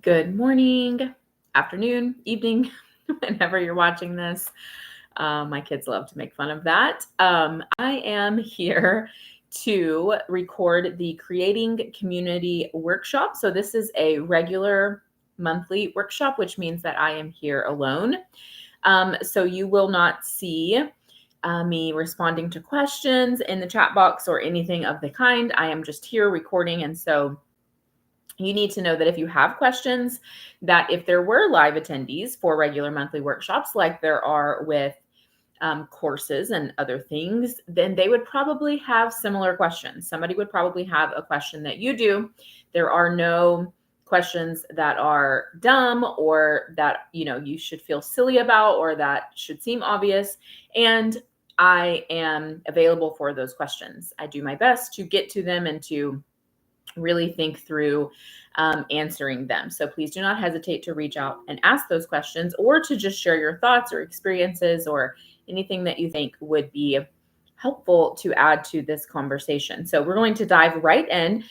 Good morning, afternoon, evening, whenever you're watching this. My kids love to make fun of that. I am here to record the Creating Community workshop. So, this is a regular monthly workshop, which means that I am here alone. So, you will not see me responding to questions in the chat box or anything of the kind. I am just here recording. And so, you need to know that if you have questions, that if there were live attendees for regular monthly workshops, like there are with courses and other things, then they would probably have similar questions. Somebody would probably have a question that you do. There are no questions that are dumb or that you should feel silly about or that should seem obvious. And I am available for those questions. I do my best to get to them and to really think through answering them. So please do not hesitate to reach out and ask those questions or to just share your thoughts or experiences or anything that you think would be helpful to add to this conversation. So we're going to dive right in.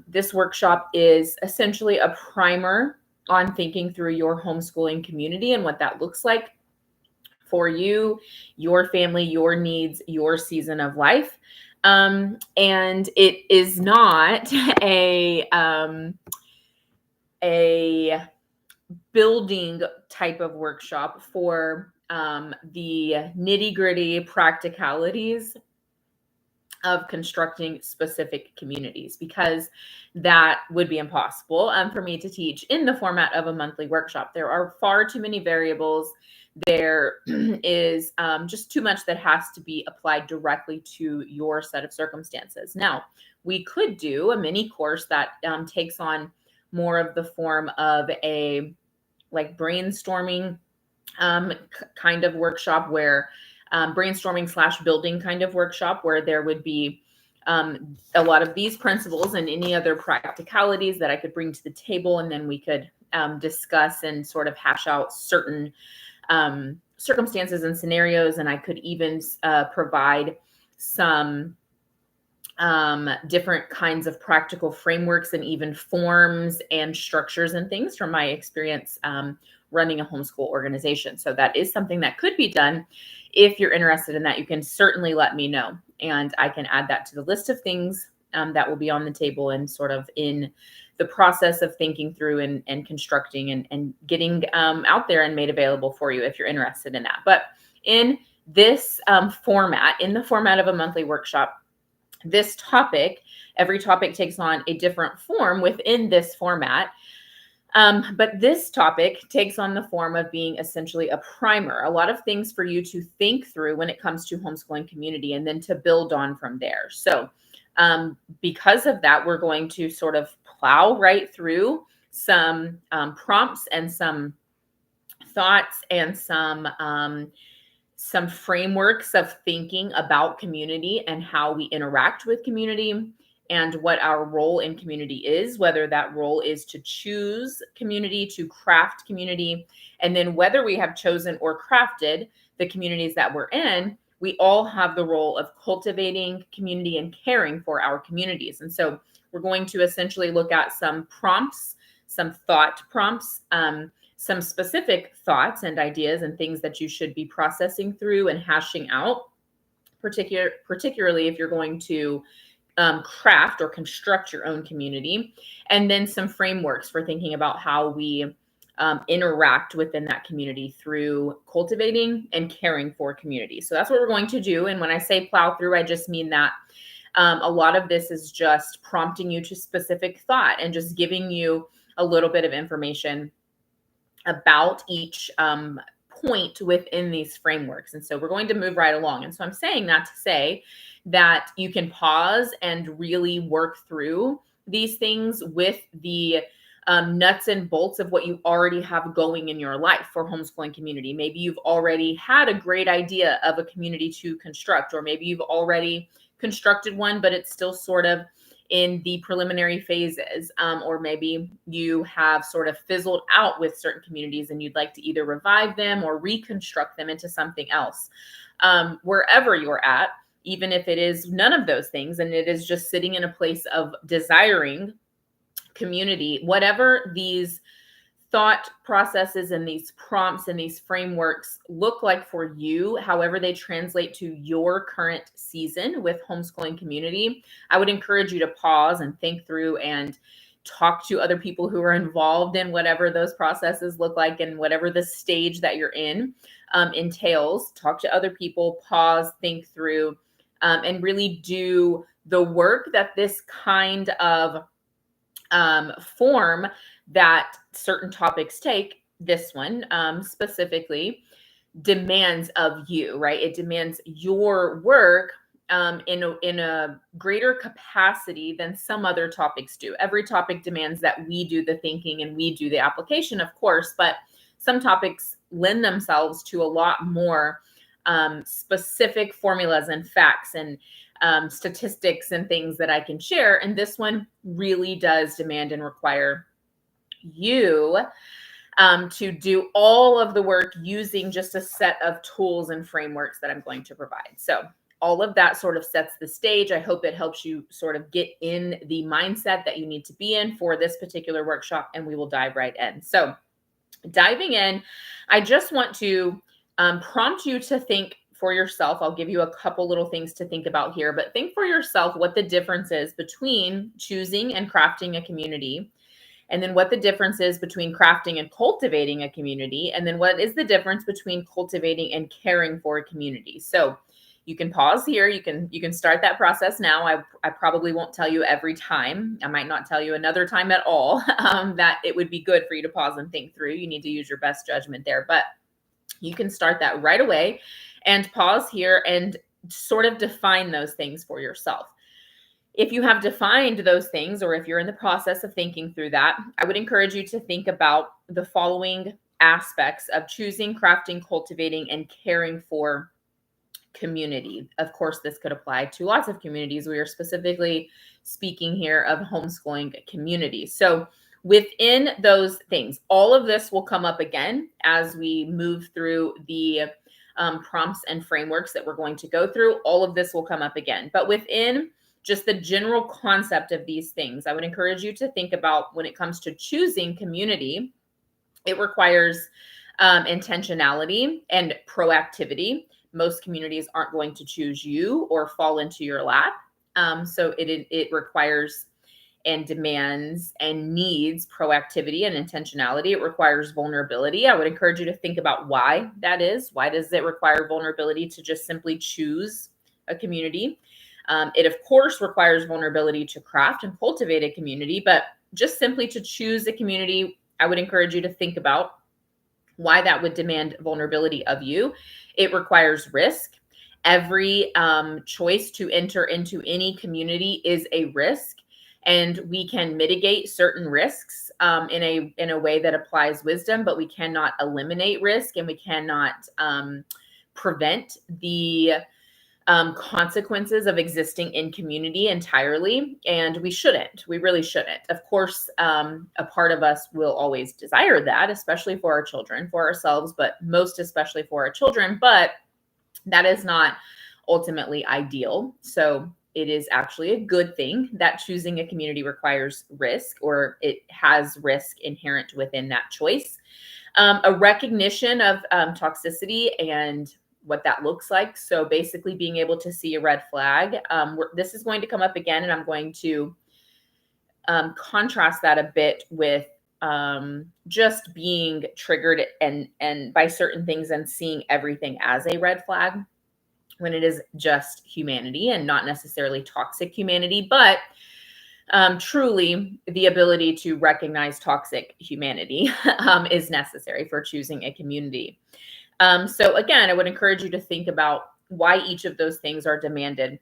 This workshop is essentially a primer on thinking through your homeschooling community and what that looks like for you, your family, your needs, your season of life. And it is not a building type of workshop for the nitty-gritty practicalities of constructing specific communities, because that would be impossible for me to teach in the format of a monthly workshop. There are far too many variables. There is just too much that has to be applied directly to your set of circumstances. Now, we could do a mini course that takes on more of the form of a brainstorming kind of workshop where brainstorming / building kind of workshop where there would be a lot of these principles and any other practicalities that I could bring to the table. And then we could discuss and sort of hash out certain circumstances and scenarios. And I could even provide some different kinds of practical frameworks and even forms and structures and things from my experience running a homeschool organization. So that is something that could be done. If you're interested in that, you can certainly let me know, and I can add that to the list of things that will be on the table and sort of in the process of thinking through and constructing and getting out there and made available for you if you're interested in that. But in this format, in the format of a monthly workshop, this topic, every topic takes on a different form within this format. But this topic takes on the form of being essentially a primer, a lot of things for you to think through when it comes to homeschooling community and then to build on from there. So because of that, we're going to sort of plow right through some prompts and some thoughts and some frameworks of thinking about community and how we interact with community and what our role in community is, whether that role is to choose community, to craft community, and then whether we have chosen or crafted the communities that we're in, we all have the role of cultivating community and caring for our communities. And so we're going to essentially look at some prompts, some thought prompts, some specific thoughts and ideas and things that you should be processing through and hashing out, particularly if you're going to craft or construct your own community, and then some frameworks for thinking about how we interact within that community through cultivating and caring for community. So that's what we're going to do. And when I say plow through, I just mean that a lot of this is just prompting you to specific thought and just giving you a little bit of information about each point within these frameworks. And so we're going to move right along. And so I'm saying that to say that you can pause and really work through these things with the nuts and bolts of what you already have going in your life for homeschooling community. Maybe you've already had a great idea of a community to construct, or maybe you've already constructed one, but it's still sort of in the preliminary phases, or maybe you have sort of fizzled out with certain communities and you'd like to either revive them or reconstruct them into something else. Wherever you're at, even if it is none of those things and it is just sitting in a place of desiring community, whatever these thought processes and these prompts and these frameworks look like for you, however they translate to your current season with homeschooling community, I would encourage you to pause and think through and talk to other people who are involved in whatever those processes look like and whatever the stage that you're in entails. Talk to other people, pause, think through, and really do the work that this kind of form that certain topics take, this one specifically, demands of you, right? It demands your work in a greater capacity than some other topics do. Every topic demands that we do the thinking and we do the application, of course, but some topics lend themselves to a lot more specific formulas and facts and statistics and things that I can share. And this one really does demand and require you to do all of the work using just a set of tools and frameworks that I'm going to provide. So all of that sort of sets the stage. I hope it helps you sort of get in the mindset that you need to be in for this particular workshop, and we will dive right in. So diving in, I just want to prompt you to think for yourself. I'll give you a couple little things to think about here, but think for yourself what the difference is between choosing and crafting a community, and then what the difference is between crafting and cultivating a community, and then what is the difference between cultivating and caring for a community. So you can pause here. You can start that process now. I probably won't tell you every time. I might not tell you another time at all that it would be good for you to pause and think through. You need to use your best judgment there, but you can start that right away and pause here and sort of define those things for yourself. If you have defined those things, or if you're in the process of thinking through that, I would encourage you to think about the following aspects of choosing, crafting, cultivating, and caring for community. Of course, this could apply to lots of communities. We are specifically speaking here of homeschooling communities. So within those things, all of this will come up again as we move through the prompts and frameworks that we're going to go through. All of this will come up again. But within just the general concept of these things, I would encourage you to think about when it comes to choosing community, it requires intentionality and proactivity. Most communities aren't going to choose you or fall into your lap. So it requires and demands and needs proactivity and intentionality. It requires vulnerability. I would encourage you to think about why that is. Why does it require vulnerability to just simply choose a community? It, of course, requires vulnerability to craft and cultivate a community, but just simply to choose a community, I would encourage you to think about why that would demand vulnerability of you. It requires risk. Every choice to enter into any community is a risk, and we can mitigate certain risks in a way that applies wisdom, but we cannot eliminate risk, and we cannot prevent the consequences of existing in community entirely. And we shouldn't. We really shouldn't. Of course, a part of us will always desire that, especially for our children, for ourselves, but most especially for our children. But that is not ultimately ideal. So it is actually a good thing that choosing a community requires risk, or it has risk inherent within that choice. A recognition of toxicity and what that looks like. So basically being able to see a red flag. This is going to come up again, and I'm going to contrast that a bit with just being triggered and by certain things and seeing everything as a red flag, when it is just humanity and not necessarily toxic humanity, but truly the ability to recognize toxic humanity is necessary for choosing a community. So again, I would encourage you to think about why each of those things are demanded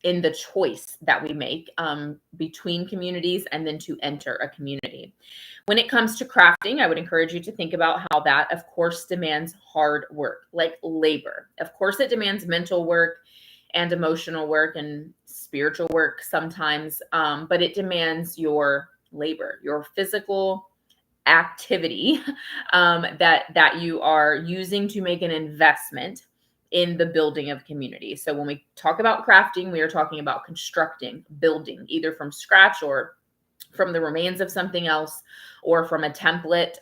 in the choice that we make between communities and then to enter a community. When it comes to crafting, I would encourage you to think about how that, of course, demands hard work, like labor. Of course, it demands mental work and emotional work and spiritual work sometimes, but it demands your labor, your physical activity that you are using to make an investment in the building of community. So when we talk about crafting, we are talking about constructing, building, either from scratch or from the remains of something else or from a template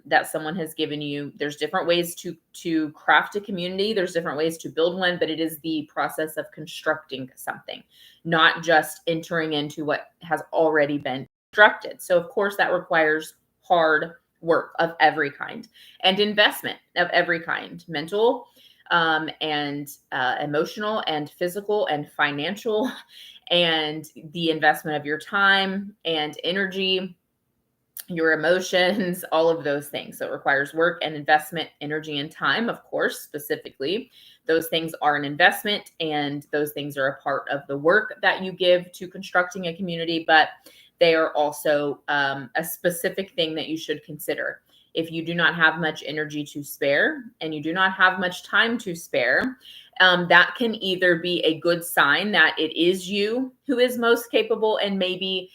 that someone has given you. There's different ways to craft a community. There's different ways to build one, but it is the process of constructing something, not just entering into what has already been constructed. So of course that requires hard work of every kind and investment of every kind, mental and emotional and physical and financial, and the investment of your time and energy, your emotions, all of those things. So it requires work and investment, energy and time, of course, specifically. Those things are an investment and those things are a part of the work that you give to constructing a community, but they are also a specific thing that you should consider. If you do not have much energy to spare and you do not have much time to spare, that can either be a good sign that it is you who is most capable and maybe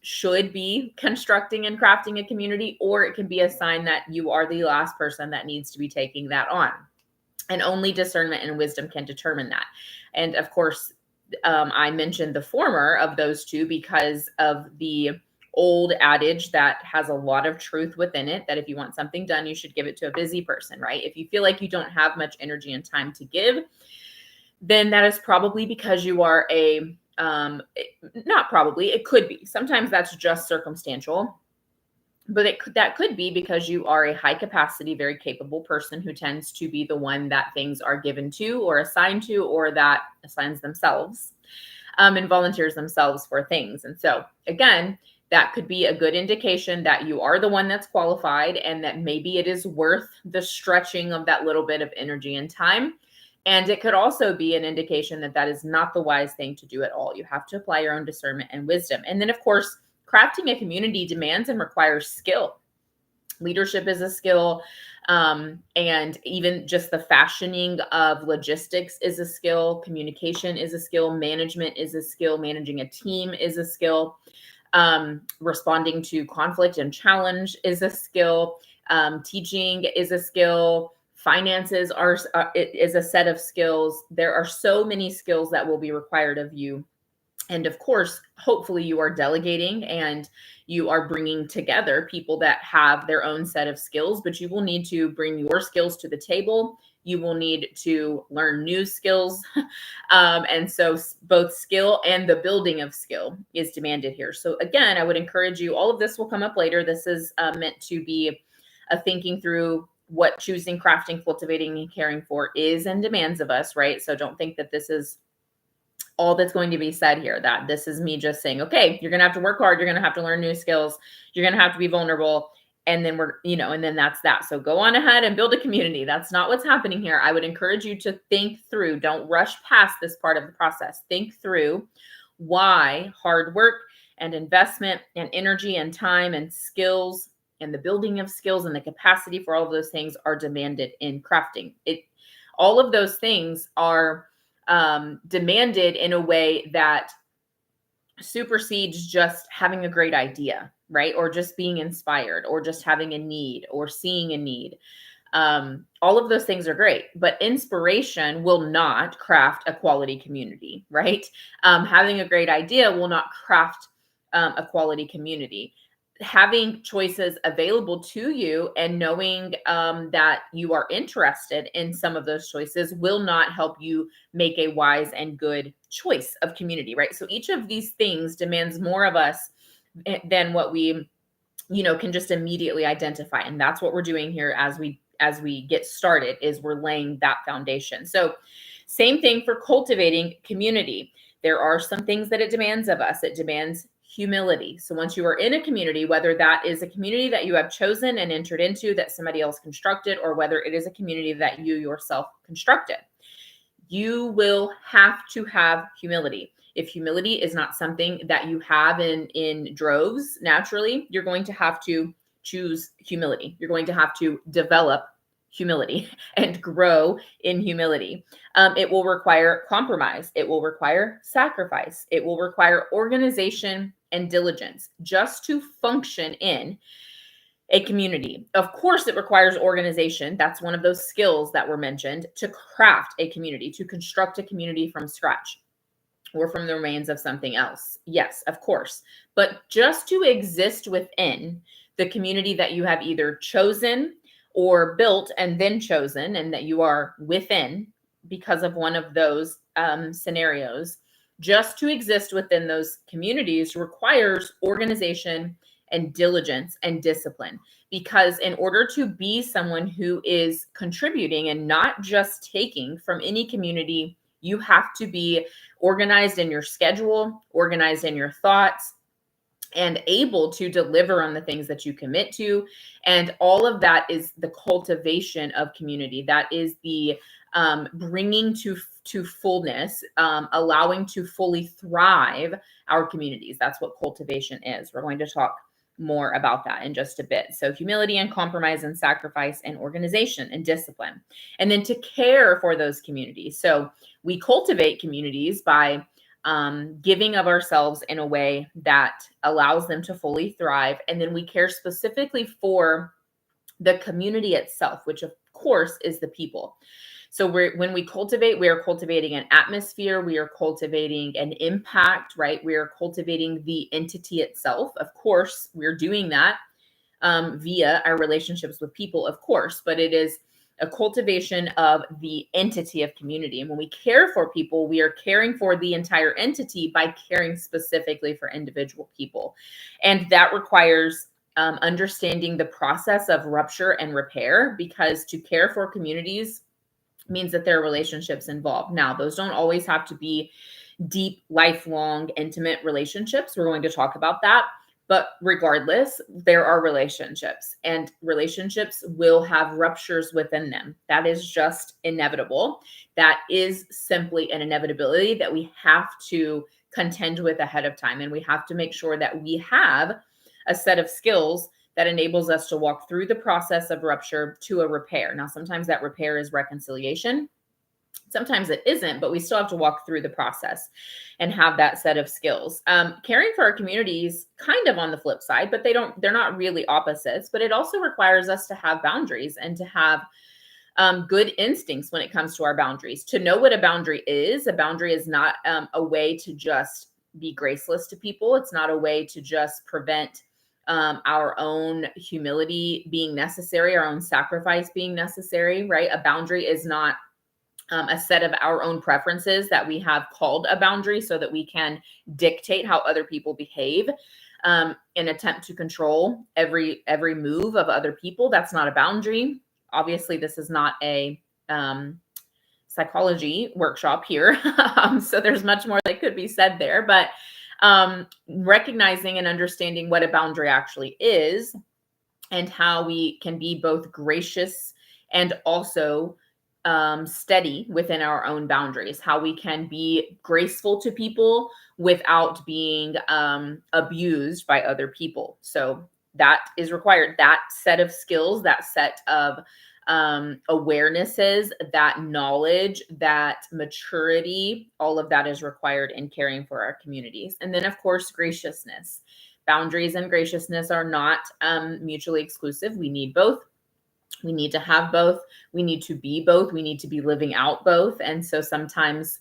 should be constructing and crafting a community, or it can be a sign that you are the last person that needs to be taking that on. And only discernment and wisdom can determine that. And of course, I mentioned the former of those two because of the old adage that has a lot of truth within it, that if you want something done, you should give it to a busy person, right? If you feel like you don't have much energy and time to give, then that is probably because you are not probably, it could be. Sometimes that's just circumstantial, but that could be because you are a high capacity, very capable person who tends to be the one that things are given to or assigned to, or that assigns themselves and volunteers themselves for things. And so again, that could be a good indication that you are the one that's qualified and that maybe it is worth the stretching of that little bit of energy and time. And it could also be an indication that that is not the wise thing to do at all. You have to apply your own discernment and wisdom. And then, of course, crafting a community demands and requires skill. Leadership is a skill. And even just the fashioning of logistics is a skill. Communication is a skill. Management is a skill. Managing a team is a skill. Responding to conflict and challenge is a skill. Teaching is a skill. Finances is a set of skills. There are so many skills that will be required of you. And of course, hopefully you are delegating and you are bringing together people that have their own set of skills, but you will need to bring your skills to the table. You will need to learn new skills. And so both skill and the building of skill is demanded here. So again, I would encourage you, all of this will come up later. This is meant to be a thinking through what choosing, crafting, cultivating, and caring for is and demands of us, right? So don't think that this is all that's going to be said here, that this is me just saying, okay, you're going to have to work hard. You're going to have to learn new skills. You're going to have to be vulnerable. And then and then that's that. So go on ahead and build a community. That's not what's happening here. I would encourage you to think through. Don't rush past this part of the process. Think through why hard work and investment and energy and time and skills and the building of skills and the capacity for all of those things are demanded in crafting. All of those things are demanded in a way that supersedes just having a great idea, right? Or just being inspired, or just having a need, or seeing a need. All of those things are great, but inspiration will not craft a quality community, right? Having a great idea will not craft a quality community. Having choices available to you and knowing that you are interested in some of those choices will not help you make a wise and good choice of community, right? So each of these things demands more of us than what we, can just immediately identify. And that's what we're doing here as we get started, is we're laying that foundation. So same thing for cultivating community. There are some things that it demands of us. It demands humility. So once you are in a community, whether that is a community that you have chosen and entered into that somebody else constructed, or whether it is a community that you yourself constructed, you will have to have humility. If humility is not something that you have in droves naturally, you're going to have to choose humility. You're going to have to develop humility and grow in humility. It will require compromise. It will require sacrifice. It will require organization and diligence just to function in a community. Of course, it requires organization. That's one of those skills that were mentioned, to craft a community, to construct a community from scratch. or from the remains of something else. Yes, of course. But just to exist within the community that you have either chosen or built and then chosen, and that you are within because of one of those scenarios, just to exist within those communities requires organization and diligence and discipline. Because in order to be someone who is contributing and not just taking from any community, you have to be organized in your schedule, organized in your thoughts, and able to deliver on the things that you commit to. And all of that is the cultivation of community. That is the bringing to fullness, allowing to fully thrive our communities. That's what cultivation is. We're going to talk more about that in just a bit. So humility and compromise and sacrifice and organization and discipline. And then to care for those communities. So we cultivate communities by giving of ourselves in a way that allows them to fully thrive. And then we care specifically for the community itself, which of course is the people. So when we cultivate, we are cultivating an atmosphere, we are cultivating an impact, right? We are cultivating the entity itself. Of course, we're doing that via our relationships with people, of course, but it is a cultivation of the entity of community. And when we care for people, we are caring for the entire entity by caring specifically for individual people. And that requires understanding the process of rupture and repair, because to care for communities means that there are relationships involved. Now, those don't always have to be deep, lifelong, intimate relationships. We're going to talk about that. But regardless, there are relationships, and relationships will have ruptures within them. That is just inevitable. That is simply an inevitability that we have to contend with ahead of time. And we have to make sure that we have a set of skills that enables us to walk through the process of rupture to a repair. Now, sometimes that repair is reconciliation. Sometimes it isn't, but we still have to walk through the process and have that set of skills. Caring for our communities kind of on the flip side, but they're not really opposites, but it also requires us to have boundaries and to have good instincts when it comes to our boundaries. To know what a boundary is not a way to just be graceless to people. It's not a way to just prevent our own humility being necessary, our own sacrifice being necessary, right? A boundary is not a set of our own preferences that we have called a boundary so that we can dictate how other people behave in attempt to control every move of other people. That's not a boundary. Obviously, this is not a psychology workshop here. So there's much more that could be said there, but recognizing and understanding what a boundary actually is and how we can be both gracious and also steady within our own boundaries, how we can be graceful to people without being abused by other people. So that is required. That set of skills, that set of awarenesses, that knowledge, that maturity, all of that is required in caring for our communities. And then, of course, graciousness. Boundaries and graciousness are not mutually exclusive. We need both. We need to have both. We need to be both. We need to be living out both. And so sometimes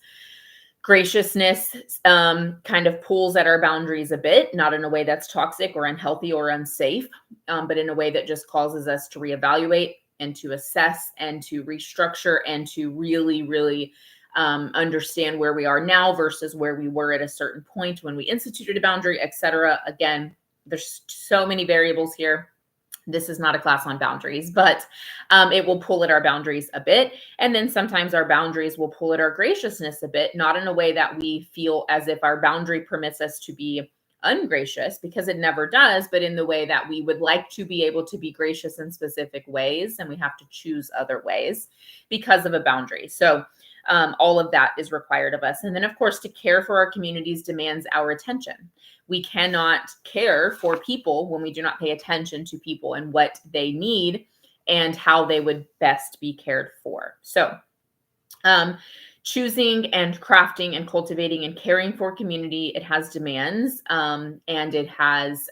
graciousness kind of pulls at our boundaries a bit, not in a way that's toxic or unhealthy or unsafe, but in a way that just causes us to reevaluate and to assess and to restructure and to really, really understand where we are now versus where we were at a certain point when we instituted a boundary, etc. Again, there's so many variables here. This is not a class on boundaries, but it will pull at our boundaries a bit. And then sometimes our boundaries will pull at our graciousness a bit, not in a way that we feel as if our boundary permits us to be ungracious, because it never does, but in the way that we would like to be able to be gracious in specific ways. And we have to choose other ways because of a boundary. So all of that is required of us. And then, of course, to care for our communities demands our attention. We cannot care for people when we do not pay attention to people and what they need and how they would best be cared for. So choosing and crafting and cultivating and caring for community, it has demands, and it has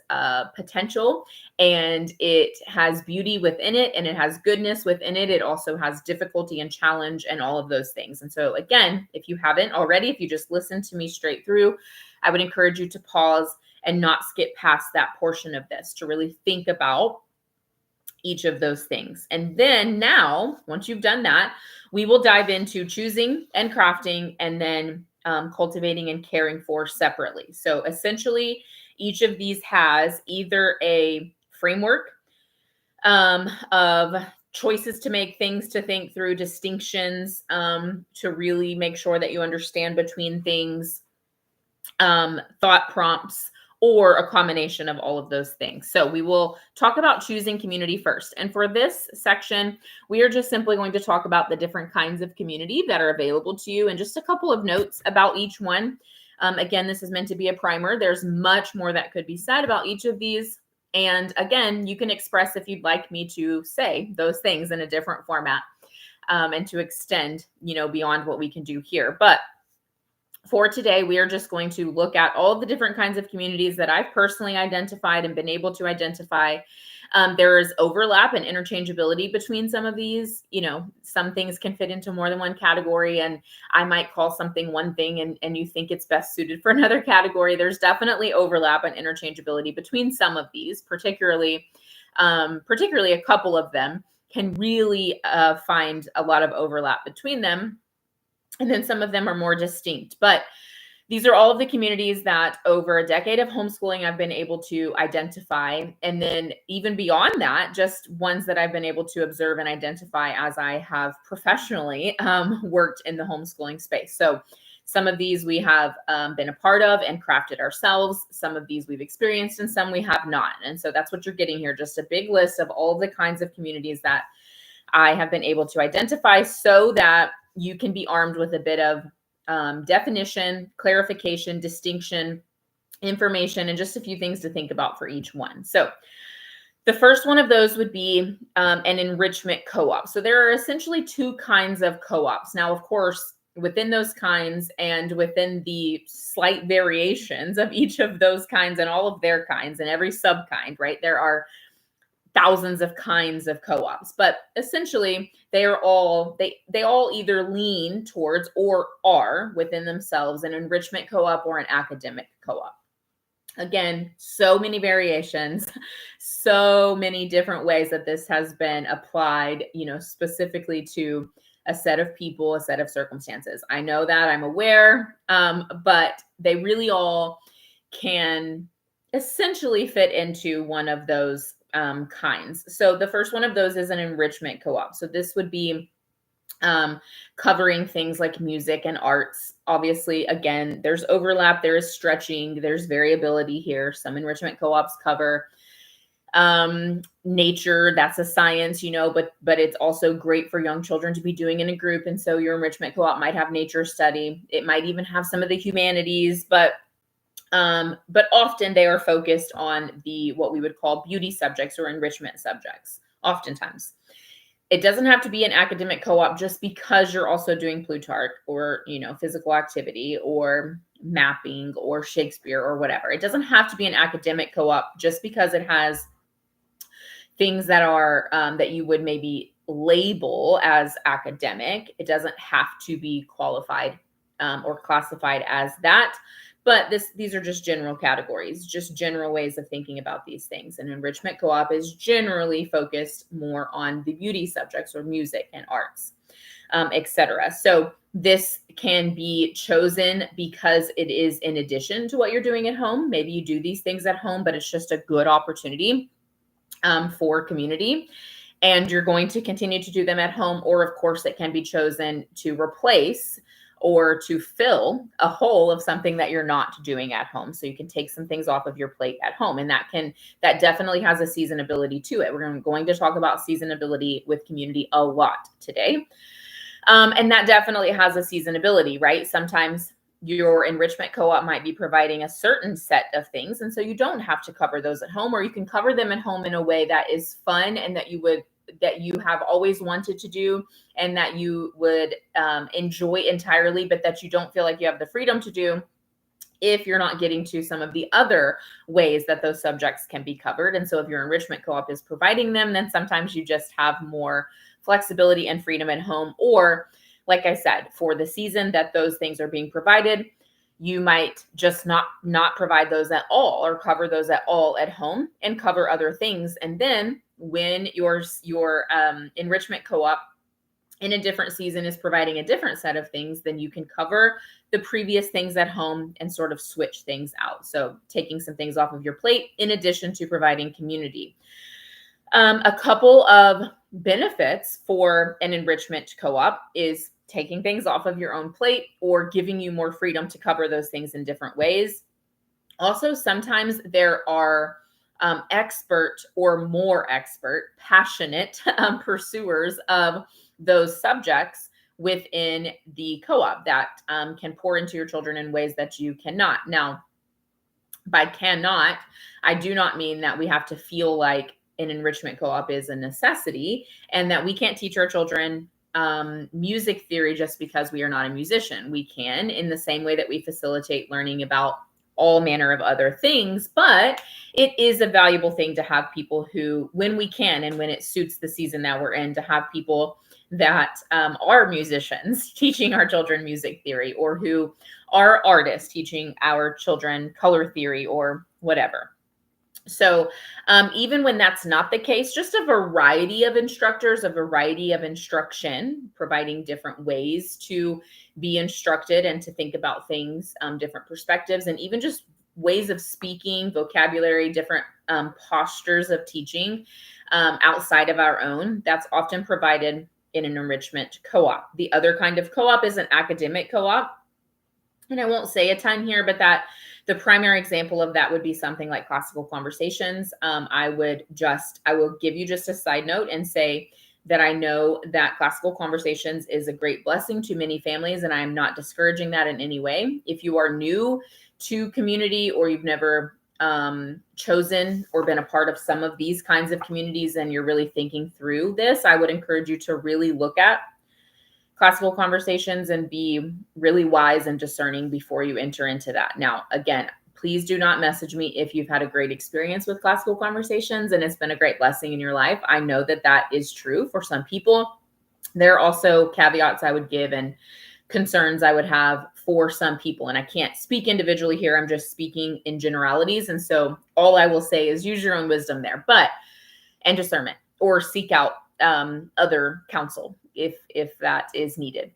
potential, and it has beauty within it, and it has goodness within it. It also has difficulty and challenge and all of those things. And so again, if you haven't already, if you just listened to me straight through, I would encourage you to pause and not skip past that portion of this, to really think about each of those things. And then now, once you've done that, we will dive into choosing and crafting, and then cultivating and caring for separately. So essentially, each of these has either a framework of choices to make, things to think through, distinctions to really make sure that you understand between things, thought prompts, or a combination of all of those things. So we will talk about choosing community first. And for this section, we are just simply going to talk about the different kinds of community that are available to you, and just a couple of notes about each one. Again, this is meant to be a primer. There's much more that could be said about each of these. And again, you can express if you'd like me to say those things in a different format, and to extend, beyond what we can do here. But for today, we are just going to look at all of the different kinds of communities that I've personally identified and been able to identify. There is overlap and interchangeability between some of these. Some things can fit into more than one category, and I might call something one thing and you think it's best suited for another category. There's definitely overlap and interchangeability between some of these, particularly a couple of them can really find a lot of overlap between them. And then some of them are more distinct. But these are all of the communities that over a decade of homeschooling I've been able to identify. And then even beyond that, just ones that I've been able to observe and identify as I have professionally worked in the homeschooling space. So some of these we have been a part of and crafted ourselves. Some of these we've experienced, and some we have not. And so that's what you're getting here, just a big list of all of the kinds of communities that I have been able to identify, so that you can be armed with a bit of definition, clarification, distinction, information, and just a few things to think about for each one. So the first one of those would be an enrichment co-op. So there are essentially two kinds of co-ops. Now, of course, within those kinds and within the slight variations of each of those kinds and all of their kinds and every sub-kind, right, there are thousands of kinds of co-ops, but essentially they all either lean towards or are within themselves an enrichment co-op or an academic co-op. Again, so many variations, so many different ways that this has been applied, specifically to a set of people, a set of circumstances. I know that, I'm aware, but they really all can essentially fit into one of those kinds. So the first one of those is an enrichment co-op. So this would be covering things like music and arts. Obviously, again, there's overlap, there is stretching, there's variability here. Some enrichment co-ops cover nature, that's a science, but it's also great for young children to be doing in a group. And so your enrichment co-op might have nature study. It might even have some of the humanities, but often they are focused on what we would call beauty subjects or enrichment subjects, oftentimes. It doesn't have to be an academic co-op just because you're also doing Plutarch or, physical activity or mapping or Shakespeare or whatever. It doesn't have to be an academic co-op just because it has things that are, that you would maybe label as academic. It doesn't have to be qualified or classified as that. But these are just general categories, just general ways of thinking about these things. And enrichment co-op is generally focused more on the beauty subjects or music and arts, etc. So this can be chosen because it is in addition to what you're doing at home. Maybe you do these things at home, but it's just a good opportunity for community. And you're going to continue to do them at home. Or, of course, it can be chosen to replace or to fill a hole of something that you're not doing at home. So you can take some things off of your plate at home. And that definitely has a seasonability to it. We're going to talk about seasonability with community a lot today. And that definitely has a seasonability, right? Sometimes your enrichment co-op might be providing a certain set of things. And so you don't have to cover those at home, or you can cover them at home in a way that is fun and that you would you have always wanted to do and that you would enjoy entirely, but that you don't feel like you have the freedom to do if you're not getting to some of the other ways that those subjects can be covered. And so if your enrichment co-op is providing them, then sometimes you just have more flexibility and freedom at home. Or like I said, for the season that those things are being provided, you might just not provide those at all or cover those at all at home and cover other things. And then when your enrichment co-op in a different season is providing a different set of things, then you can cover the previous things at home and sort of switch things out. So taking some things off of your plate in addition to providing community. A couple of benefits for an enrichment co-op is taking things off of your own plate or giving you more freedom to cover those things in different ways. Also, sometimes there are expert or more expert, passionate pursuers of those subjects within the co-op that can pour into your children in ways that you cannot. Now, by cannot, I do not mean that we have to feel like an enrichment co-op is a necessity and that we can't teach our children music theory just because we are not a musician. We can, in the same way that we facilitate learning about all manner of other things, but it is a valuable thing to have people who, when we can and when it suits the season that we're in, to have people that are musicians teaching our children music theory, or who are artists teaching our children color theory or whatever. So even when that's not the case, just a variety of instructors, a variety of instruction, providing different ways to be instructed and to think about things, different perspectives, and even just ways of speaking, vocabulary, different postures of teaching outside of our own. That's often provided in an enrichment co-op. The other kind of co-op is an academic co-op. And I won't say a ton here, but that the primary example of that would be something like Classical Conversations. I will give you just a side note and say that I know that Classical Conversations is a great blessing to many families, and I am not discouraging that in any way. If you are new to community or you've never chosen or been a part of some of these kinds of communities and you're really thinking through this, I would encourage you to really look at Classical Conversations and be really wise and discerning before you enter into that. Now, again, please do not message me if you've had a great experience with Classical Conversations and it's been a great blessing in your life. I know that that is true for some people. There are also caveats I would give and concerns I would have for some people. And I can't speak individually here. I'm just speaking in generalities. And so all I will say is use your own wisdom there, and discernment, or seek out other counsel if that is needed.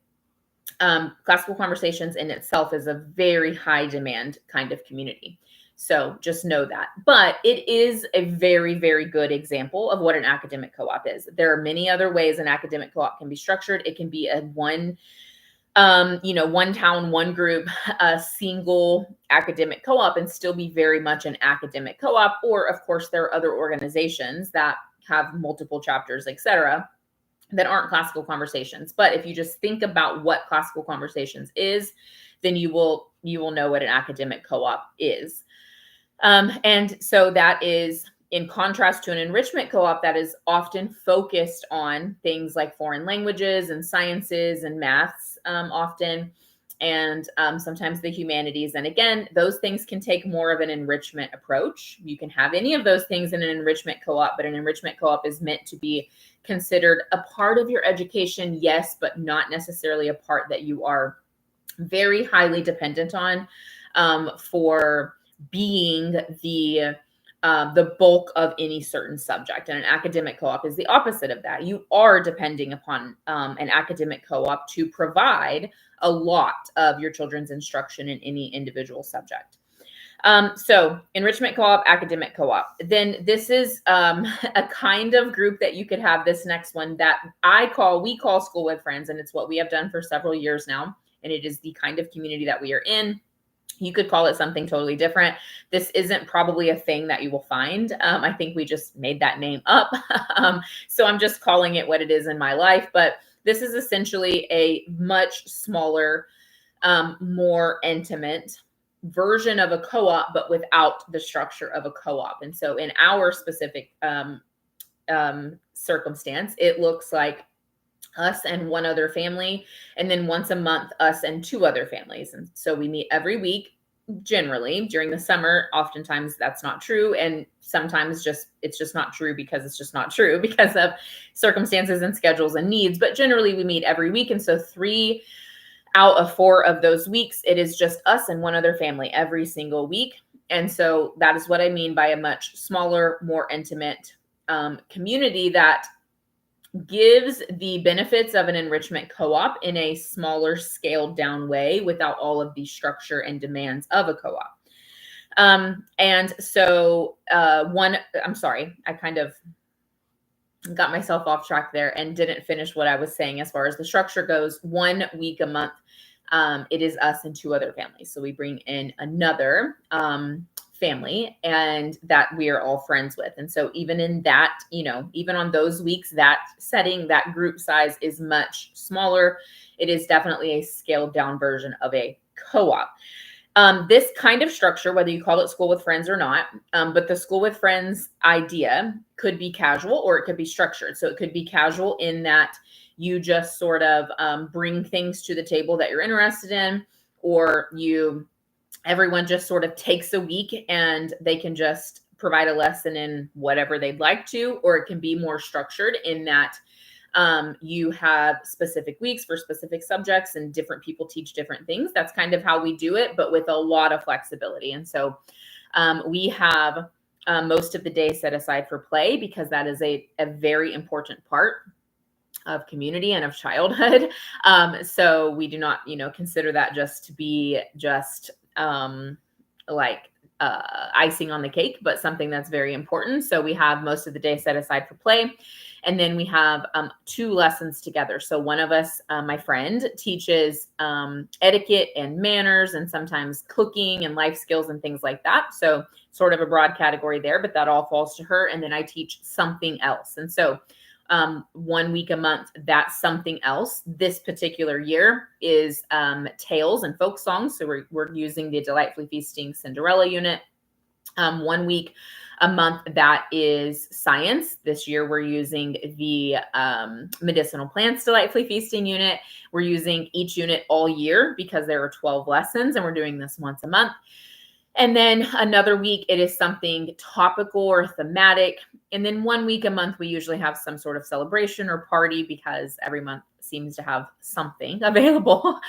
Classical Conversations in itself is a very high demand kind of community. So just know that. But it is a very, very good example of what an academic co-op is. There are many other ways an academic co-op can be structured. It can be a one town, one group, a single academic co-op and still be very much an academic co-op. Or of course, there are other organizations that have multiple chapters, etc., that aren't Classical Conversations. But if you just think about what Classical Conversations is, then you will know what an academic co-op is. And so that is in contrast to an enrichment co-op that is often focused on things like foreign languages and sciences and maths often, and sometimes the humanities. And again, those things can take more of an enrichment approach. You can have any of those things in an enrichment co-op, but an enrichment co-op is meant to be considered a part of your education, yes, but not necessarily a part that you are very highly dependent on for being the bulk of any certain subject. And an academic co-op is the opposite of that. You are depending upon an academic co-op to provide a lot of your children's instruction in any individual subject. So enrichment co-op, academic co-op. Then this is a kind of group that you could have, this next one that we call School with Friends, and it's what we have done for several years now. And it is the kind of community that we are in. You could call it something totally different. This isn't probably a thing that you will find. I think we just made that name up. So I'm just calling it what it is in my life. But this is essentially a much smaller, more intimate version of a co-op, but without the structure of a co-op. And so in our specific circumstance, it looks like us and one other family, and then once a month, us and two other families. And so we meet every week. Generally during the summer, oftentimes that's not true, and sometimes it's just not true because it's just not true because of circumstances and schedules and needs. But generally we meet every week, and so 3 out of 4 of those weeks, it is just us and one other family every single week. And so that is what I mean by a much smaller, more intimate community that gives the benefits of an enrichment co-op in a smaller, scaled down way without all of the structure and demands of a co-op. And so I'm sorry, I kind of got myself off track there and didn't finish what I was saying as far as the structure goes. 1 week a month, it is us and 2 other families. So we bring in another family and that we are all friends with. And so even in that, even on those weeks, that setting, that group size is much smaller. It is definitely a scaled down version of a co-op. This kind of structure, whether you call it school with friends or not, but the school with friends idea could be casual or it could be structured. So it could be casual in that you just sort of bring things to the table that you're interested in, or everyone just sort of takes a week and they can just provide a lesson in whatever they'd like to, or it can be more structured in that you have specific weeks for specific subjects and different people teach different things. That's kind of how we do it, but with a lot of flexibility. And so we have most of the day set aside for play because that is a very important part of community and of childhood. So we do not, consider that just to be just icing on the cake, but something that's very important. So we have most of the day set aside for play. And then we have 2 lessons together. So one of us, my friend, teaches etiquette and manners and sometimes cooking and life skills and things like that. So sort of a broad category there, but that all falls to her. And then I teach something else. And so 1 week a month, that's something else. This particular year is tales and folk songs. So we're using the Delightfully Feasting Cinderella unit. 1 week a month, that is science. This year we're using the medicinal plants Delightfully Feasting unit. We're using each unit all year because there are 12 lessons and we're doing this once a month. And then another week, it is something topical or thematic. And then 1 week a month, we usually have some sort of celebration or party because every month seems to have something available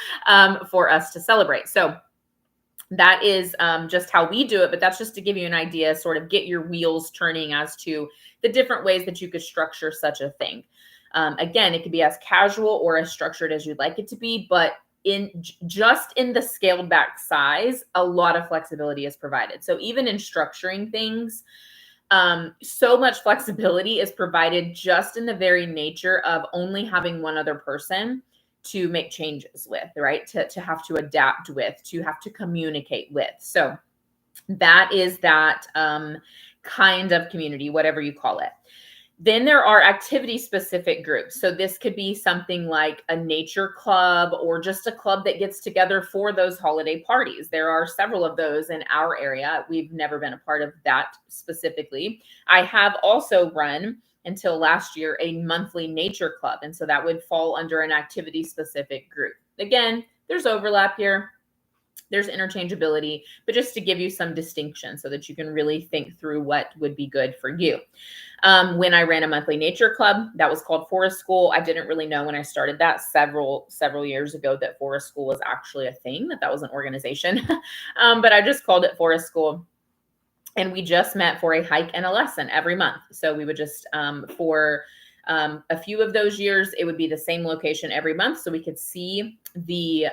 for us to celebrate. So that is just how we do it. But that's just to give you an idea, sort of get your wheels turning as to the different ways that you could structure such a thing. Again, it could be as casual or as structured as you'd like it to be, but in the scaled back size, a lot of flexibility is provided. So even in structuring things, so much flexibility is provided just in the very nature of only having one other person to make changes with, right? To have to adapt with, to have to communicate with. So that is that kind of community, whatever you call it. Then there are activity-specific groups. So this could be something like a nature club or just a club that gets together for those holiday parties. There are several of those in our area. We've never been a part of that specifically. I have also run, until last year, a monthly nature club. And so that would fall under an activity-specific group. Again, there's overlap here. There's interchangeability, but just to give you some distinction so that you can really think through what would be good for you. When I ran a monthly nature club, that was called Forest School. I didn't really know when I started that several years ago that Forest School was actually a thing, that was an organization. But I just called it Forest School. And we just met for a hike and a lesson every month. So we would just, for a few of those years, it would be the same location every month. So we could see the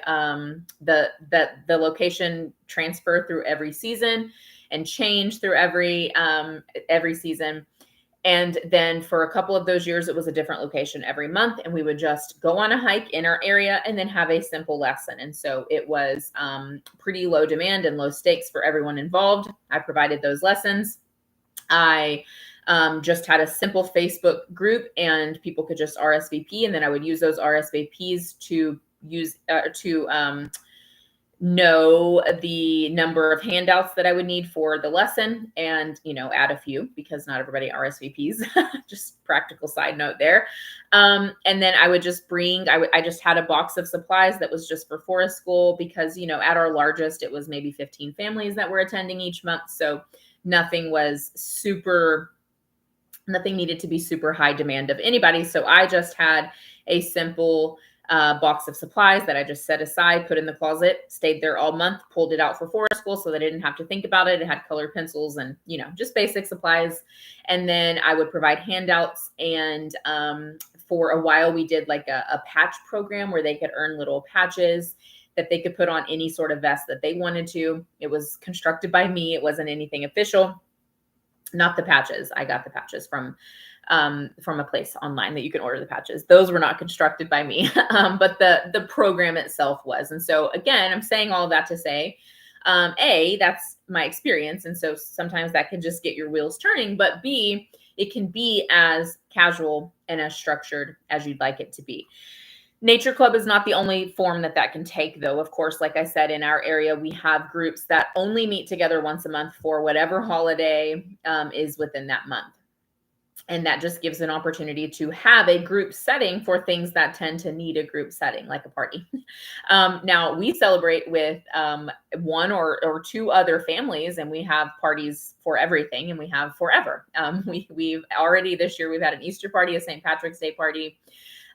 location transfer through every season and change through every season. And then for a couple of those years, it was a different location every month. And we would just go on a hike in our area and then have a simple lesson. And so it was pretty low demand and low stakes for everyone involved. I provided those lessons. I just had a simple Facebook group and people could just RSVP. And then I would use those RSVPs to know the number of handouts that I would need for the lesson and, add a few because not everybody RSVPs. Just practical side note there. And then I would just I just had a box of supplies that was just for forest school because, at our largest, it was maybe 15 families that were attending each month. So nothing needed to be super high demand of anybody. So I just had a simple box of supplies that I just set aside, put in the closet, stayed there all month, pulled it out for forest school so that I didn't have to think about it. It had colored pencils and, just basic supplies. And then I would provide handouts. And for a while, we did like a patch program where they could earn little patches that they could put on any sort of vest that they wanted to. It was constructed by me. It wasn't anything official. Not the patches. I got the patches from a place online that you can order the patches. Those were not constructed by me, but the program itself was. And so again, I'm saying all of that to say, that's my experience. And so sometimes that can just get your wheels turning, but B, it can be as casual and as structured as you'd like it to be. Nature Club is not the only form that can take, though. Of course, like I said, in our area, we have groups that only meet together once a month for whatever holiday is within that month. And that just gives an opportunity to have a group setting for things that tend to need a group setting, like a party. Now, we celebrate with one or two other families, and we have parties for everything, and we have forever. We've already this year, we've had an Easter party, a St. Patrick's Day party,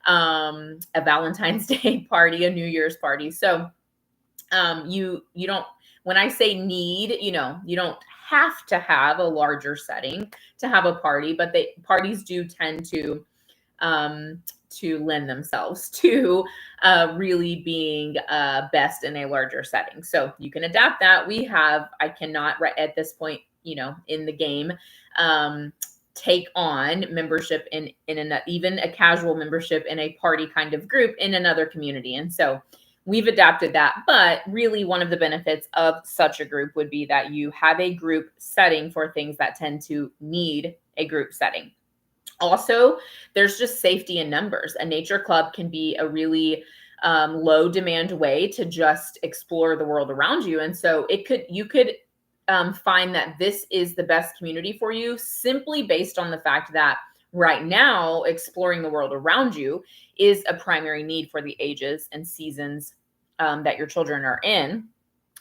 a Valentine's Day party, a New Year's party. So you don't, when I say need, you don't have to have a larger setting to have a party, but parties do tend to lend themselves to really being best in a larger setting. So you can adapt that. I cannot right at this point, in the game, take on membership in even a casual membership in a party kind of group in another community. And so we've adapted that. But really, one of the benefits of such a group would be that you have a group setting for things that tend to need a group setting. Also, there's just safety in numbers. A nature club can be a really low demand way to just explore the world around you. And so you could find that this is the best community for you simply based on the fact that right now exploring the world around you is a primary need for the ages and seasons that your children are in,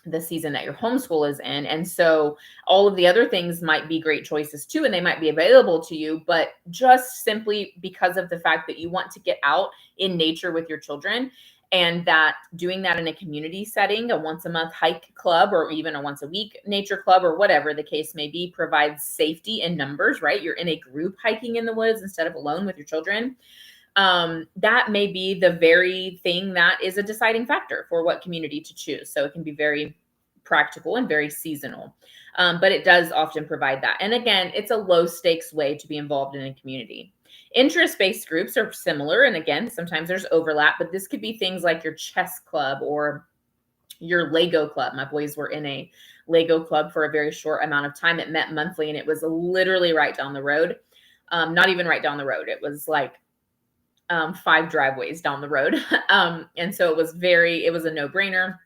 the season that your homeschool is in. And so all of the other things might be great choices too, and they might be available to you, but just simply because of the fact that you want to get out in nature with your children, and that doing that in a community setting, a once a month hike club, or even a once a week nature club, or whatever the case may be, provides safety in numbers, right? You're in a group hiking in the woods instead of alone with your children. That may be the very thing that is a deciding factor for what community to choose. So it can be very practical and very seasonal, but it does often provide that. And again, it's a low stakes way to be involved in a community. Interest-based groups are similar. And again, sometimes there's overlap, but this could be things like your chess club or your Lego club. My boys were in a Lego club for a very short amount of time. It met monthly, and it was literally right down the road. Not even right down the road. It was like 5 driveways down the road. And so it was a no-brainer.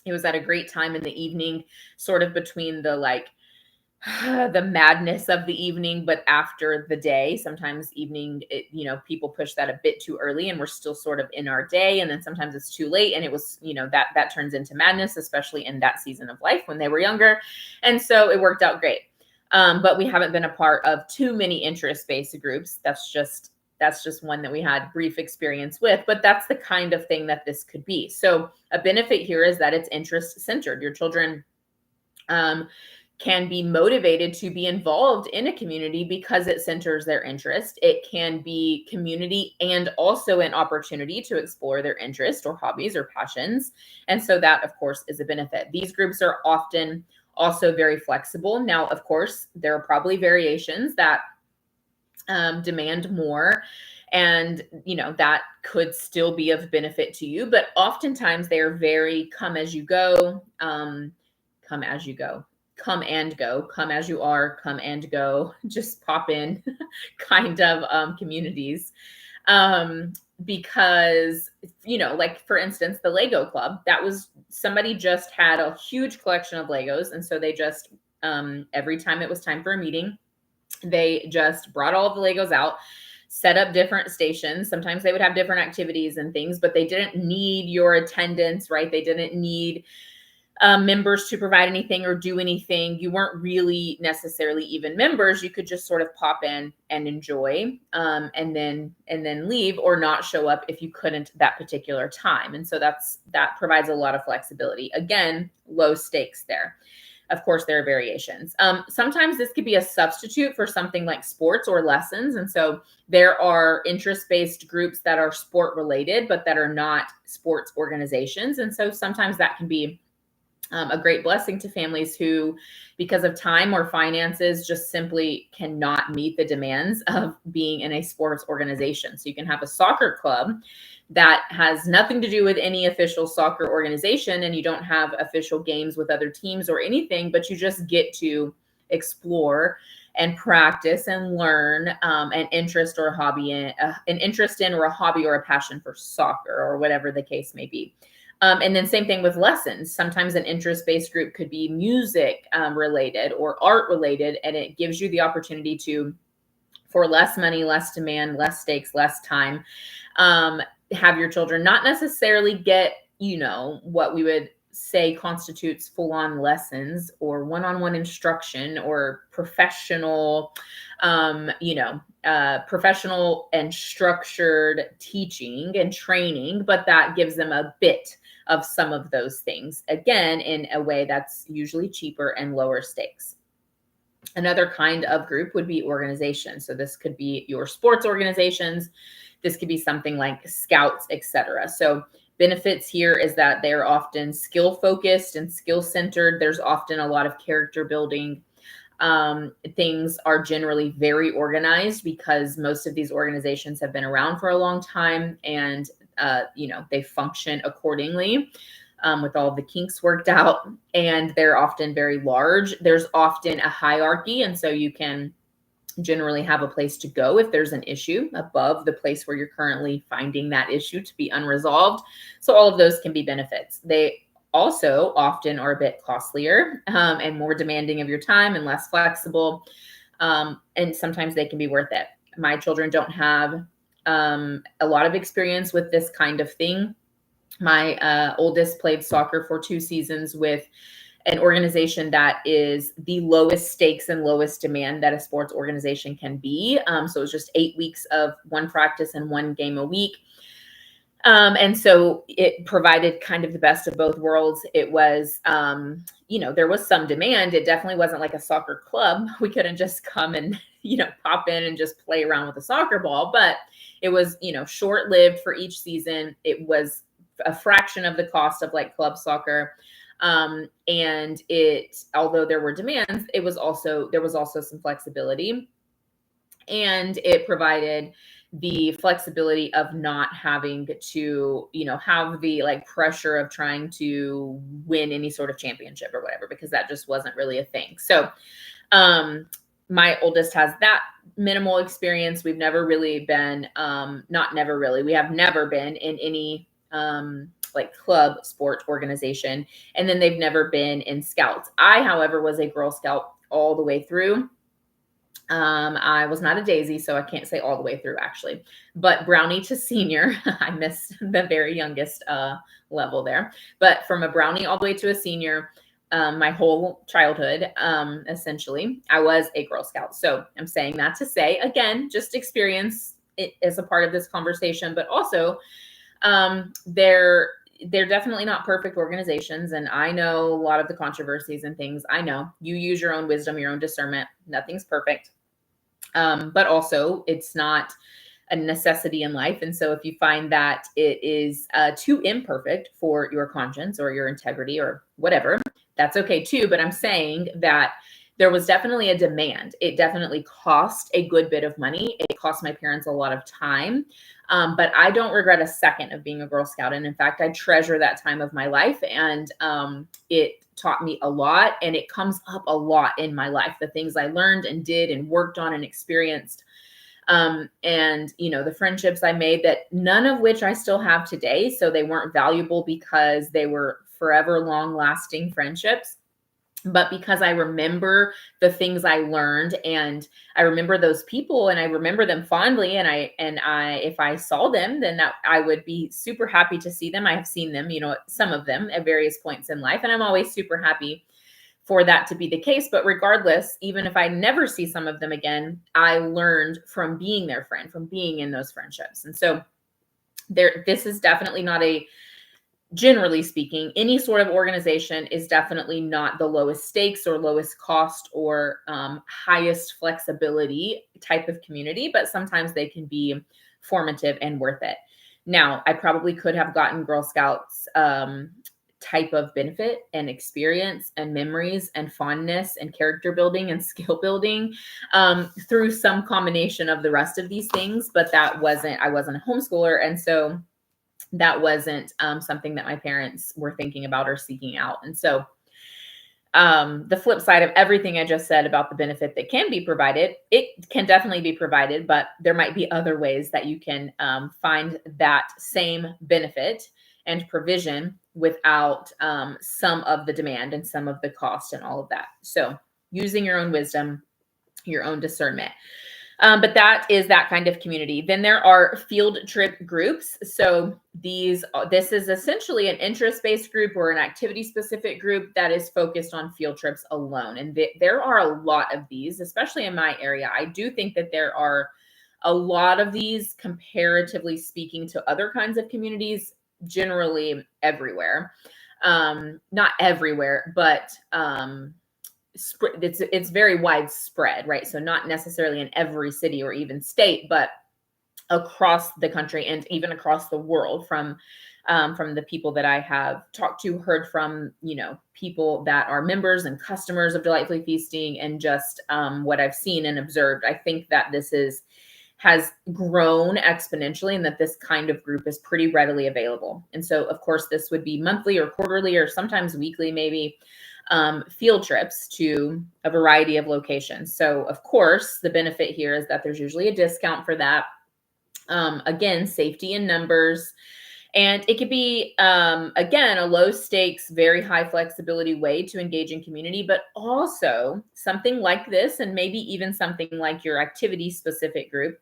It was at a great time in the evening, sort of between the madness of the evening, but after the day. Sometimes evening, people push that a bit too early and we're still sort of in our day. And then sometimes it's too late. And it was, that turns into madness, especially in that season of life when they were younger. And so it worked out great. But we haven't been a part of too many interest-based groups. That's just one that we had brief experience with, but that's the kind of thing that this could be. So a benefit here is that it's interest centered. Your children can be motivated to be involved in a community because it centers their interest. It can be community and also an opportunity to explore their interest or hobbies or passions. And so that, of course, is a benefit. These groups are often also very flexible. Now, of course, there are probably variations that demand more, and that could still be of benefit to you, but oftentimes they are very come as you go, come as you go, come and go, come as you are, come and go, just pop in kind of communities because, like for instance, the Lego club, that was somebody just had a huge collection of Legos. And so they just, every time it was time for a meeting, they just brought all of the Legos out, set up different stations. Sometimes they would have different activities and things, but they didn't need your attendance, right? They didn't need members to provide anything or do anything. You weren't really necessarily even members. You could just sort of pop in and enjoy, and then leave, or not show up if you couldn't that particular time. And so that provides a lot of flexibility. Again, low stakes there. Of course, there are variations. Sometimes this could be a substitute for something like sports or lessons. And so there are interest-based groups that are sport related, but that are not sports organizations. And so sometimes that can be a great blessing to families who, because of time or finances, just simply cannot meet the demands of being in a sports organization. So you can have a soccer club that has nothing to do with any official soccer organization, and you don't have official games with other teams or anything, but you just get to explore and practice and learn an interest or a hobby in an interest in, or a hobby or a passion for soccer, or whatever the case may be. And then same thing with lessons. Sometimes an interest-based group could be music related or art related, and it gives you the opportunity to, for less money, less demand, less stakes, less time, have your children not necessarily get, what we would say constitutes full-on lessons or one-on-one instruction or professional, professional and structured teaching and training, but that gives them a bit of some of those things, again, in a way that's usually cheaper and lower stakes. Another kind of group would be organizations. So this could be your sports organizations. This could be something like scouts, etc. So benefits here is that they're often skill focused and skill centered. There's often a lot of character building. Things are generally very organized because most of these organizations have been around for a long time, and they function accordingly, with all the kinks worked out, and they're often very large. There's often a hierarchy, and so you can generally have a place to go if there's an issue above the place where you're currently finding that issue to be unresolved. So all of those can be benefits. They also often are a bit costlier, and more demanding of your time and less flexible. And sometimes they can be worth it. My children don't have a lot of experience with this kind of thing. My oldest played soccer for 2 seasons with an organization that is the lowest stakes and lowest demand that a sports organization can be. So it was just 8 weeks of one practice and one game a week. And so it provided kind of the best of both worlds. It was, there was some demand. It definitely wasn't like a soccer club. We couldn't just come and, pop in and just play around with a soccer ball, but it was, short-lived for each season. It was a fraction of the cost of like club soccer. And although there were demands, there was also some flexibility, and it provided the flexibility of not having to, have the like pressure of trying to win any sort of championship or whatever, because that just wasn't really a thing. So, my oldest has that minimal experience. We've never really been, we have never been in any, like club sport organization. And then they've never been in scouts. I, however, was a Girl Scout all the way through. I was not a daisy, so I can't say all the way through actually, but brownie to senior, I missed the very youngest level there, but from a brownie all the way to a senior, my whole childhood, essentially, I was a Girl Scout. So I'm saying that to say, again, just experience it as a part of this conversation, but also they're definitely not perfect organizations. And I know a lot of the controversies and things. I know you use your own wisdom, your own discernment. Nothing's perfect. But also it's not a necessity in life. And so if you find that it is too imperfect for your conscience or your integrity or whatever, that's okay too. But I'm saying that there was definitely a demand. It definitely cost a good bit of money. It cost my parents a lot of time. But I don't regret a second of being a Girl Scout. And in fact, I treasure that time of my life. And it taught me a lot, and it comes up a lot in my life. The things I learned and did and worked on and experienced And, the friendships I made, that none of which I still have today. So they weren't valuable because they were forever long lasting friendships, but because I remember the things I learned, and I remember those people, and I remember them fondly. And if I saw them, then I would be super happy to see them. I have seen them, some of them at various points in life. And I'm always super happy for that to be the case. But regardless, even if I never see some of them again, I learned from being their friend, from being in those friendships. And so this is definitely not generally speaking, any sort of organization is definitely not the lowest stakes or lowest cost or highest flexibility type of community, but sometimes they can be formative and worth it. Now, I probably could have gotten Girl Scouts type of benefit and experience and memories and fondness and character building and skill building through some combination of the rest of these things, but I wasn't a homeschooler. And so that wasn't something that my parents were thinking about or seeking out. And so the flip side of everything I just said about the benefit that can be provided, it can definitely be provided, but there might be other ways that you can find that same benefit and provision without some of the demand and some of the cost and all of that. So using your own wisdom, your own discernment. But that is that kind of community. Then there are field trip groups. So this is essentially an interest-based group or an activity-specific group that is focused on field trips alone. And there are a lot of these, especially in my area. I do think that there are a lot of these, comparatively speaking, to other kinds of communities, generally everywhere. Not everywhere, but it's very widespread, right? So not necessarily in every city or even state, but across the country and even across the world, from the people that I have talked to, heard from, people that are members and customers of Delightfully Feasting, and just what I've seen and observed. I think that this has grown exponentially, and that this kind of group is pretty readily available. And so, of course, this would be monthly or quarterly or sometimes weekly, maybe, field trips to a variety of locations. So, of course, the benefit here is that there's usually a discount for that. Again, safety in numbers. And it could be, again, a low stakes, very high flexibility way to engage in community, but also something like this, and maybe even something like your activity specific group,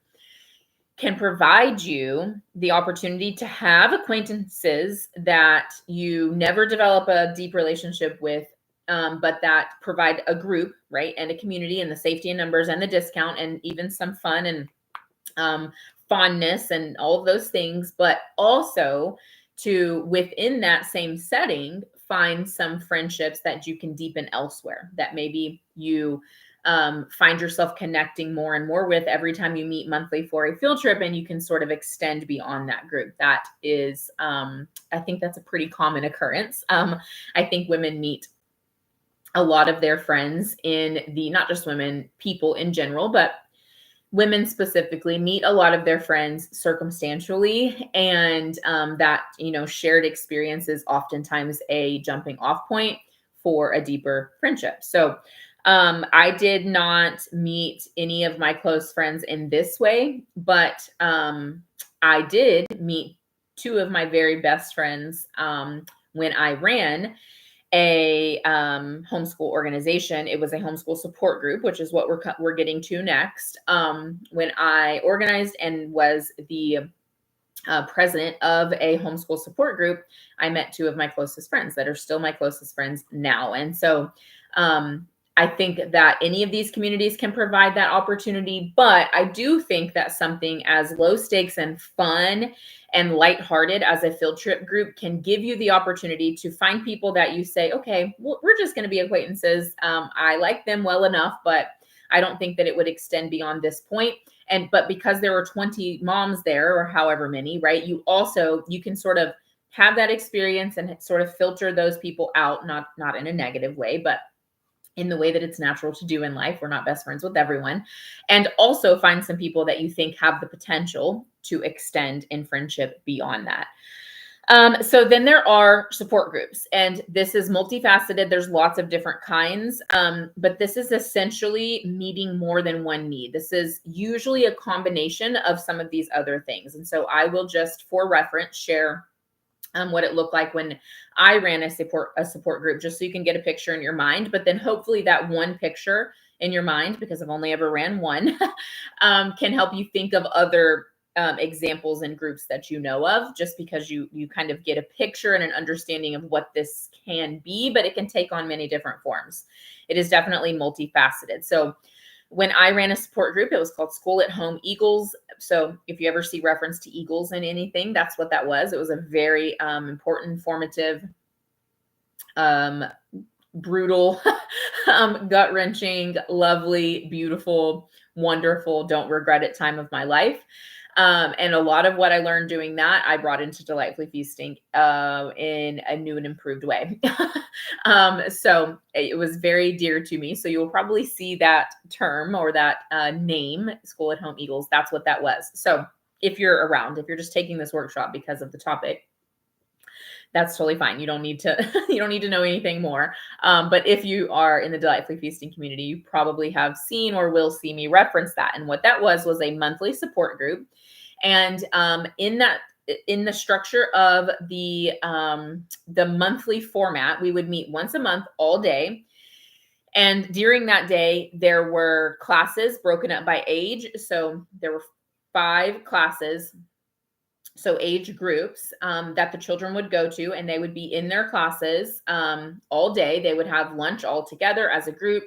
can provide you the opportunity to have acquaintances that you never develop a deep relationship with, but that provide a group, right? And a community, and the safety in numbers and the discount, and even some fun and fondness and all of those things, but also to, within that same setting, find some friendships that you can deepen elsewhere, that maybe you find yourself connecting more and more with every time you meet monthly for a field trip, and you can sort of extend beyond that group. That is, I think that's a pretty common occurrence. I think women meet a lot of their friends not just women, people in general, but women specifically meet a lot of their friends circumstantially, and that shared experience is oftentimes a jumping off point for a deeper friendship. So I did not meet any of my close friends in this way, but I did meet two of my very best friends when I ran a homeschool organization. It was a homeschool support group, which is what we're getting to next. When I organized and was the president of a homeschool support group, I met two of my closest friends that are still my closest friends now. And so I think that any of these communities can provide that opportunity, but I do think that something as low stakes and fun and lighthearted as a field trip group can give you the opportunity to find people that you say, okay, we're just going to be acquaintances. I like them well enough, but I don't think that it would extend beyond this point. But because there were 20 moms there, or however many, right, you can sort of have that experience and sort of filter those people out, not in a negative way, but in the way that it's natural to do in life. We're not best friends with everyone. And also find some people that you think have the potential to extend in friendship beyond that. So then there are support groups, and this is multifaceted. There's lots of different kinds, but this is essentially meeting more than one need. This is usually a combination of some of these other things. And so I will just, for reference, share what it looked like when I ran a support group, just so you can get a picture in your mind. But then hopefully that one picture in your mind, because I've only ever ran one, can help you think of other examples and groups that you know of, just because you kind of get a picture and an understanding of what this can be, but it can take on many different forms. It is definitely multifaceted. So when I ran a support group, it was called School at Home Eagles. So if you ever see reference to eagles in anything, that's what that was. It was a very important, formative, brutal, gut-wrenching, lovely, beautiful, wonderful, don't regret it time of my life. And a lot of what I learned doing that, I brought into Delightfully Feasting in a new and improved way. So it was very dear to me. So you'll probably see that term or that name, School at Home Eagles. That's what that was. So if you're around, if you're just taking this workshop because of the topic, that's totally fine. You don't need to know anything more. But if you are in the Delightfully Feasting community, you probably have seen or will see me reference that. And what that was a monthly support group. And in the structure of the monthly format, we would meet once a month all day. And during that day, there were classes broken up by age. So there were 5 classes, so age groups, that the children would go to, and they would be in their classes all day. They would have lunch all together as a group.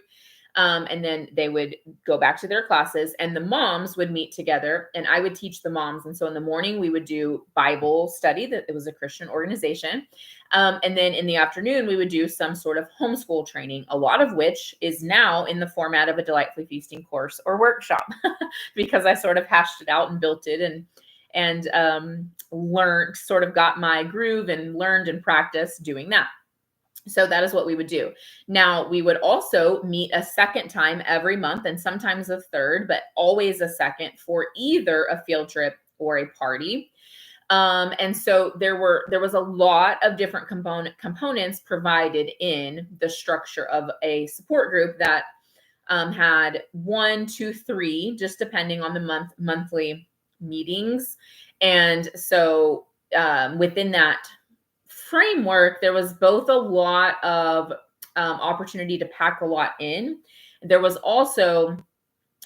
And then they would go back to their classes, and the moms would meet together, and I would teach the moms. And so in the morning we would do Bible study, that it was a Christian organization. And then in the afternoon we would do some sort of homeschool training, a lot of which is now in the format of a Delightfully Feasting course or workshop, because I sort of hashed it out and built it and learned, sort of got my groove and learned and practiced doing that. So that is what we would do. Now, we would also meet a second time every month, and sometimes a third, but always a second, for either a field trip or a party. And so there was a lot of different components provided in the structure of a support group that had 1, 2, 3, just depending on the monthly meetings. And so within that framework, there was both a lot of opportunity to pack a lot in. There was also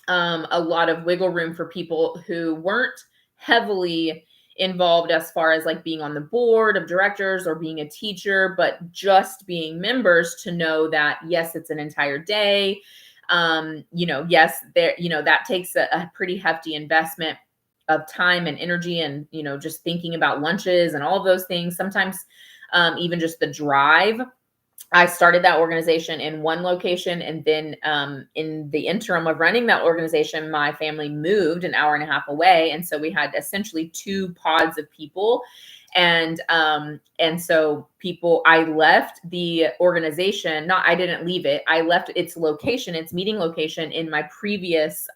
a lot of wiggle room for people who weren't heavily involved as far as like being on the board of directors or being a teacher, but just being members, to know that, yes, it's an entire day. Yes, that takes a pretty hefty investment of time and energy, and, just thinking about lunches and all of those things. Sometimes even just the drive. I started that organization in one location, and then in the interim of running that organization, my family moved an hour and a half away. And so we had essentially 2 pods of people. And so I left the organization. I didn't leave it. I left its meeting location in my previous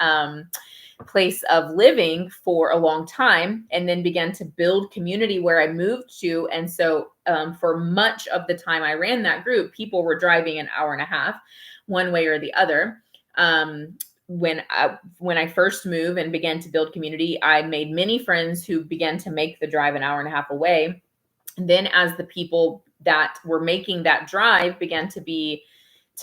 place of living for a long time, and then began to build community where I moved to. And so for much of the time I ran that group, people were driving an hour and a half one way or the other. When I first moved and began to build community, I made many friends who began to make the drive an hour and a half away. And then as the people that were making that drive began to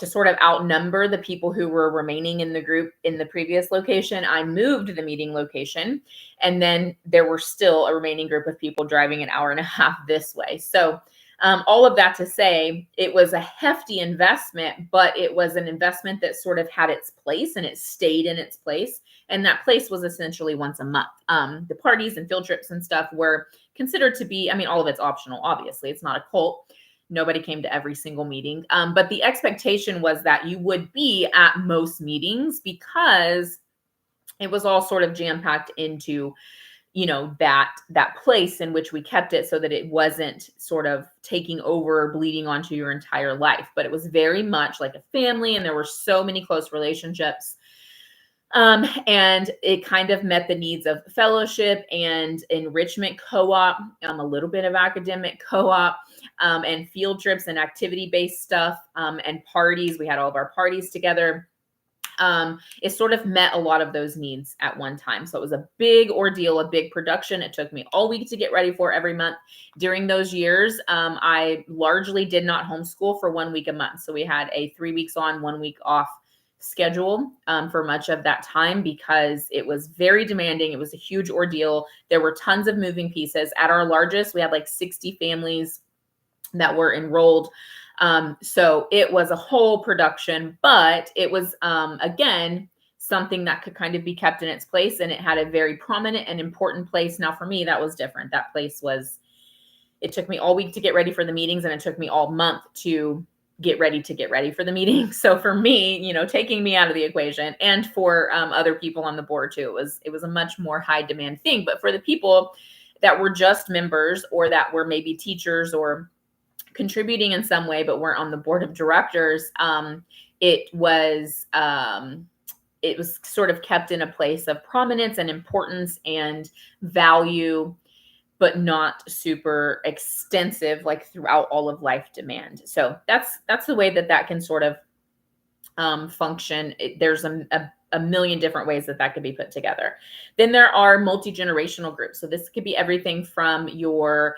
sort of outnumber the people who were remaining in the group in the previous location, I moved the meeting location. And then there were still a remaining group of people driving an hour and a half this way. So all of that to say, it was a hefty investment, but it was an investment that sort of had its place, and it stayed in its place. And that place was essentially once a month. The parties and field trips and stuff were considered to be, all of it's optional, obviously. It's not a cult. Nobody came to every single meeting. But the expectation was that you would be at most meetings, because it was all sort of jam-packed into, that place in which we kept it, so that it wasn't sort of taking over or bleeding onto your entire life. But it was very much like a family, and there were so many close relationships And it kind of met the needs of fellowship and enrichment co-op, a little bit of academic co-op, and field trips and activity-based stuff, and parties. We had all of our parties together. It sort of met a lot of those needs at one time. So it was a big ordeal, a big production. It took me all week to get ready for every month. During those years, I largely did not homeschool for 1 week a month. So we had a 3 weeks on, 1 week off schedule for much of that time because it was very demanding. It was a huge ordeal. There were tons of moving pieces. At our largest, we had like 60 families that were enrolled. So it was a whole production, but it was, again, something that could kind of be kept in its place, and it had a very prominent and important place. Now for me, that was different. That place was, it took me all week to get ready for the meetings, and it took me all month to get ready for the meeting. So for me, taking me out of the equation, and for other people on the board too, it was a much more high demand thing. But for the people that were just members, or that were maybe teachers or contributing in some way, but weren't on the board of directors, it was sort of kept in a place of prominence and importance and value, but not super extensive, like throughout all of life demand. So that's the way that can sort of function. There's a million different ways that could be put together. Then there are multi-generational groups. So this could be everything from your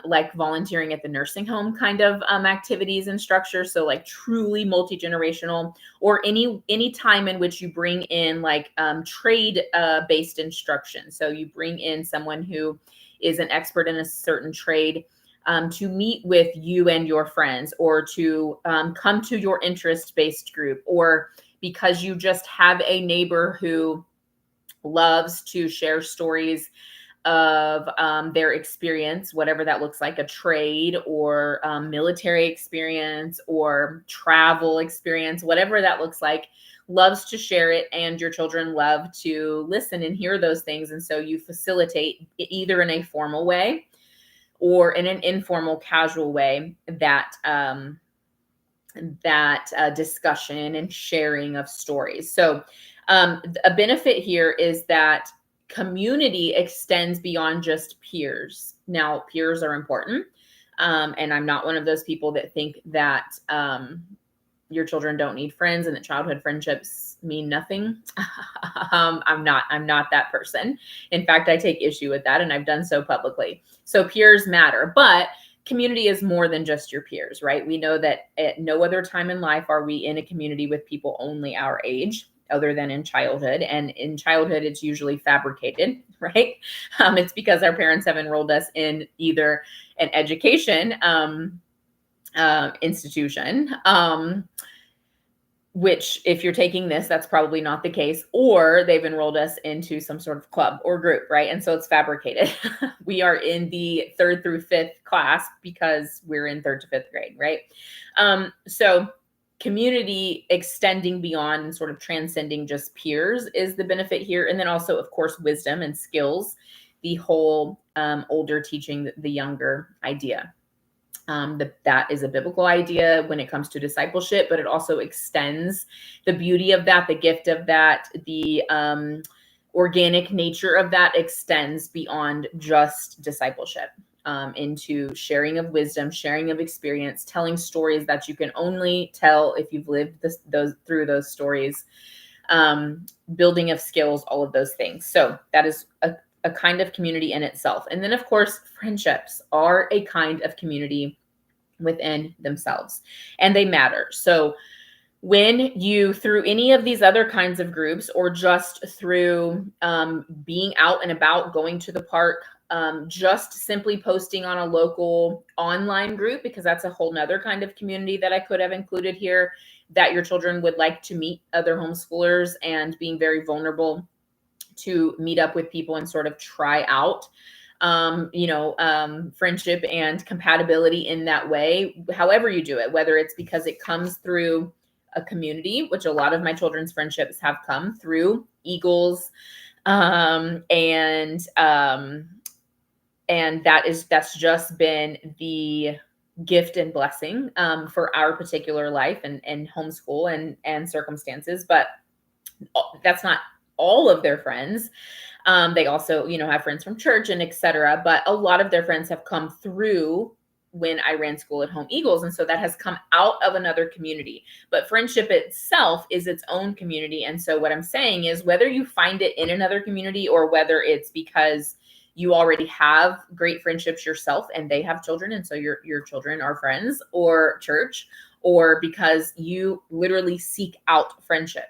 like volunteering at the nursing home kind of activities and structures. So like truly multi-generational, or any time in which you bring in like trade based instruction. So you bring in someone who is an expert in a certain trade to meet with you and your friends, or to come to your interest-based group, or because you just have a neighbor who loves to share stories of their experience, whatever that looks like, a trade or military experience or travel experience, whatever that looks like, loves to share it, and your children love to listen and hear those things. And so you facilitate either in a formal way or in an informal, casual way that discussion and sharing of stories. So a benefit here is that community extends beyond just peers. Now, peers are important. And I'm not one of those people that think that your children don't need friends and that childhood friendships mean nothing. I'm not that person. In fact, I take issue with that, and I've done so publicly. So peers matter, but community is more than just your peers, right? We know that at no other time in life are we in a community with people only our age, other than in childhood. And in childhood, it's usually fabricated, right? It's because our parents have enrolled us in either an education institution, which if you're taking this, that's probably not the case, or they've enrolled us into some sort of club or group, right? And so it's fabricated. We are in the 3rd through 5th class because we're in 3rd to 5th grade, right? So community extending beyond and sort of transcending just peers is the benefit here. And then also, of course, wisdom and skills, the whole older teaching the younger idea. That is a biblical idea when it comes to discipleship, but it also extends the beauty of that, the gift of that, the organic nature of that extends beyond just discipleship, into sharing of wisdom, sharing of experience, telling stories that you can only tell if you've lived through those stories, building of skills, all of those things. So that is a kind of community in itself. And then, of course, friendships are a kind of community within themselves, and they matter. So when you, through any of these other kinds of groups, or just through being out and about, going to the park, just simply posting on a local online group, because that's a whole nother kind of community that I could have included here, that your children would like to meet other homeschoolers, and being very vulnerable to meet up with people and sort of try out friendship and compatibility in that way, however you do it, whether it's because it comes through a community, which a lot of my children's friendships have come through Eagles, and that's just been the gift and blessing for our particular life and homeschool and circumstances. But that's not all of their friends. They also, have friends from church and etc. But a lot of their friends have come through when I ran School at Home Eagles. And so that has come out of another community. But friendship itself is its own community. And so what I'm saying is, whether you find it in another community or whether it's because you already have great friendships yourself and they have children, and so your children are friends, or church, or because you literally seek out friendship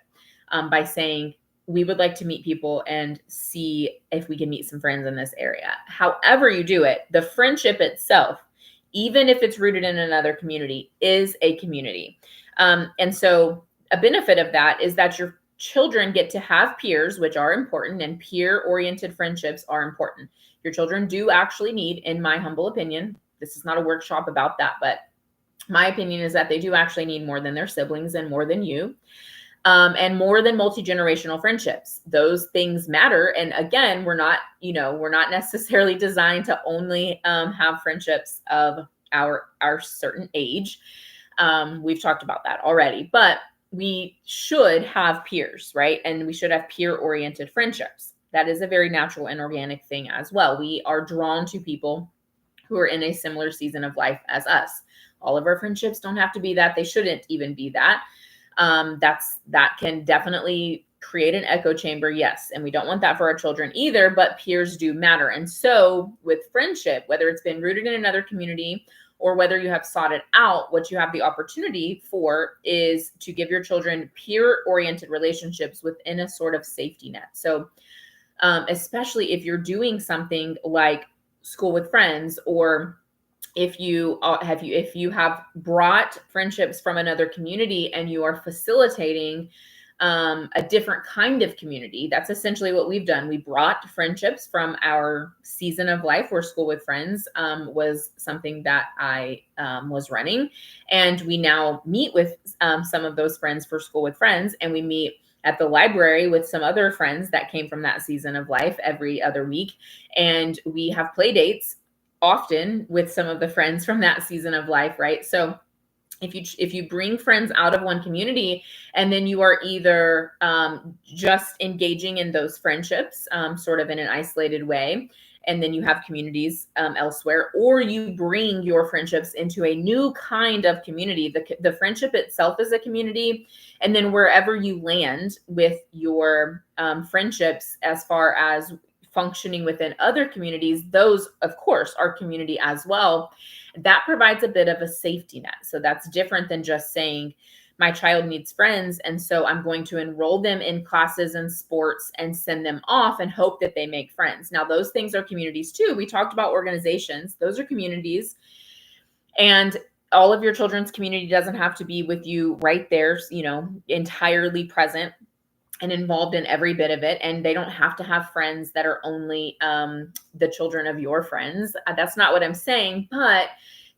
by saying, we would like to meet people and see if we can meet some friends in this area. However you do it, the friendship itself, even if it's rooted in another community, is a community. And so a benefit of that is that your children get to have peers, which are important, and peer-oriented friendships are important. Your children do actually need, in my humble opinion, this is not a workshop about that, but my opinion is that they do actually need more than their siblings and more than you. And more than multi-generational friendships. Those things matter. And again, we're not necessarily designed to only have friendships of our certain age. We've talked about that already, but we should have peers, right? And we should have peer-oriented friendships. That is a very natural and organic thing as well. We are drawn to people who are in a similar season of life as us. All of our friendships don't have to be that. They shouldn't even be that. That can definitely create an echo chamber. Yes. And we don't want that for our children either, but peers do matter. And so with friendship, whether it's been rooted in another community or whether you have sought it out, what you have the opportunity for is to give your children peer-oriented relationships within a sort of safety net. So, especially if you're doing something like School with Friends, or if you have brought friendships from another community and you are facilitating a different kind of community, that's essentially what we've done. We brought friendships from our season of life where School with Friends was something that I was running. And we now meet with some of those friends for School with Friends, and we meet at the library with some other friends that came from that season of life every other week. And we have play dates often with some of the friends from that season of life, right? So if you bring friends out of one community and then you are either just engaging in those friendships sort of in an isolated way, and then you have communities elsewhere, or you bring your friendships into a new kind of community. The friendship itself is a community, and then wherever you land with your friendships as far as functioning within other communities, those of course are community as well. That provides a bit of a safety net. So that's different than just saying my child needs friends, and so I'm going to enroll them in classes and sports and send them off and hope that they make friends. Now those things are communities too. We talked about organizations. Those are communities. And all of your children's community doesn't have to be with you right there, entirely present and involved in every bit of it. And they don't have to have friends that are only the children of your friends. That's not what I'm saying, but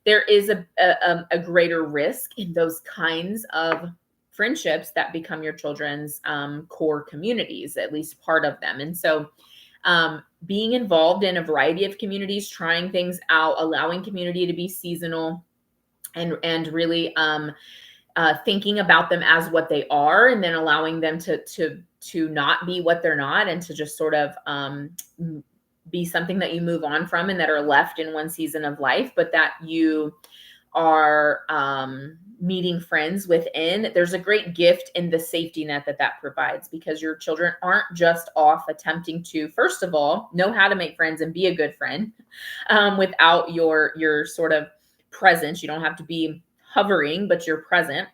there is a greater risk in those kinds of friendships that become your children's core communities, at least part of them. And so being involved in a variety of communities, trying things out, allowing community to be seasonal, and really thinking about them as what they are, and then allowing them to not be what they're not, and to just sort of be something that you move on from and that are left in one season of life, but that you are meeting friends within. There's a great gift in the safety net that provides, because your children aren't just off attempting to, first of all, know how to make friends and be a good friend without your sort of presence. You don't have to be hovering, but you're present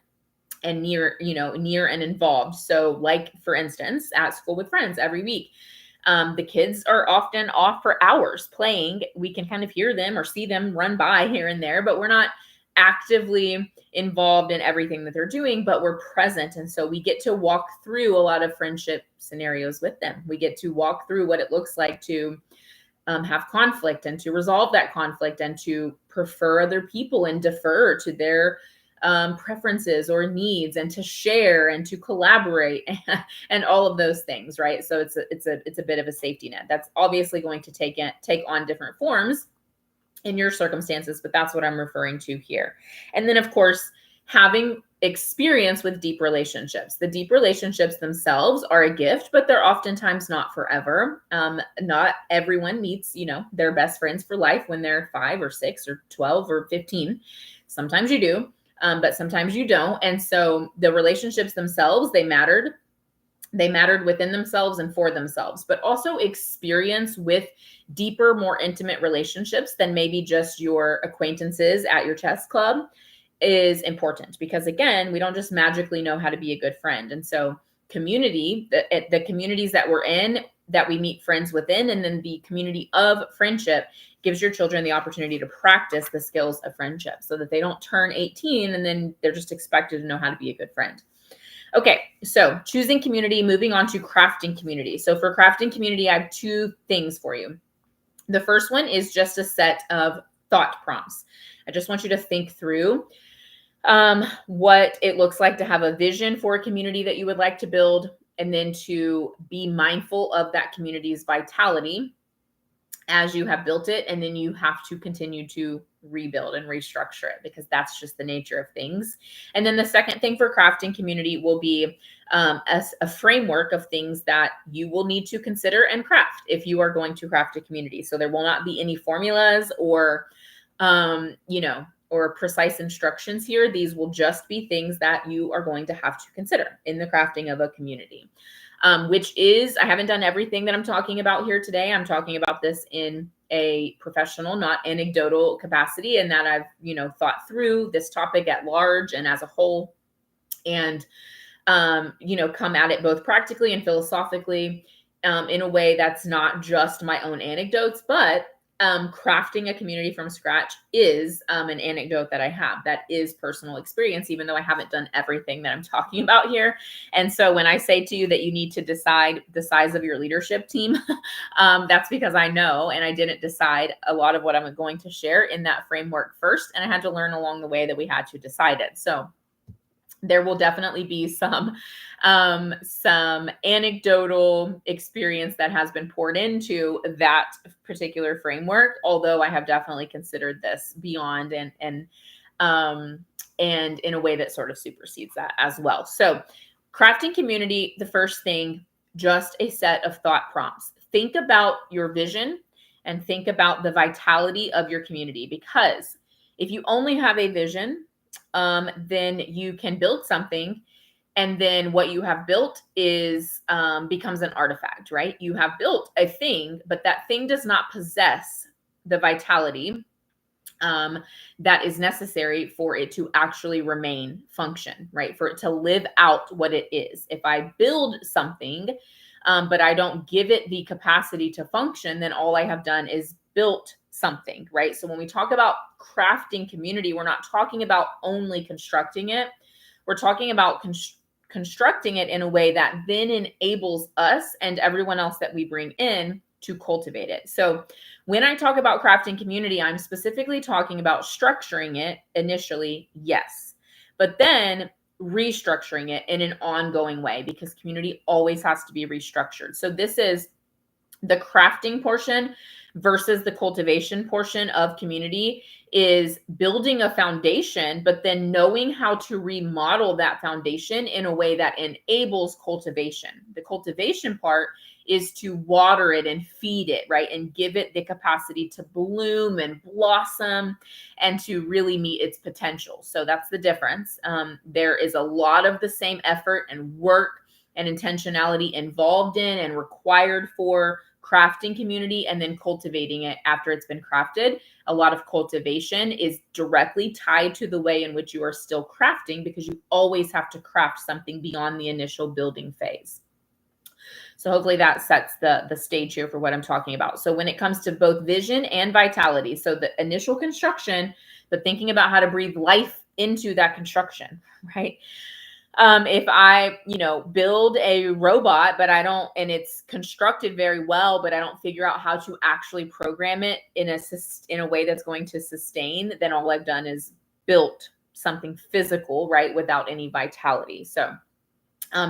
and near and involved. So like, for instance, at School with Friends every week, the kids are often off for hours playing. We can kind of hear them or see them run by here and there, but we're not actively involved in everything that they're doing, but we're present. And so we get to walk through a lot of friendship scenarios with them. We get to walk through what it looks like to have conflict, and to resolve that conflict, and to prefer other people and defer to their preferences or needs, and to share and to collaborate and all of those things, right? So it's a bit of a safety net that's obviously going to take on different forms in your circumstances, but that's what I'm referring to here. And then of course, having experience with deep relationships. The deep relationships themselves are a gift, but they're oftentimes not forever. Not everyone meets, their best friends for life when they're 5 or 6 or 12 or 15. Sometimes you do, but sometimes you don't. And so the relationships themselves, they mattered. They mattered within themselves and for themselves, but also experience with deeper, more intimate relationships than maybe just your acquaintances at your chess club is important, because again, we don't just magically know how to be a good friend. And so community, the communities that we're in, that we meet friends within, and then the community of friendship gives your children the opportunity to practice the skills of friendship so that they don't turn 18 and then they're just expected to know how to be a good friend. Okay, so choosing community, moving on to crafting community. So for crafting community, I have 2 things for you. The first one is just a set of thought prompts. I just want you to think through what it looks like to have a vision for a community that you would like to build, and then to be mindful of that community's vitality as you have built it. And then you have to continue to rebuild and restructure it, because that's just the nature of things. And then the second thing for crafting community will be a framework of things that you will need to consider and craft if you are going to craft a community. So there will not be any formulas or or precise instructions here. These will just be things that you are going to have to consider in the crafting of a community, which is, I haven't done everything that I'm talking about here today. I'm talking about this in a professional, not anecdotal capacity, and that I've, thought through this topic at large and as a whole, and, come at it both practically and philosophically, in a way that's not just my own anecdotes, but crafting a community from scratch is an anecdote that I have that is personal experience, even though I haven't done everything that I'm talking about here. And so when I say to you that you need to decide the size of your leadership team, that's because I know, and I didn't decide a lot of what I'm going to share in that framework first. And I had to learn along the way that we had to decide it. So there will definitely be some anecdotal experience that has been poured into that particular framework, although I have definitely considered this beyond and in a way that sort of supersedes that as well. So crafting community, the first thing, just a set of thought prompts. Think about your vision and think about the vitality of your community, because if you only have a vision, then you can build something, and then what you have built is becomes an artifact, right? You have built a thing, but that thing does not possess the vitality that is necessary for it to actually remain function, right? For it to live out what it is. If I build something, but I don't give it the capacity to function, then all I have done is built something, right? So when we talk about crafting community, we're not talking about only constructing it. We're talking about constructing it in a way that then enables us and everyone else that we bring in to cultivate it. So when I talk about crafting community, I'm specifically talking about structuring it initially, yes, but then restructuring it in an ongoing way, because community always has to be restructured. So this is the crafting portion versus the cultivation portion of community, is building a foundation, but then knowing how to remodel that foundation in a way that enables cultivation. The cultivation part is to water it and feed it, right? And give it the capacity to bloom and blossom and to really meet its potential. So that's the difference. There is a lot of the same effort and work and intentionality involved in and required for crafting community and then cultivating it after it's been crafted. A lot of cultivation is directly tied to the way in which you are still crafting, because you always have to craft something beyond the initial building phase. So hopefully that sets the stage here for what I'm talking about. So when it comes to both vision and vitality, so the initial construction, but thinking about how to breathe life into that construction, right? If I, build a robot, but I don't, and it's constructed very well, but I don't figure out how to actually program it in a way that's going to sustain, then all I've done is built something physical, right? Without any vitality. So,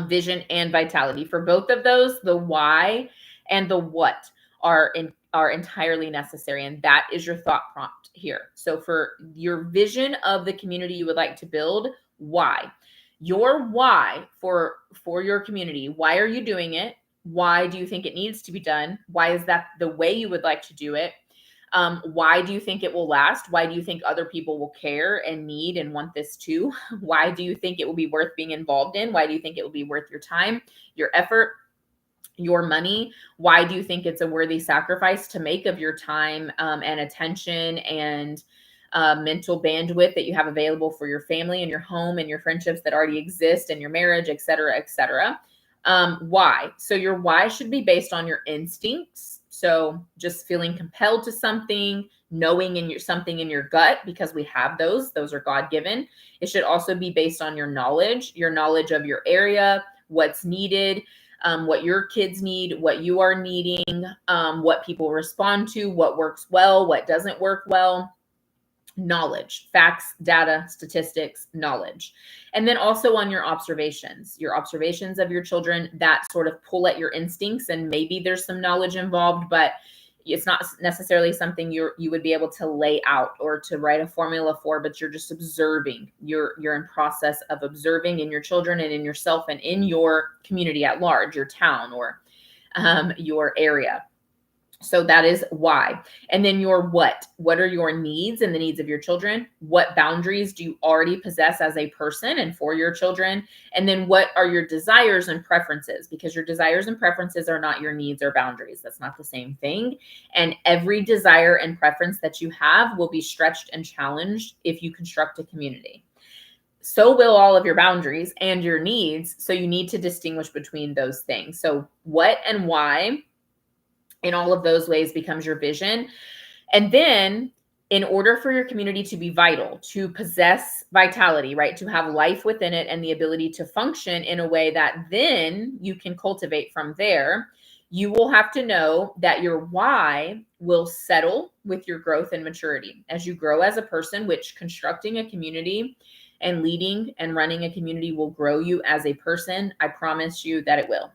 vision and vitality for both of those, the why and the what are entirely necessary. And that is your thought prompt here. So for your vision of the community you would like to build, why? Your why for your community. Why are you doing it? Why do you think it needs to be done? Why is that the way you would like to do it? Why do you think it will last? Why do you think other people will care and need and want this too? Why do you think it will be worth being involved in? Why do you think it will be worth your time, your effort, your money? Why do you think it's a worthy sacrifice to make of your time and attention and mental bandwidth that you have available for your family and your home and your friendships that already exist and your marriage, et cetera, et cetera? Why? So your why should be based on your instincts. So just feeling compelled to something, knowing something in your gut, because we have those are God given. It should also be based on your knowledge of your area, what's needed, what your kids need, what you are needing, what people respond to, what works well, what doesn't work well. Knowledge, facts, data, statistics, knowledge. And then also on your observations of your children that sort of pull at your instincts, and maybe there's some knowledge involved, but it's not necessarily something you would be able to lay out or to write a formula for, but you're just observing. You're in process of observing in your children and in yourself and in your community at large, your town or your area. So that is why. And then your what are your needs and the needs of your children? What boundaries do you already possess as a person and for your children? And then what are your desires and preferences? Because your desires and preferences are not your needs or boundaries. That's not the same thing. And every desire and preference that you have will be stretched and challenged if you construct a community. So will all of your boundaries and your needs. So you need to distinguish between those things. So what and why in all of those ways becomes your vision. And then in order for your community to be vital, to possess vitality, right, to have life within it and the ability to function in a way that then you can cultivate from there, you will have to know that your why will settle with your growth and maturity. As you grow as a person, which constructing a community and leading and running a community will grow you as a person, I promise you that it will.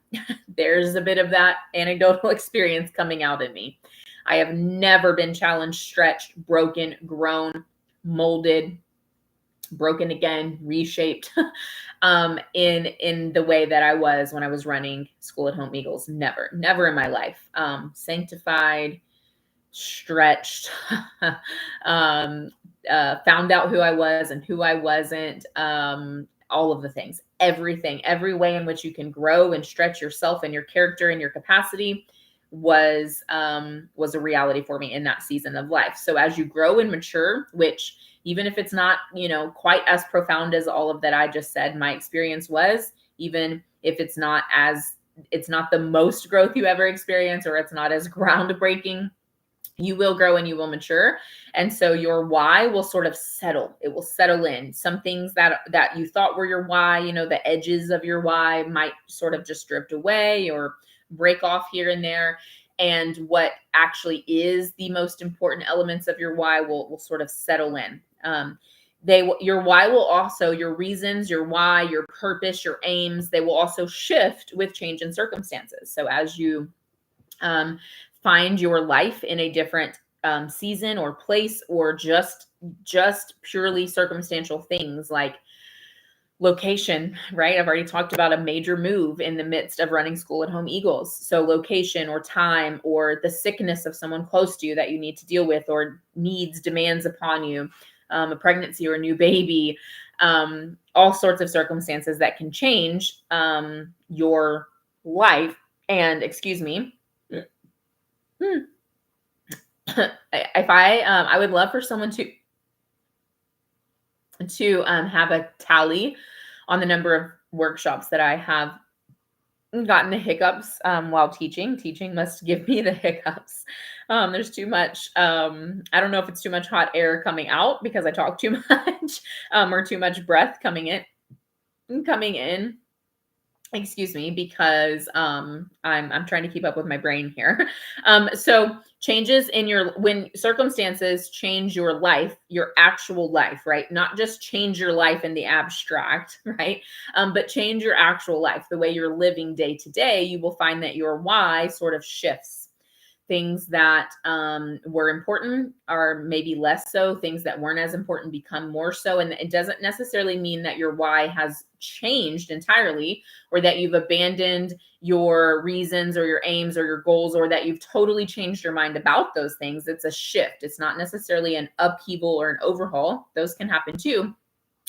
There's a bit of that anecdotal experience coming out in me. I have never been challenged, stretched, broken, grown, molded, broken again, reshaped in the way that I was when I was running School at Home Eagles. Never in my life. Sanctified, stretched, found out who I was and who I wasn't, all of the things, everything, every way in which you can grow and stretch yourself and your character and your capacity was a reality for me in that season of life. So as you grow and mature, which even if it's not, quite as profound as all of that I just said, my experience was, even if it's not the most growth you ever experience, or it's not as groundbreaking, you will grow and you will mature. And so your why will sort of settle. It will settle in. Some things that you thought were your why, the edges of your why might sort of just drift away or break off here and there. And what actually is the most important elements of your why will sort of settle in. Your why will also, your reasons, your why, your purpose, your aims, they will also shift with change in circumstances. So as you find your life in a different season or place, or just purely circumstantial things like location, right? I've already talked about a major move in the midst of running School at Home Eagles. So location or time or the sickness of someone close to you that you need to deal with, or demands upon you, a pregnancy or a new baby, all sorts of circumstances that can change your life. And excuse me, if I would love for someone to have a tally on the number of workshops that I have gotten the hiccups while teaching. Teaching must give me the hiccups. There's too much. I don't know if it's too much hot air coming out because I talk too much, or too much breath coming in. Excuse me, because I'm trying to keep up with my brain here. So changes when circumstances change your life, your actual life, right? Not just change your life in the abstract, right? But change your actual life, the way you're living day to day, you will find that your why sort of shifts. things that were important are maybe less so. Things that weren't as important become more so. And it doesn't necessarily mean that your why has changed entirely, or that you've abandoned your reasons or your aims or your goals, or that you've totally changed your mind about those things. It's a shift. It's not necessarily an upheaval or an overhaul. Those can happen too,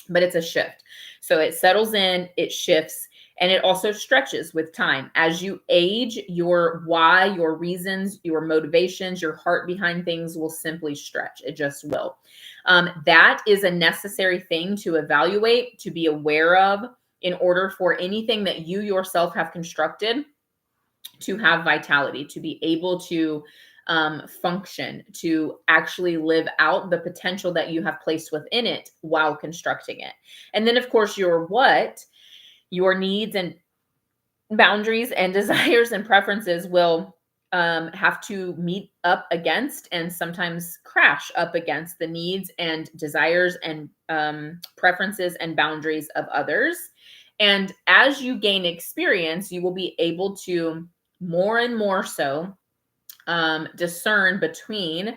but it's a shift. So it settles in, it shifts, and it also stretches with time. As you age, your why, your reasons, your motivations, your heart behind things will simply stretch. It just will. That is a necessary thing to evaluate, to be aware of, in order for anything that you yourself have constructed to have vitality, to be able to function, to actually live out the potential that you have placed within it while constructing it. And then, of course, your what, your needs and boundaries and desires and preferences will have to meet up against and sometimes crash up against the needs and desires and preferences and boundaries of others. And as you gain experience, you will be able to more and more so discern between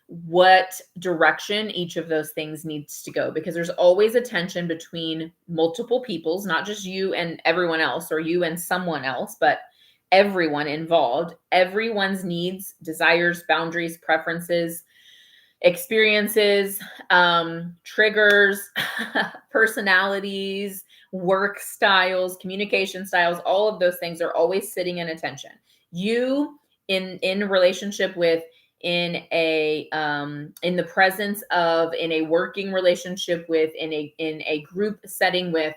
what direction each of those things needs to go, because there's always a tension between multiple peoples, not just you and everyone else or you and someone else, but everyone involved. Everyone's needs, desires, boundaries, preferences, experiences, triggers, personalities, work styles, communication styles, all of those things are always sitting in a tension. You in relationship with, in the presence of, in a working relationship with, in a group setting with,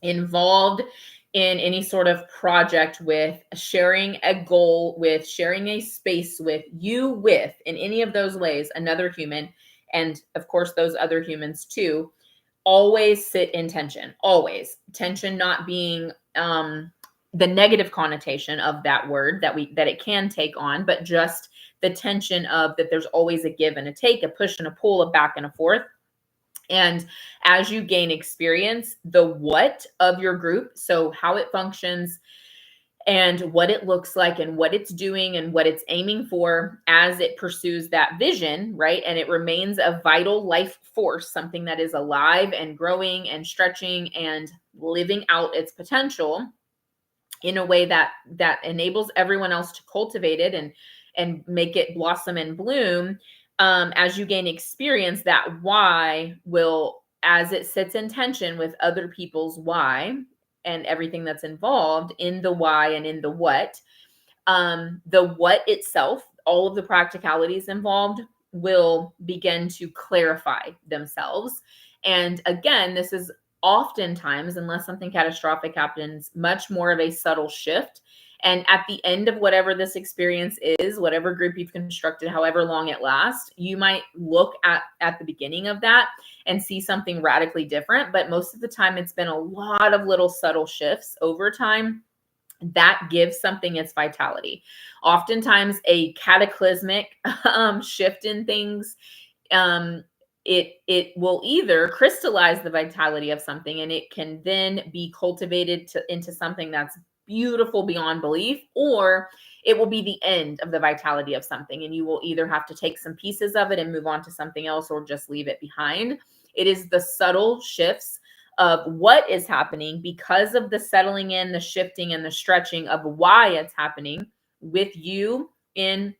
involved in any sort of project with, sharing a goal with, sharing a space with, you with, in any of those ways, another human, and of course those other humans too, always sit in tension. Always. Tension not being the negative connotation of that word that it can take on, but just the tension of that there's always a give and a take, a push and a pull, a back and a forth. And as you gain experience, the what of your group, so how it functions and what it looks like and what it's doing and what it's aiming for as it pursues that vision, right? And it remains a vital life force, something that is alive and growing and stretching and living out its potential in a way that enables everyone else to cultivate it and make it blossom and bloom. As you gain experience, that why will, as it sits in tension with other people's why and everything that's involved in the why and in the what itself, all of the practicalities involved will begin to clarify themselves. And again, this is oftentimes, unless something catastrophic happens, much more of a subtle shift. And at the end of whatever this experience is, whatever group you've constructed, however long it lasts, you might look at the beginning of that and see something radically different. But most of the time, it's been a lot of little subtle shifts over time that gives something its vitality. Oftentimes, a cataclysmic shift in things, it will either crystallize the vitality of something, and it can then be cultivated into something that's beautiful beyond belief, or it will be the end of the vitality of something, and you will either have to take some pieces of it and move on to something else, or just leave it behind. It is the subtle shifts of what is happening because of the settling in, the shifting, and the stretching of why it's happening with you in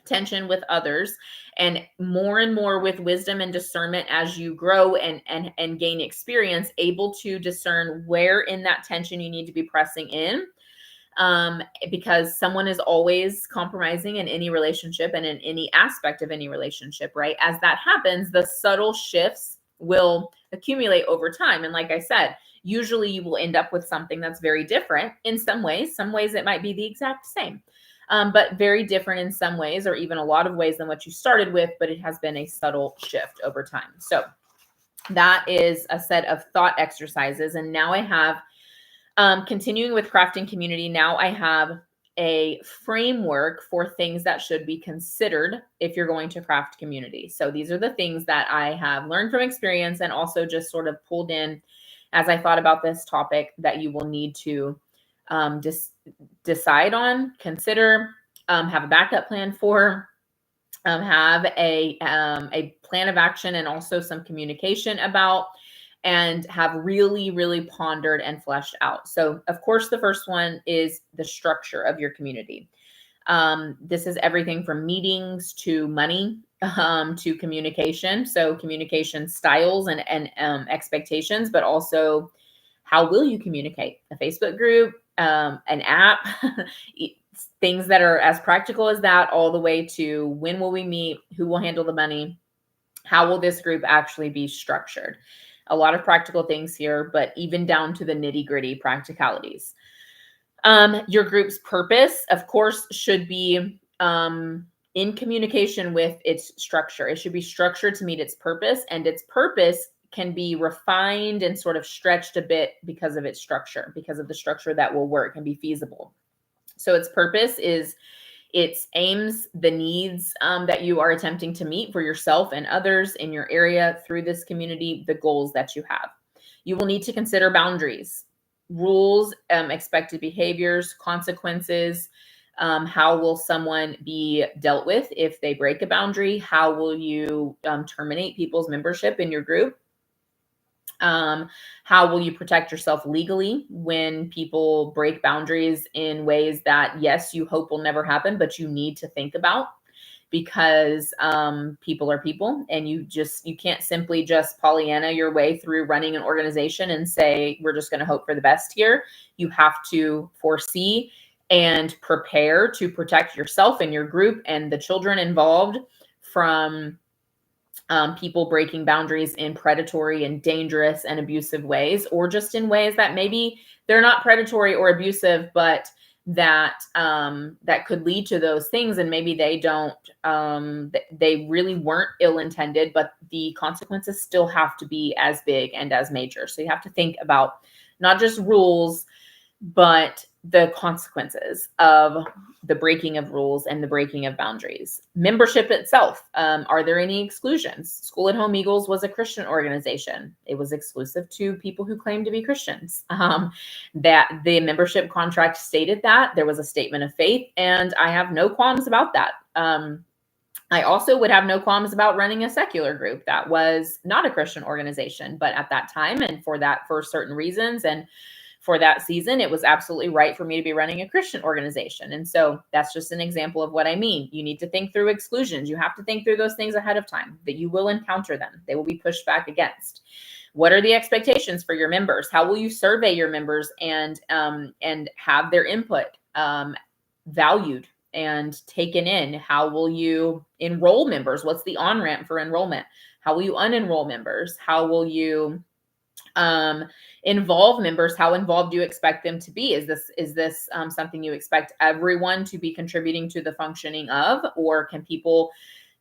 tension with others, and more with wisdom and discernment as you grow and gain experience, able to discern where in that tension you need to be pressing in, because someone is always compromising in any relationship and in any aspect of any relationship, right? As that happens, the subtle shifts will accumulate over time. And like I said, usually you will end up with something that's very different in some ways. Some ways it might be the exact same, but very different in some ways, or even a lot of ways than what you started with, but it has been a subtle shift over time. So that is a set of thought exercises. And now I have, continuing with crafting community, now I have a framework for things that should be considered if you're going to craft community. So these are the things that I have learned from experience and also just sort of pulled in as I thought about this topic that you will need to decide on, consider, have a backup plan for, have a plan of action and also some communication about, and have really, really pondered and fleshed out. So, of course, the first one is the structure of your community. This is everything from meetings to money, to communication. So communication styles and expectations, but also how will you communicate? A Facebook group, an app, things that are as practical as that, all the way to when will we meet? Who will handle the money? How will this group actually be structured? A lot of practical things here, but even down to the nitty-gritty practicalities. Your group's purpose, of course, should be in communication with its structure. It should be structured to meet its purpose, and its purpose can be refined and sort of stretched a bit because of its structure, because of the structure that will work and be feasible. So its purpose is its aims, the needs that you are attempting to meet for yourself and others in your area through this community, the goals that you have. You will need to consider boundaries, rules, expected behaviors, consequences. How will someone be dealt with if they break a boundary? How will you terminate people's membership in your group? How will you protect yourself legally when people break boundaries in ways that, yes, you hope will never happen, but you need to think about, because people are people, and you can't simply just Pollyanna your way through running an organization and say, we're just going to hope for the best here. You have to foresee and prepare to protect yourself and your group and the children involved from people breaking boundaries in predatory and dangerous and abusive ways, or just in ways that maybe they're not predatory or abusive, but that that could lead to those things. And maybe they don't, they really weren't ill-intended, but the consequences still have to be as big and as major. So you have to think about not just rules, but the consequences of the breaking of rules and the breaking of boundaries. Membership itself. Are there any exclusions? School at Home Eagles was a Christian organization. It was exclusive to people who claimed to be Christians. That the membership contract stated that there was a statement of faith, and I have no qualms about that. I also would have no qualms about running a secular group that was not a Christian organization, but at that time and for certain reasons and for that season, it was absolutely right for me to be running a Christian organization. And so that's just an example of what I mean. You need to think through exclusions. You have to think through those things ahead of time, that you will encounter them. They will be pushed back against. What are the expectations for your members? How will you survey your members and have their input valued and taken in? How will you enroll members? What's the on-ramp for enrollment? How will you unenroll members? How will you involve members? How involved do you expect them to be? Is this something you expect everyone to be contributing to the functioning of, or can people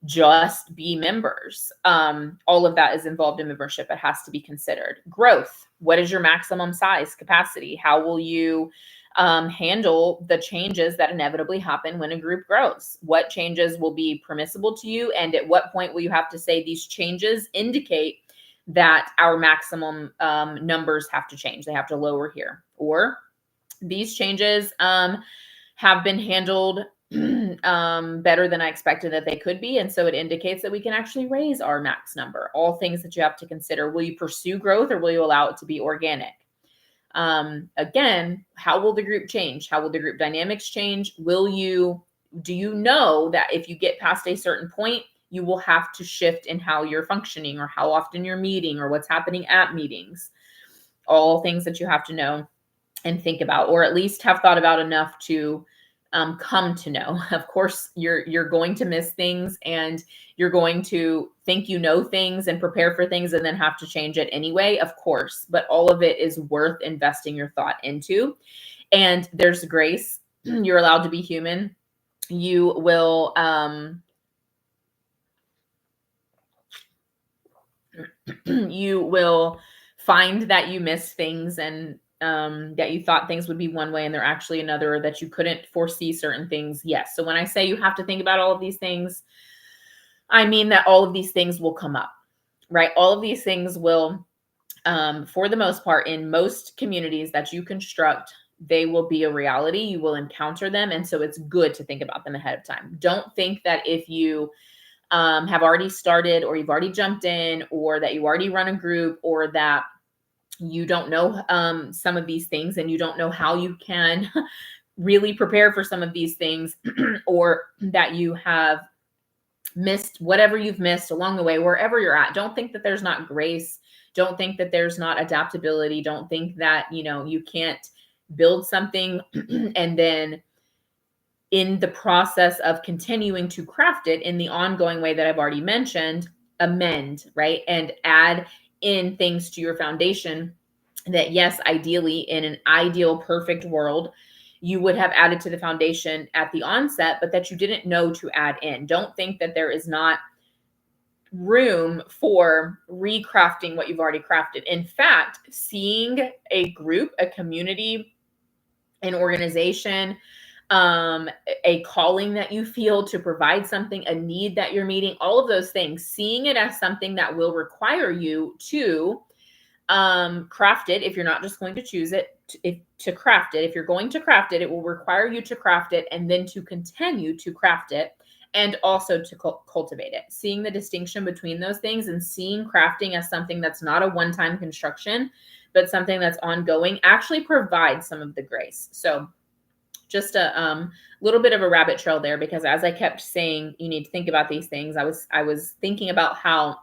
just be members? All of that is involved in membership. It has to be considered. Growth. What is your maximum size capacity? How will you handle the changes that inevitably happen when a group grows? What changes will be permissible to you? And at what point will you have to say these changes indicate that our maximum numbers have to change? They have to lower here. Or these changes have been handled better than I expected that they could be. And so it indicates that we can actually raise our max number. All things that you have to consider. Will you pursue growth, or will you allow it to be organic? Again, how will the group change? How will the group dynamics change? Do you know that if you get past a certain point, you will have to shift in how you're functioning, or how often you're meeting, or what's happening at meetings? All things that you have to know and think about, or at least have thought about enough to come to know. Of course, you're going to miss things, and you're going to think you know things and prepare for things and then have to change it anyway, of course. But all of it is worth investing your thought into. And there's grace. You're allowed to be human. You will you will find that you miss things, and that you thought things would be one way and they're actually another, or that you couldn't foresee certain things. Yes. So when I say you have to think about all of these things, I mean that all of these things will come up, right? All of these things will, for the most part, in most communities that you construct, they will be a reality. You will encounter them. And so it's good to think about them ahead of time. Don't think that if you have already started, or you've already jumped in, or that you already run a group, or that you don't know some of these things and you don't know how you can really prepare for some of these things, or that you have missed whatever you've missed along the way, wherever you're at. Don't think that there's not grace. Don't think that there's not adaptability. Don't think that, you can't build something and then in the process of continuing to craft it in the ongoing way that I've already mentioned, amend, right? And add in things to your foundation that, yes, ideally, in an ideal, perfect world, you would have added to the foundation at the onset, but that you didn't know to add in. Don't think that there is not room for recrafting what you've already crafted. In fact, seeing a group, a community, an organization, a calling that you feel to provide something, a need that you're meeting, all of those things, seeing it as something that will require you to craft it. If you're not just going to choose it, to craft it, if you're going to craft it, it will require you to craft it and then to continue to craft it and also to cultivate it. Seeing the distinction between those things and seeing crafting as something that's not a one-time construction, but something that's ongoing, actually provides some of the grace. So just a little bit of a rabbit trail there, because as I kept saying, you need to think about these things. I was thinking about how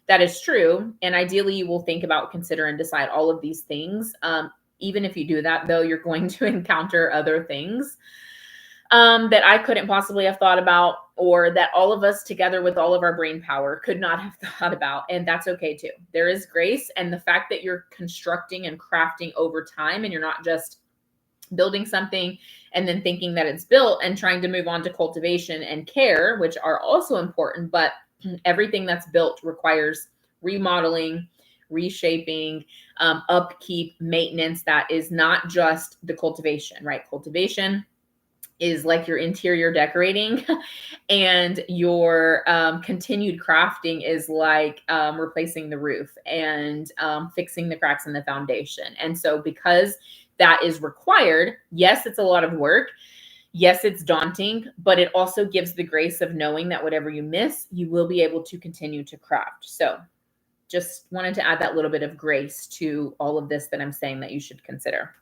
that is true. And ideally you will think about, consider, and decide all of these things. Even if you do that, though, you're going to encounter other things that I couldn't possibly have thought about, or that all of us together with all of our brain power could not have thought about. And that's okay too. There is grace. And the fact that you're constructing and crafting over time, and you're not just building something and then thinking that it's built and trying to move on to cultivation and care, which are also important, but everything that's built requires remodeling, reshaping, upkeep, maintenance. That is not just the cultivation, right? Cultivation is like your interior decorating, and your continued crafting is like replacing the roof and fixing the cracks in the foundation. And so because that is required, yes, it's a lot of work. Yes, it's daunting, but it also gives the grace of knowing that whatever you miss, you will be able to continue to craft. So just wanted to add that little bit of grace to all of this that I'm saying that you should consider.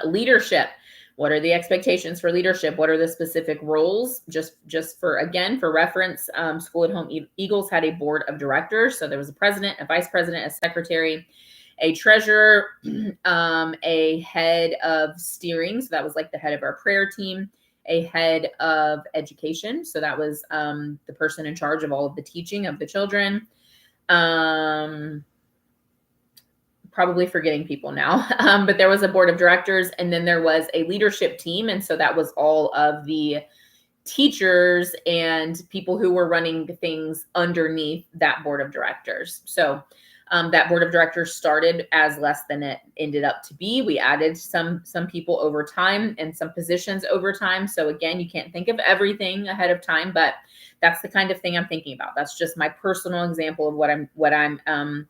Leadership. What are the expectations for leadership? What are the specific roles? Just for, again, for reference, School at Home Eagles had a board of directors. So there was a president, a vice president, a secretary, a treasurer, a head of steering. So that was like the head of our prayer team, a head of education. So that was the person in charge of all of the teaching of the children. Probably forgetting people now, but there was a board of directors, and then there was a leadership team. And so that was all of the teachers and people who were running things underneath that board of directors. So that board of directors started as less than it ended up to be. We added some people over time and some positions over time. So again, you can't think of everything ahead of time, but that's the kind of thing I'm thinking about. That's just my personal example of what I'm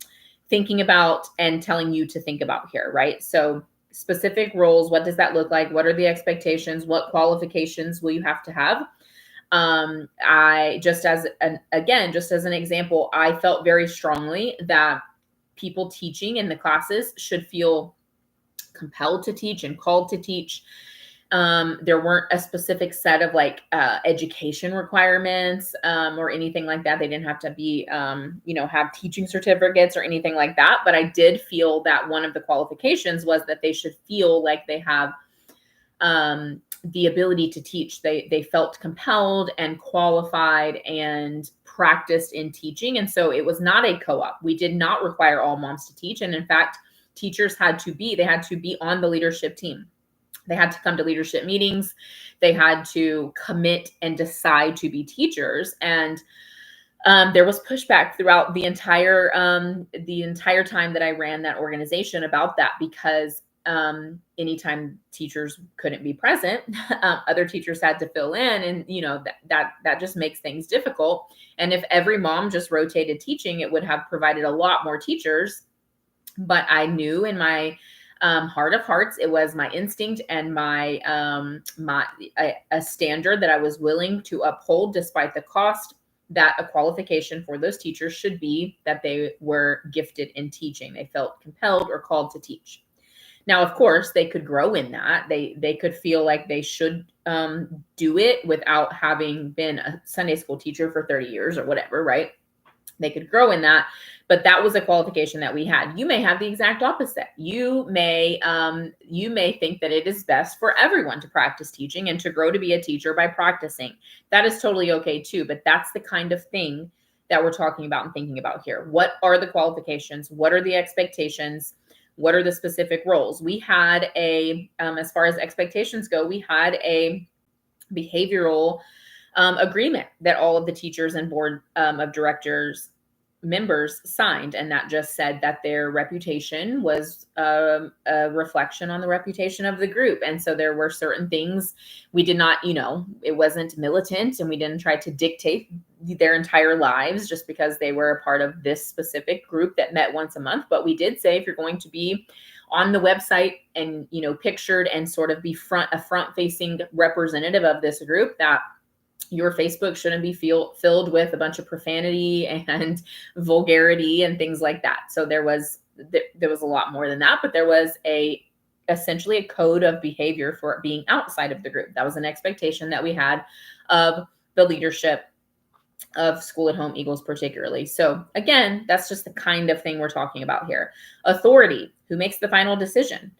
thinking about and telling you to think about here, right? So specific roles, what does that look like? What are the expectations? What qualifications will you have to have? Just as an example, I felt very strongly that people teaching in the classes should feel compelled to teach and called to teach. There weren't a specific set of education requirements or anything like that. They didn't have to be, have teaching certificates or anything like that. But I did feel that one of the qualifications was that they should feel like they have the ability to teach. They felt compelled and qualified and practiced in teaching. And so it was not a co-op. We did not require all moms to teach. And in fact, teachers had to be on the leadership team. They had to come to leadership meetings. They had to commit and decide to be teachers. And there was pushback throughout the entire time that I ran that organization about that, because anytime teachers couldn't be present, other teachers had to fill in, and that just makes things difficult. And if every mom just rotated teaching, it would have provided a lot more teachers. But I knew in my heart of hearts, it was my instinct and my a standard that I was willing to uphold despite the cost, that a qualification for those teachers should be that they were gifted in teaching. They felt compelled or called to teach. Now, of course, they could grow in that. They could feel like they should do it without having been a Sunday school teacher for 30 years or whatever, right? They could grow in that, but that was a qualification that we had. You may have the exact opposite. You may think that it is best for everyone to practice teaching and to grow to be a teacher by practicing. That is totally okay too, but that's the kind of thing that we're talking about and thinking about here. What are the qualifications? What are the expectations? What are the specific roles? We had as far as expectations go, we had a behavioral agreement that all of the teachers and board of directors members signed, and that just said that their reputation was a reflection on the reputation of the group. And so there were certain things we did not, it wasn't militant, and we didn't try to dictate their entire lives just because they were a part of this specific group that met once a month. But we did say, if you're going to be on the website and pictured and sort of be a front facing representative of this group, that your Facebook shouldn't be filled with a bunch of profanity and vulgarity and things like that. So there was a lot more than that, but there was essentially a code of behavior for being outside of the group. That was an expectation that we had of the leadership of School at Home Eagles particularly. So again, that's just the kind of thing we're talking about here. Authority, who makes the final decision?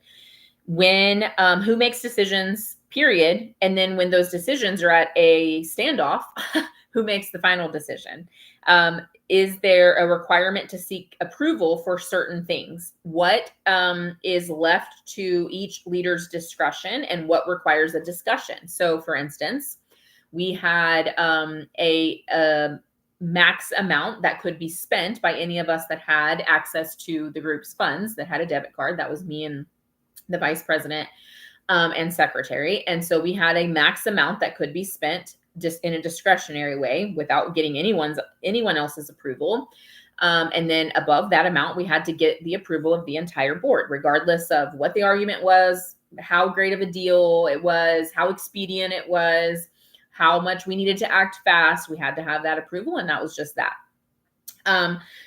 Who makes decisions, period. And then when those decisions are at a standoff, who makes the final decision? Is there a requirement to seek approval for certain things? What is left to each leader's discretion, and what requires a discussion? So for instance, we had a max amount that could be spent by any of us that had access to the group's funds, that had a debit card. That was me and the vice president and secretary. And so we had a max amount that could be spent just in a discretionary way without getting anyone else's approval. And then above that amount, we had to get the approval of the entire board, regardless of what the argument was, how great of a deal it was, how expedient it was, how much we needed to act fast. We had to have that approval, and that was just that.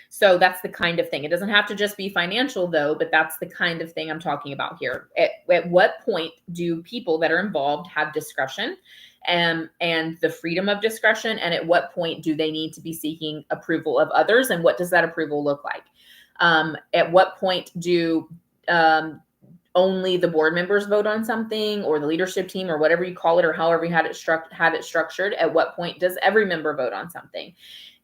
So that's the kind of thing. It doesn't have to just be financial though, but that's the kind of thing I'm talking about here. At what point do people that are involved have discretion and the freedom of discretion? And at what point do they need to be seeking approval of others? And what does that approval look like? At what point do only the board members vote on something, or the leadership team, or whatever you call it, or however you had it structured? At what point does every member vote on something?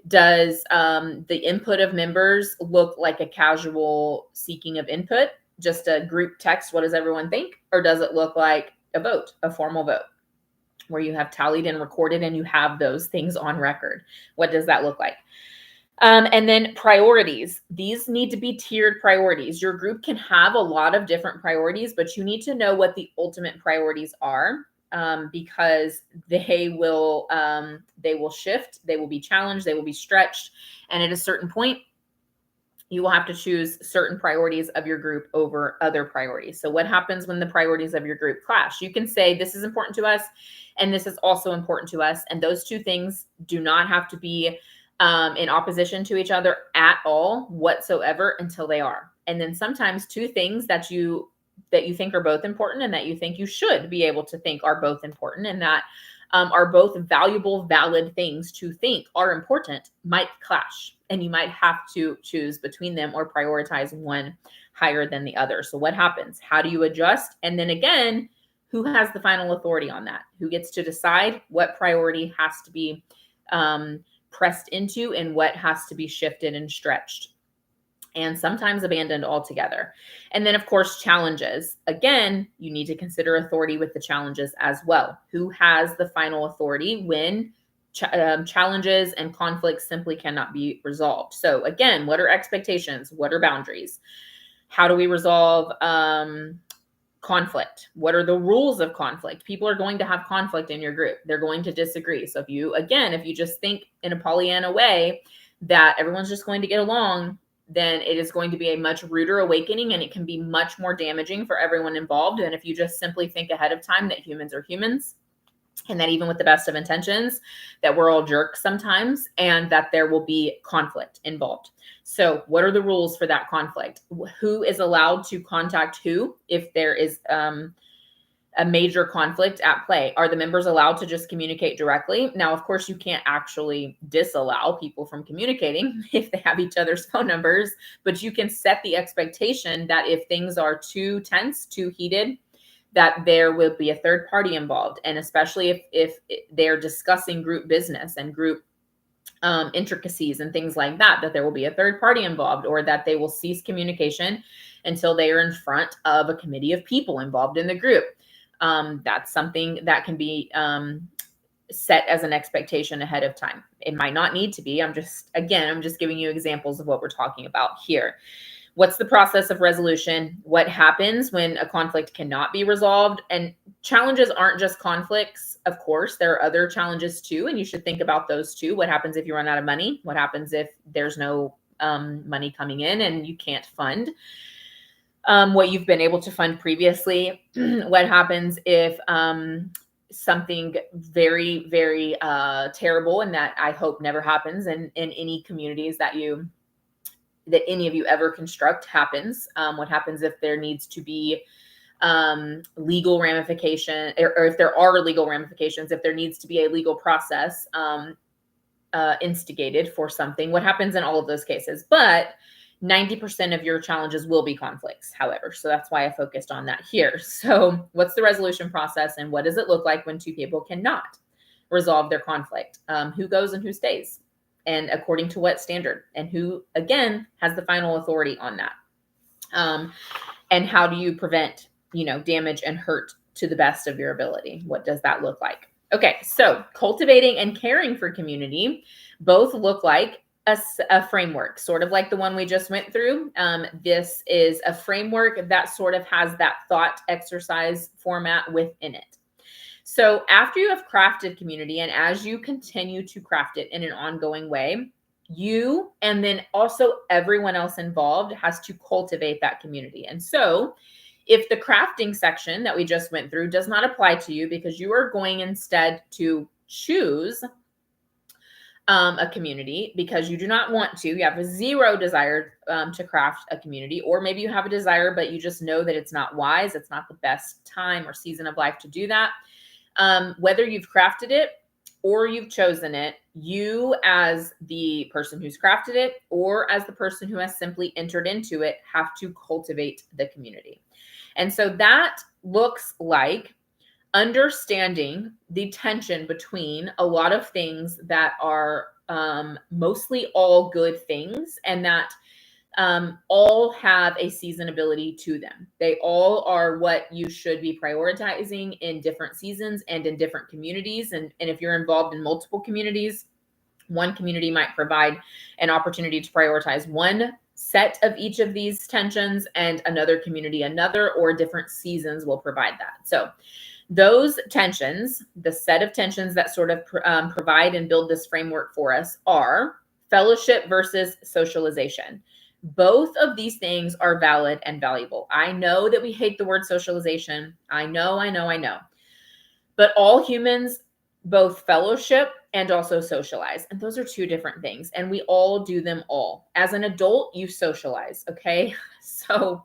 Does the input of members look like a casual seeking of input, just a group text, what does everyone think? Or does it look like a vote, a formal vote, where you have tallied and recorded and you have those things on record? What does that look like? And then priorities. These need to be tiered priorities. Your group can have a lot of different priorities, but you need to know what the ultimate priorities are. Because they will shift, they will be challenged, they will be stretched. And at a certain point, you will have to choose certain priorities of your group over other priorities. So what happens when the priorities of your group clash? You can say, this is important to us, and this is also important to us. And those two things do not have to be in opposition to each other at all whatsoever until they are. And then sometimes two things that you think are both important, and that you think you should be able to think are both important, and that are both valuable, valid things to think are important, might clash. And you might have to choose between them or prioritize one higher than the other. So what happens? How do you adjust? And then again, who has the final authority on that? Who gets to decide what priority has to be pressed into and what has to be shifted and stretched, and sometimes abandoned altogether? And then, of course, challenges. Again, you need to consider authority with the challenges as well. Who has the final authority when challenges and conflicts simply cannot be resolved? So again, what are expectations? What are boundaries? How do we resolve conflict? What are the rules of conflict? People are going to have conflict in your group. They're going to disagree. So if you just think in a Pollyanna way that everyone's just going to get along, then it is going to be a much ruder awakening, and it can be much more damaging for everyone involved than if you just simply think ahead of time that humans are humans, and that even with the best of intentions, that we're all jerks sometimes, and that there will be conflict involved. So what are the rules for that conflict? Who is allowed to contact who if there is a major conflict at play? Are the members allowed to just communicate directly? Now, of course, you can't actually disallow people from communicating if they have each other's phone numbers, but you can set the expectation that if things are too tense, too heated, that there will be a third party involved. And especially if they're discussing group business and group intricacies and things like that, that there will be a third party involved, or that they will cease communication until they are in front of a committee of people involved in the group. That's something that can be set as an expectation ahead of time. It might not need to be. I'm just giving you examples of what we're talking about here. What's the process of resolution? What happens when a conflict cannot be resolved? And challenges aren't just conflicts. Of course, there are other challenges too, and you should think about those too. What happens if you run out of money? What happens if there's no money coming in and you can't fund what you've been able to fund previously? What happens if something very, very terrible, and that I hope never happens in any communities that any of you ever construct happens? What happens if there needs to be legal ramification, or if there are legal ramifications, if there needs to be a legal process instigated for something? What happens in all of those cases? But 90% of your challenges will be conflicts, however. So that's why I focused on that here. So what's the resolution process, and what does it look like when two people cannot resolve their conflict? Who goes and who stays? And according to what standard? And who, again, has the final authority on that? And how do you prevent, damage and hurt to the best of your ability? What does that look like? Okay, so cultivating and caring for community both look like a framework, sort of like the one we just went through. This is a framework that sort of has that thought exercise format within it. So after you have crafted community, and as you continue to craft it in an ongoing way, you and then also everyone else involved has to cultivate that community. And so if the crafting section that we just went through does not apply to you, because you are going instead to choose a community because you do not want to, you have a zero desire to craft a community, or maybe you have a desire, but you just know that it's not wise. It's not the best time or season of life to do that. Whether you've crafted it or you've chosen it, you as the person who's crafted it, or as the person who has simply entered into it, have to cultivate the community. And so that looks like understanding the tension between a lot of things that are mostly all good things, and that all have a seasonability to them. They all are what you should be prioritizing in different seasons and in different communities. And if you're involved in multiple communities, one community might provide an opportunity to prioritize one set of each of these tensions, and another community another, or different seasons will provide that. So those tensions, the set of tensions that sort of provide and build this framework for us, are fellowship versus socialization. Both of these things are valid and valuable. I know that we hate the word socialization. I know. But all humans both fellowship and also socialize. And those are two different things. And we all do them all. As an adult, you socialize, okay? So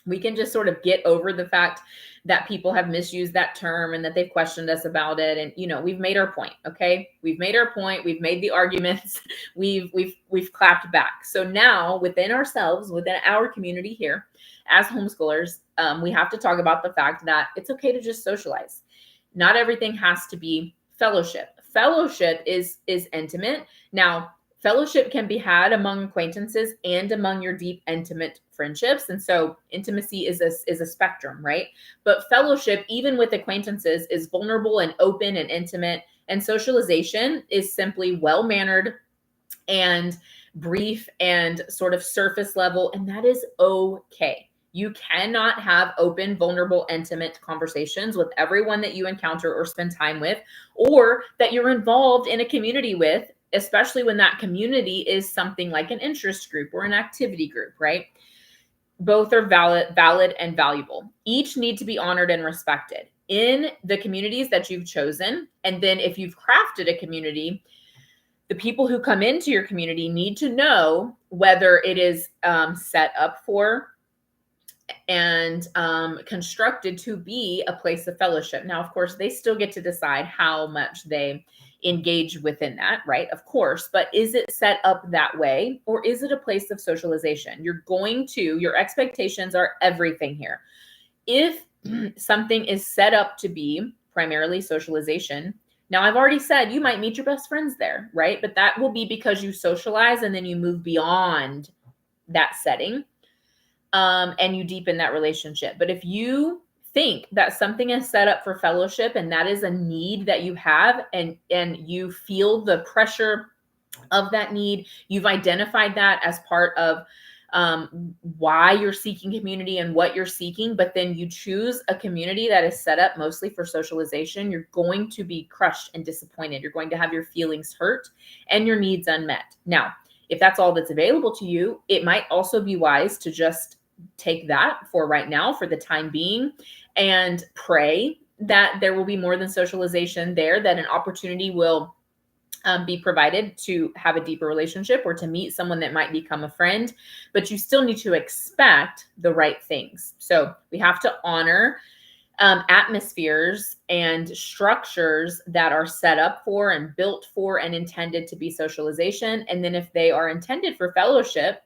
we can just sort of get over the fact that people have misused that term and that they've questioned us about it. And, we've made our point, okay? We've made our point. We've made the arguments. We've clapped back. So now within ourselves, within our community here as homeschoolers, we have to talk about the fact that it's okay to just socialize. Not everything has to be fellowship. Fellowship is intimate. Now, fellowship can be had among acquaintances and among your deep, intimate friendships. And so intimacy is a spectrum, right? But fellowship, even with acquaintances, is vulnerable and open and intimate. And socialization is simply well-mannered and brief and sort of surface level. And that is okay. You cannot have open, vulnerable, intimate conversations with everyone that you encounter or spend time with, or that you're involved in a community with, especially when that community is something like an interest group or an activity group, right? Both are valid and valuable. Each need to be honored and respected in the communities that you've chosen. And then if you've crafted a community, the people who come into your community need to know whether it is set up for and constructed to be a place of fellowship. Now, of course, they still get to decide how much they engage within that, right? Of course, but is it set up that way, or is it a place of socialization? Your expectations are everything here. If something is set up to be primarily socialization, now I've already said you might meet your best friends there, right? But that will be because you socialize and then you move beyond that setting. And you deepen that relationship. But if you think that something is set up for fellowship and that is a need that you have, and you feel the pressure of that need, you've identified that as part of why you're seeking community and what you're seeking, but then you choose a community that is set up mostly for socialization, you're going to be crushed and disappointed. You're going to have your feelings hurt and your needs unmet. Now, if that's all that's available to you, it might also be wise to just take that for right now, for the time being, and pray that there will be more than socialization there, that an opportunity will be provided to have a deeper relationship or to meet someone that might become a friend. But you still need to expect the right things. So we have to honor atmospheres and structures that are set up for and built for and intended to be socialization. And then if they are intended for fellowship,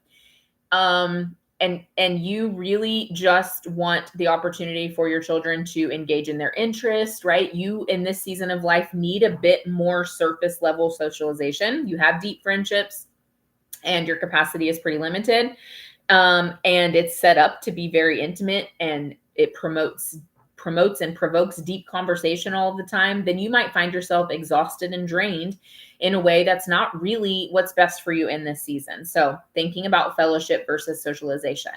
and you really just want the opportunity for your children to engage in their interest, right? You, in this season of life, need a bit more surface level socialization. You have deep friendships and your capacity is pretty limited. And it's set up to be very intimate, and it promotes and provokes deep conversation all the time, then you might find yourself exhausted and drained in a way that's not really what's best for you in this season. So thinking about fellowship versus socialization.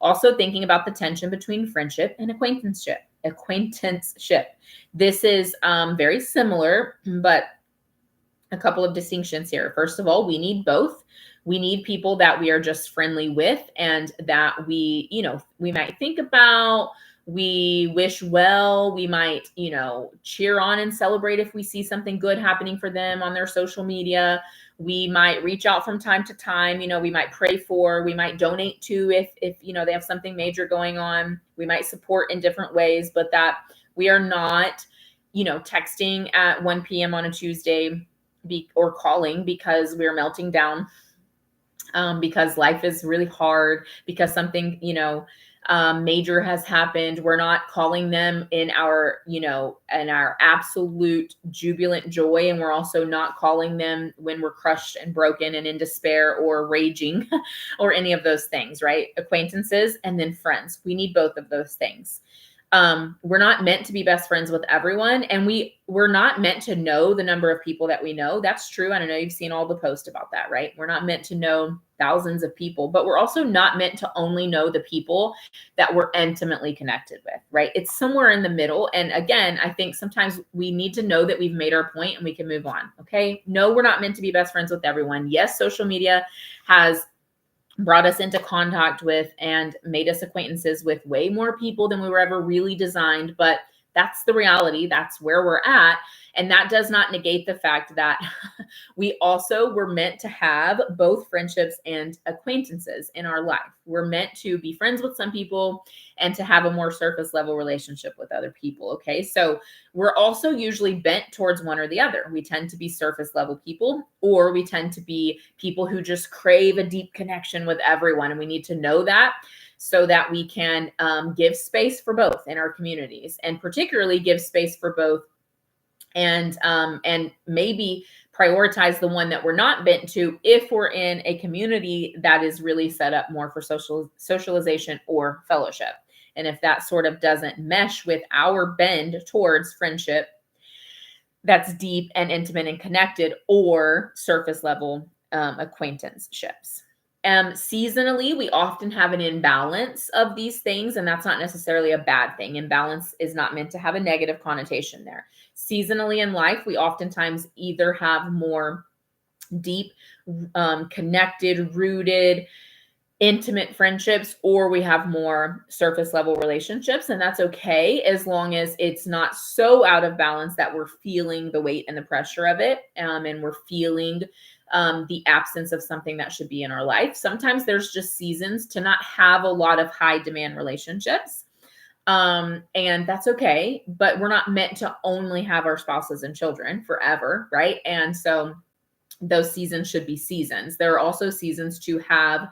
Also thinking about the tension between friendship and acquaintanceship. This is very similar, but a couple of distinctions here. First of all, we need both. We need people that we are just friendly with and that we might think about, we wish well, we might, cheer on and celebrate if we see something good happening for them on their social media. We might reach out from time to time, we might pray for, we might donate to if they have something major going on. We might support in different ways, but that we are not, texting at 1 p.m. on a Tuesday or calling because we're melting down, because life is really hard, because something, major has happened. We're not calling them in our absolute jubilant joy. And we're also not calling them when we're crushed and broken and in despair or raging or any of those things, right? Acquaintances and then friends. We need both of those things. We're not meant to be best friends with everyone, and we're not meant to know the number of people that we know. That's true. And I know you've seen all the posts about that, right? We're not meant to know thousands of people, but we're also not meant to only know the people that we're intimately connected with, right? It's somewhere in the middle. And again, I think sometimes we need to know that we've made our point and we can move on. Okay. No, we're not meant to be best friends with everyone. Yes, social media has brought us into contact with and made us acquaintances with way more people than we were ever really designed. But that's the reality. That's where we're at. And that does not negate the fact that we also were meant to have both friendships and acquaintances in our life. We're meant to be friends with some people and to have a more surface level relationship with other people. Okay. So we're also usually bent towards one or the other. We tend to be surface level people, or we tend to be people who just crave a deep connection with everyone. And we need to know that, so that we can give space for both in our communities, and particularly give space for both and maybe prioritize the one that we're not bent to if we're in a community that is really set up more for socialization or fellowship. And if that sort of doesn't mesh with our bend towards friendship that's deep and intimate and connected, or surface level acquaintanceships. Seasonally, we often have an imbalance of these things, and that's not necessarily a bad thing. Imbalance is not meant to have a negative connotation there. Seasonally in life, we oftentimes either have more deep, connected, rooted, intimate friendships, or we have more surface level relationships. And that's okay, as long as it's not so out of balance that we're feeling the weight and the pressure of it, and we're feeling the absence of something that should be in our life. Sometimes there's just seasons to not have a lot of high demand relationships. And that's okay, but we're not meant to only have our spouses and children forever, right? And so those seasons should be seasons. There are also seasons to have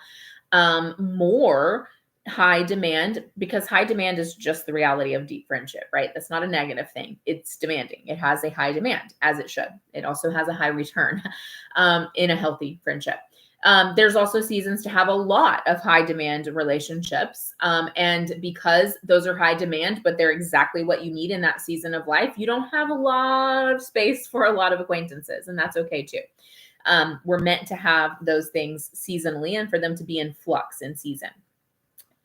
more high demand, because high demand is just the reality of deep friendship, right? That's not a negative thing. It's demanding. It has a high demand, as it should. It also has a high return in a healthy friendship. There's also seasons to have a lot of high demand relationships. And because those are high demand, but they're exactly what you need in that season of life, you don't have a lot of space for a lot of acquaintances, and that's okay too. We're meant to have those things seasonally and for them to be in flux in season.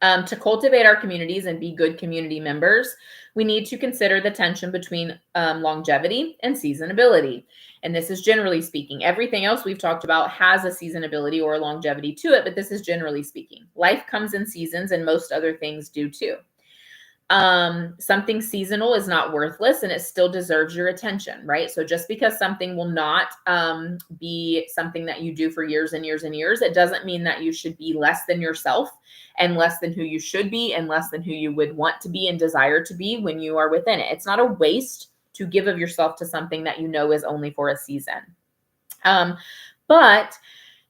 To cultivate our communities and be good community members, we need to consider the tension between longevity and seasonability. And this is generally speaking. Everything else we've talked about has a seasonability or a longevity to it, but this is generally speaking. Life comes in seasons, and most other things do too. Something seasonal is not worthless, and it still deserves your attention, right? So just because something will not be something that you do for years and years and years, it doesn't mean that you should be less than yourself and less than who you should be and less than who you would want to be and desire to be when you are within it. It's not a waste to give of yourself to something that you know is only for a season. But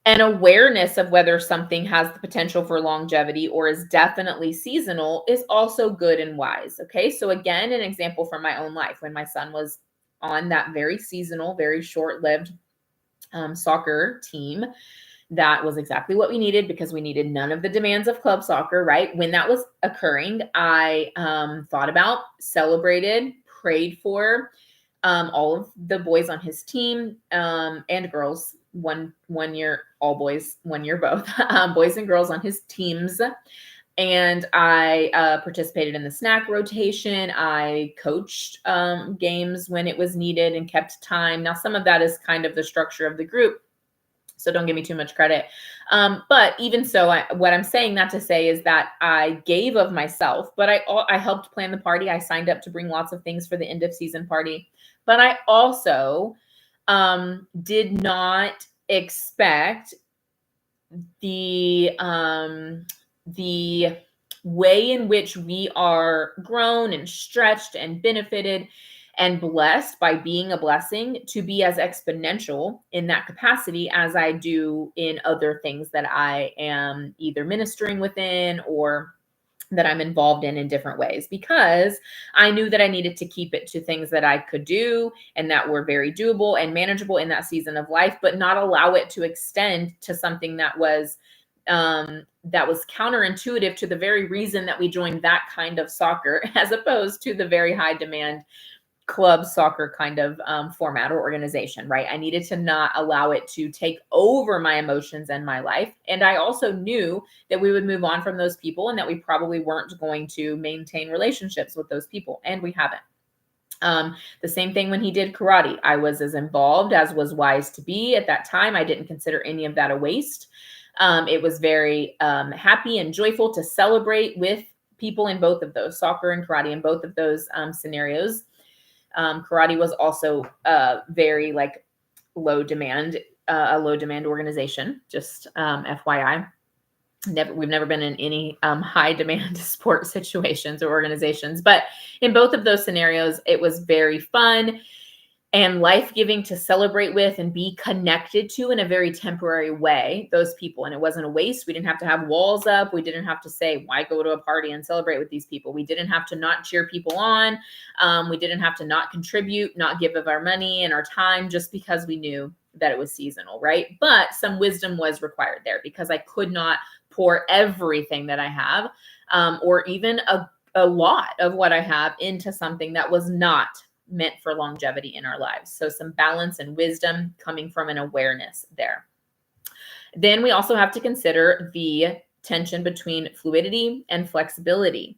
an awareness of whether something has the potential for longevity or is definitely seasonal is also good and wise. Okay. So again, an example from my own life, when my son was on that very seasonal, very short-lived soccer team, that was exactly what we needed, because we needed none of the demands of club soccer, right? When that was occurring, I thought about, celebrated, prayed for all of the boys on his team and girls. One year all boys, 1 year both, boys and girls on his teams. And I participated in the snack rotation. I coached games when it was needed and kept time. Now, some of that is kind of the structure of the group, so don't give me too much credit. But even so, what I'm saying that to say is that I gave of myself, but I helped plan the party. I signed up to bring lots of things for the end of season party. But I also did not expect the way in which we are grown and stretched and benefited and blessed by being a blessing to be as exponential in that capacity as I do in other things that I am either ministering within or that I'm involved in different ways, because I knew that I needed to keep it to things that I could do and that were very doable and manageable in that season of life, but not allow it to extend to something that was counterintuitive to the very reason that we joined that kind of soccer, as opposed to the very high demand club soccer kind of format or organization, right? I needed to not allow it to take over my emotions and my life. And I also knew that we would move on from those people and that we probably weren't going to maintain relationships with those people. And we haven't. The same thing when he did karate. I was as involved as was wise to be at that time. I didn't consider any of that a waste. It was very happy and joyful to celebrate with people in both of those, soccer and karate, in both of those scenarios. Karate was also very like low demand, a low demand organization. Just FYI, we've never been in any high demand sport situations or organizations, but in both of those scenarios, it was very fun and life-giving to celebrate with and be connected to in a very temporary way, those people. And it wasn't a waste. We didn't have to have walls up. We didn't have to say, why go to a party and celebrate with these people? We didn't have to not cheer people on. We didn't have to not contribute, not give of our money and our time just because we knew that it was seasonal, right? But some wisdom was required there, because I could not pour everything that I have or even a lot of what I have into something that was not meant for longevity in our lives. So some balance and wisdom coming from an awareness there. Then we also have to consider the tension between fluidity and flexibility.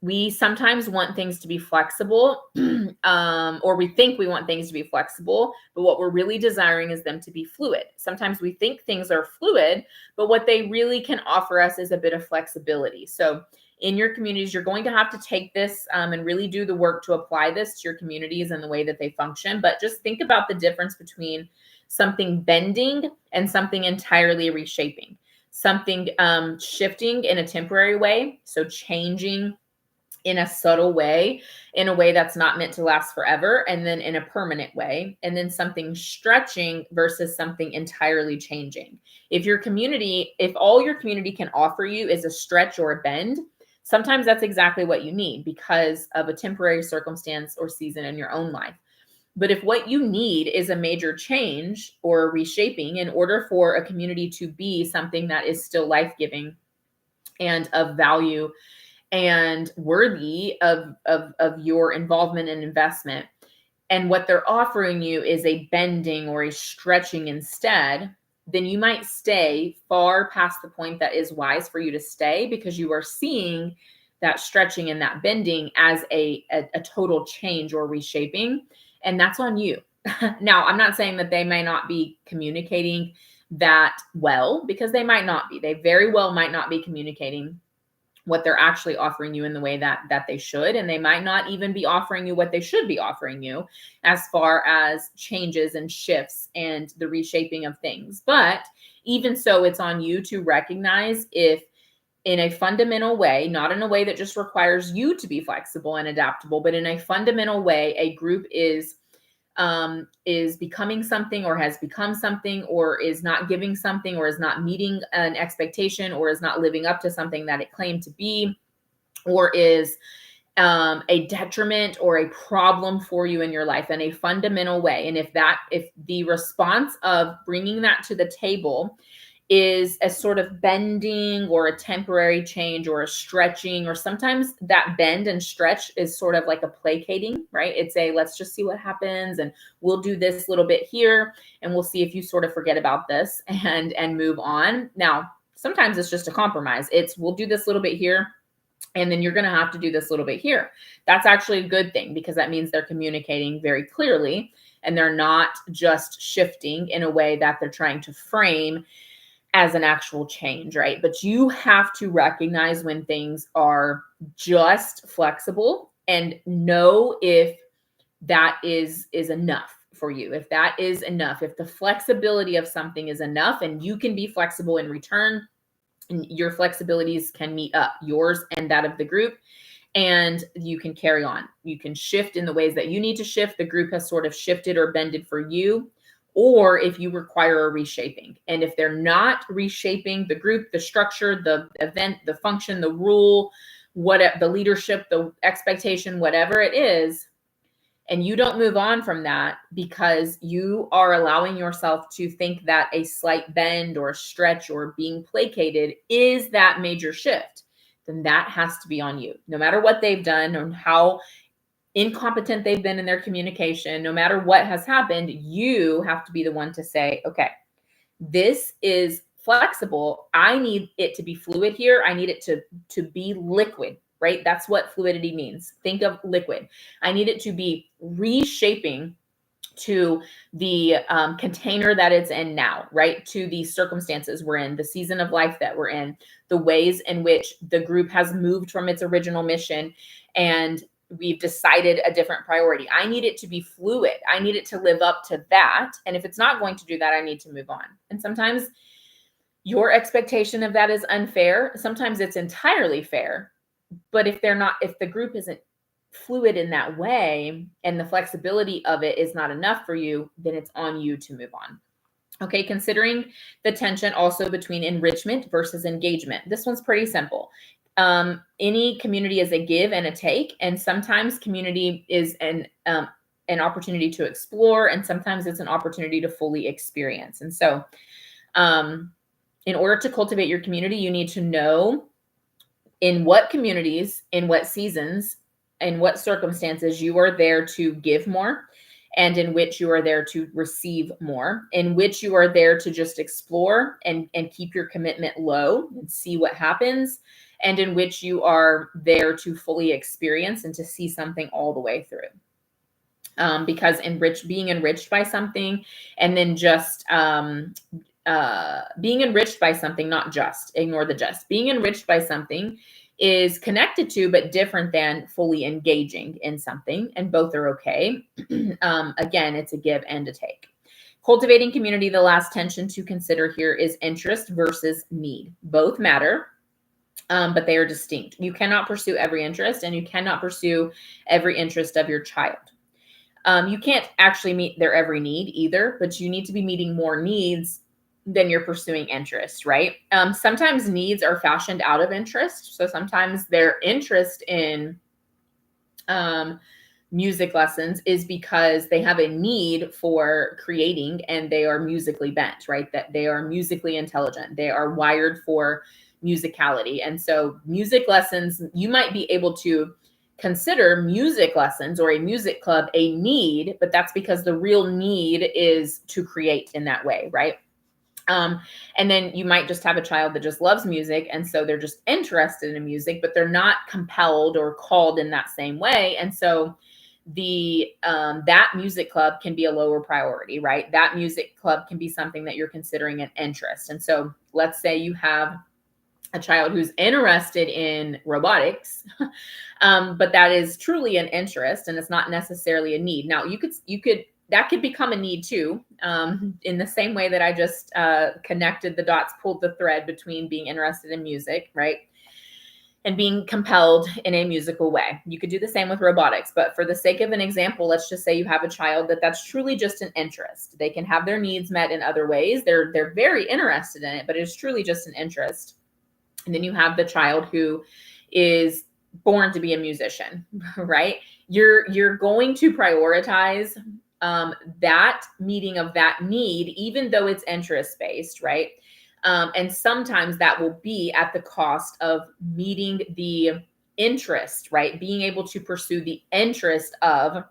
we sometimes want things to be flexible, or we think we want things to be flexible, but what we're really desiring is them to be fluid. Sometimes we think things are fluid, but what they really can offer us is a bit of flexibility. So in your communities, you're going to have to take this and really do the work to apply this to your communities and the way that they function. But just think about the difference between something bending and something entirely reshaping. Something shifting in a temporary way, so changing in a subtle way, in a way that's not meant to last forever, and then in a permanent way, and then something stretching versus something entirely changing. If all your community can offer you is a stretch or a bend, sometimes that's exactly what you need because of a temporary circumstance or season in your own life. But if what you need is a major change or a reshaping in order for a community to be something that is still life-giving and of value and worthy of your involvement and investment, and what they're offering you is a bending or a stretching instead, then you might stay far past the point that is wise for you to stay, because you are seeing that stretching and that bending as a total change or reshaping, and that's on you. Now, I'm not saying that they may not be communicating that well, because they might not be. They very well might not be communicating what they're actually offering you in the way that they should, and they might not even be offering you what they should be offering you as far as changes and shifts and the reshaping of things. But even so, it's on you to recognize if in a fundamental way, not in a way that just requires you to be flexible and adaptable, but in a fundamental way, a group is becoming something or has become something or is not giving something or is not meeting an expectation or is not living up to something that it claimed to be, or is a detriment or a problem for you in your life in a fundamental way. And if the response of bringing that to the table is a sort of bending or a temporary change or a stretching, or sometimes that bend and stretch is sort of like a placating, right? It's a, let's just see what happens, and we'll do this little bit here, and we'll see if you sort of forget about this and move on. Now, sometimes it's just a compromise. It's, we'll do this little bit here, and then you're going to have to do this little bit here. That's actually a good thing, because that means they're communicating very clearly and they're not just shifting in a way that they're trying to frame as an actual change, right? But you have to recognize when things are just flexible and know if that is enough for you. If that is enough, if the flexibility of something is enough and you can be flexible in return, and your flexibilities can meet up, yours and that of the group, and you can carry on. You can shift in the ways that you need to shift. The group has sort of shifted or bended for you. Or if you require a reshaping. And if they're not reshaping the group, the structure, the event, the function, the rule, the leadership, the expectation, whatever it is, and you don't move on from that because you are allowing yourself to think that a slight bend or stretch or being placated is that major shift, then that has to be on you. No matter what they've done or how incompetent they've been in their communication, no matter what has happened, you have to be the one to say, okay, this is flexible. I need it to be fluid here. I need it to be liquid, right? That's what fluidity means. Think of liquid. I need it to be reshaping to the container that it's in now, right? To the circumstances we're in, the season of life that we're in, the ways in which the group has moved from its original mission, and we've decided a different priority. I need it to be fluid. I need it to live up to that. And if it's not going to do that, I need to move on. And sometimes your expectation of that is unfair. Sometimes it's entirely fair. But if the group isn't fluid in that way and the flexibility of it is not enough for you, then it's on you to move on. Okay, considering the tension also between enrichment versus engagement. This one's pretty simple. Any community is a give and a take, and sometimes community is an opportunity to explore, and sometimes it's an opportunity to fully experience. And so in order to cultivate your community, you need to know in what communities, in what seasons, in what circumstances you are there to give more, and in which you are there to receive more, in which you are there to just explore and keep your commitment low and see what happens, and in which you are there to fully experience and to see something all the way through. Because being enriched by something, and then just being enriched by something, not just ignore the just being enriched by something, is connected to but different than fully engaging in something, and both are okay. Again, it's a give and a take. Cultivating community, the last tension to consider here is interest versus need. Both matter, but they are distinct. You cannot pursue every interest, and you cannot pursue every interest of your child. You can't actually meet their every need either, but you need to be meeting more needs than you're pursuing interest, right? Sometimes needs are fashioned out of interest. So sometimes their interest in music lessons is because they have a need for creating, and they are musically bent, right? That they are musically intelligent. They are wired for musicality. And so music lessons, you might be able to consider music lessons or a music club a need, but that's because the real need is to create in that way, right? And then you might just have a child that just loves music, and so they're just interested in music, but they're not compelled or called in that same way. And so that music club can be a lower priority, right? That music club can be something that you're considering an interest. And so let's say you have a child who's interested in robotics, but that is truly an interest, and it's not necessarily a need. Now that could become a need too, in the same way that I just connected the dots, pulled the thread between being interested in music, right, and being compelled in a musical way. You could do the same with robotics, but for the sake of an example, let's just say you have a child that's truly just an interest. They can have their needs met in other ways. They're very interested in it, but it's truly just an interest. And then you have the child who is born to be a musician, right? You're going to prioritize that meeting of that need, even though it's interest-based, right? And sometimes that will be at the cost of meeting the interest, right? Being able to pursue the interest of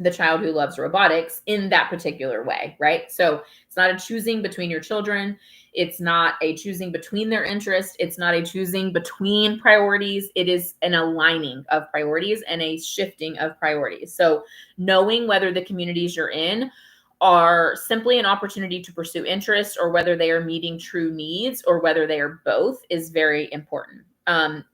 the child who loves robotics in that particular way, right? So it's not a choosing between your children. It's not a choosing between their interests. It's not a choosing between priorities. It is an aligning of priorities and a shifting of priorities. So knowing whether the communities you're in are simply an opportunity to pursue interest, or whether they are meeting true needs, or whether they are both, is very important.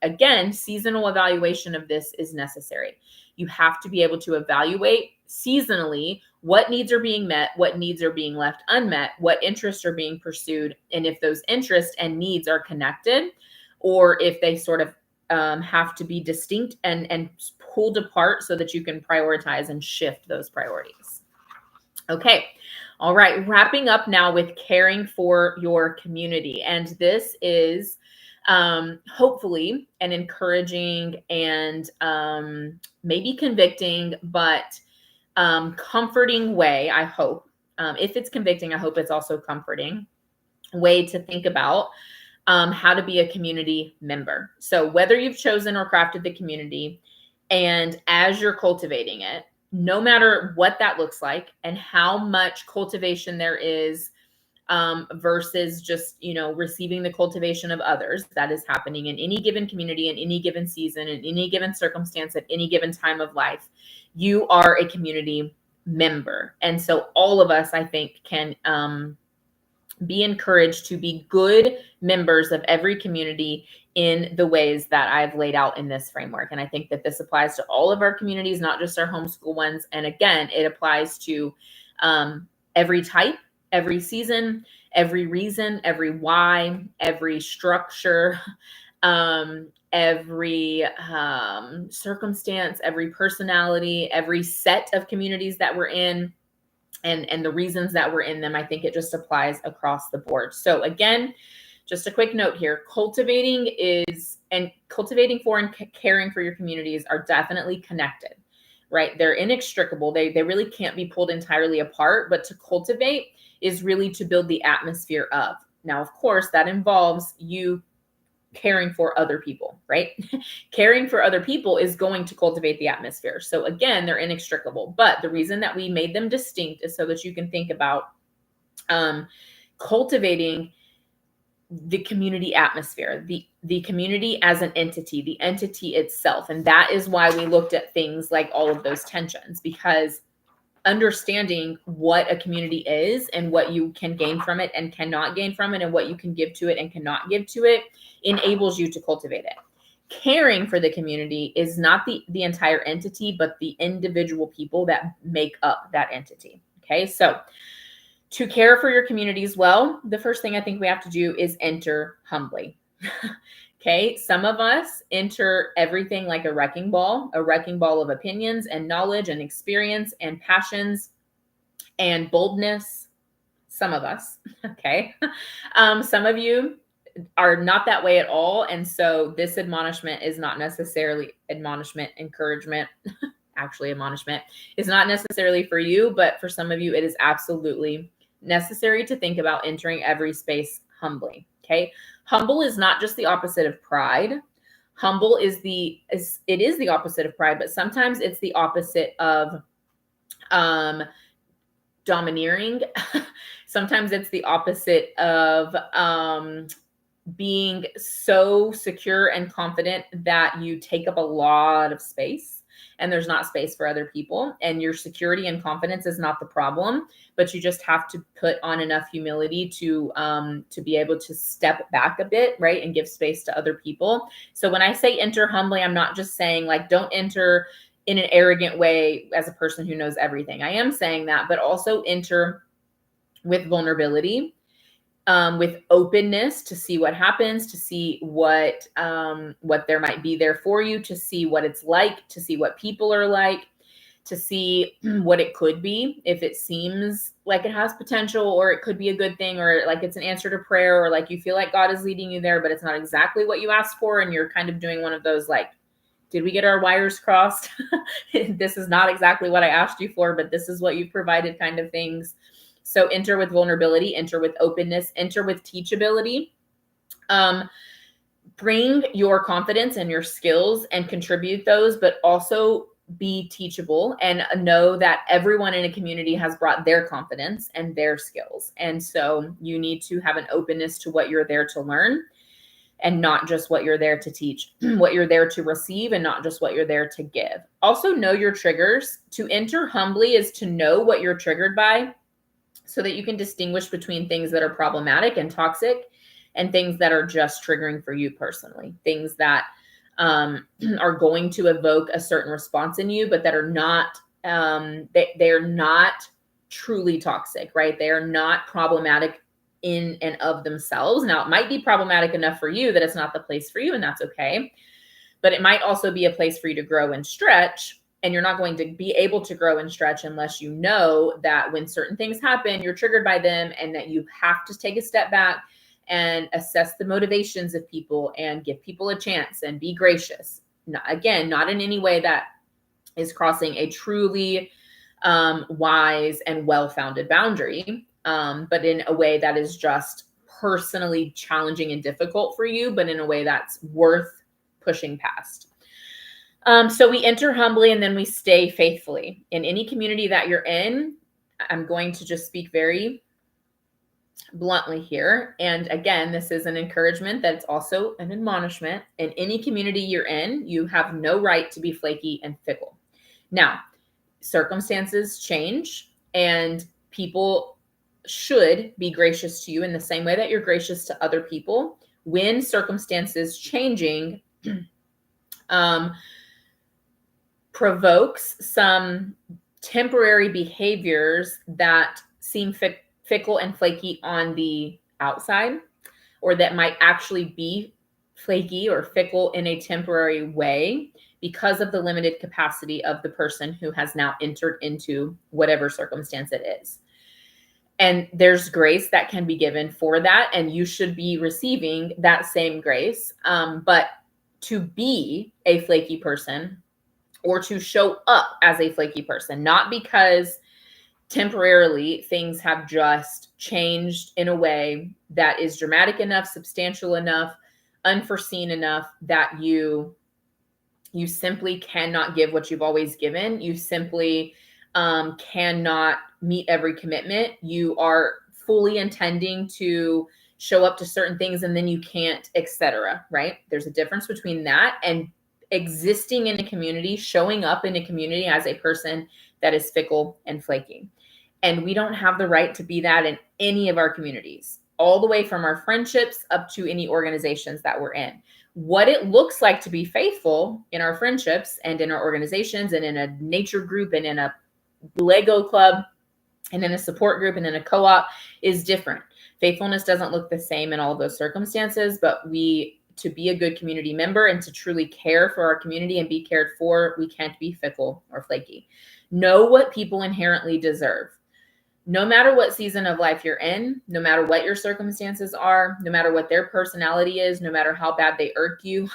Again, seasonal evaluation of this is necessary. You have to be able to evaluate seasonally what needs are being met, what needs are being left unmet, what interests are being pursued, and if those interests and needs are connected, or if they sort of have to be distinct and pulled apart so that you can prioritize and shift those priorities. Okay. All right. Wrapping up now with caring for your community. And this is hopefully an encouraging and maybe convicting, but comforting way, I hope. If it's convicting, I hope it's also comforting way to think about how to be a community member. So whether you've chosen or crafted the community, and as you're cultivating it, no matter what that looks like and how much cultivation there is, versus just, receiving the cultivation of others that is happening in any given community, in any given season, in any given circumstance, at any given time of life, you are a community member. And so all of us, I think, can be encouraged to be good members of every community in the ways that I've laid out in this framework. And I think that this applies to all of our communities, not just our homeschool ones. And again, it applies to every type, every season, every reason, every why, every structure, every circumstance, every personality, every set of communities that we're in, and the reasons that we're in them. I think it just applies across the board. So again, just a quick note here, cultivating for and caring for your communities are definitely connected, right? They're inextricable. They really can't be pulled entirely apart, but to cultivate is really to build the atmosphere of. Now, of course, that involves you caring for other people, right? Caring for other people is going to cultivate the atmosphere. So again, they're inextricable, but the reason that we made them distinct is so that you can think about cultivating the community atmosphere, the community as an entity, the entity itself. And that is why we looked at things like all of those tensions, because understanding what a community is and what you can gain from it and cannot gain from it, and what you can give to it and cannot give to it, enables you to cultivate it. Caring for the community is not the entire entity, but the individual people that make up that entity. Okay, so to care for your communities well, the first thing I think we have to do is enter humbly. Okay, some of us enter everything like a wrecking ball of opinions and knowledge and experience and passions and boldness. Some of us, okay. Some of you are not that way at all. And so this admonishment is not necessarily encouragement. Actually, admonishment is not necessarily for you, but for some of you, it is absolutely necessary to think about entering every space humbly. Okay. Humble is not just the opposite of pride. Humble is the opposite of pride, but sometimes it's the opposite of domineering. Sometimes it's the opposite of being so secure and confident that you take up a lot of space and there's not space for other people, and your security and confidence is not the problem, but you just have to put on enough humility to be able to step back a bit, right, and give space to other people. So when I say enter humbly, I'm not just saying like don't enter in an arrogant way as a person who knows everything. I am saying that, but also enter with vulnerability, with openness to see what happens, to see what there might be there for you, to see what it's like, to see what people are like, to see what it could be, if it seems like it has potential, or it could be a good thing, or like it's an answer to prayer, or like you feel like God is leading you there, but it's not exactly what you asked for. And you're kind of doing one of those, like, did we get our wires crossed? This is not exactly what I asked you for, but this is what you've provided kind of things. So enter with vulnerability, enter with openness, enter with teachability. Bring your confidence and your skills and contribute those, but also be teachable and know that everyone in a community has brought their confidence and their skills. And so you need to have an openness to what you're there to learn, and not just what you're there to teach, what you're there to receive, and not just what you're there to give. Also know your triggers. To enter humbly is to know what you're triggered by, so that you can distinguish between things that are problematic and toxic and things that are just triggering for you personally, things that are going to evoke a certain response in you, but that are not, they are not truly toxic, right? They are not problematic in and of themselves. Now, it might be problematic enough for you that it's not the place for you, and that's okay. But it might also be a place for you to grow and stretch. And you're not going to be able to grow and stretch unless you know that when certain things happen, you're triggered by them, and that you have to take a step back and assess the motivations of people and give people a chance and be gracious. Again, not in any way that is crossing a truly wise and well-founded boundary, but in a way that is just personally challenging and difficult for you, but in a way that's worth pushing past. So we enter humbly, and then we stay faithfully. In any community that you're in, I'm going to just speak very bluntly here. And again, this is an encouragement that's also an admonishment. In any community you're in, you have no right to be flaky and fickle. Now, circumstances change, and people should be gracious to you in the same way that you're gracious to other people. When circumstances changing provokes some temporary behaviors that seem fickle and flaky on the outside, or that might actually be flaky or fickle in a temporary way because of the limited capacity of the person who has now entered into whatever circumstance it is. And there's grace that can be given for that, and you should be receiving that same grace. But to be a flaky person, or to show up as a flaky person, not because temporarily things have just changed in a way that is dramatic enough, substantial enough, unforeseen enough that you simply cannot give what you've always given. You simply cannot meet every commitment. You are fully intending to show up to certain things and then you can't, etc. Right? There's a difference between that and existing in a community, showing up in a community as a person that is fickle and flaky. And we don't have the right to be that in any of our communities, all the way from our friendships up to any organizations that we're in. What it looks like to be faithful in our friendships and in our organizations and in a nature group and in a Lego club and in a support group and in a co-op is different. Faithfulness doesn't look the same in all of those circumstances, but to be a good community member and to truly care for our community and be cared for, we can't be fickle or flaky. Know what people inherently deserve. No matter what season of life you're in, no matter what your circumstances are, no matter what their personality is, no matter how bad they irk you,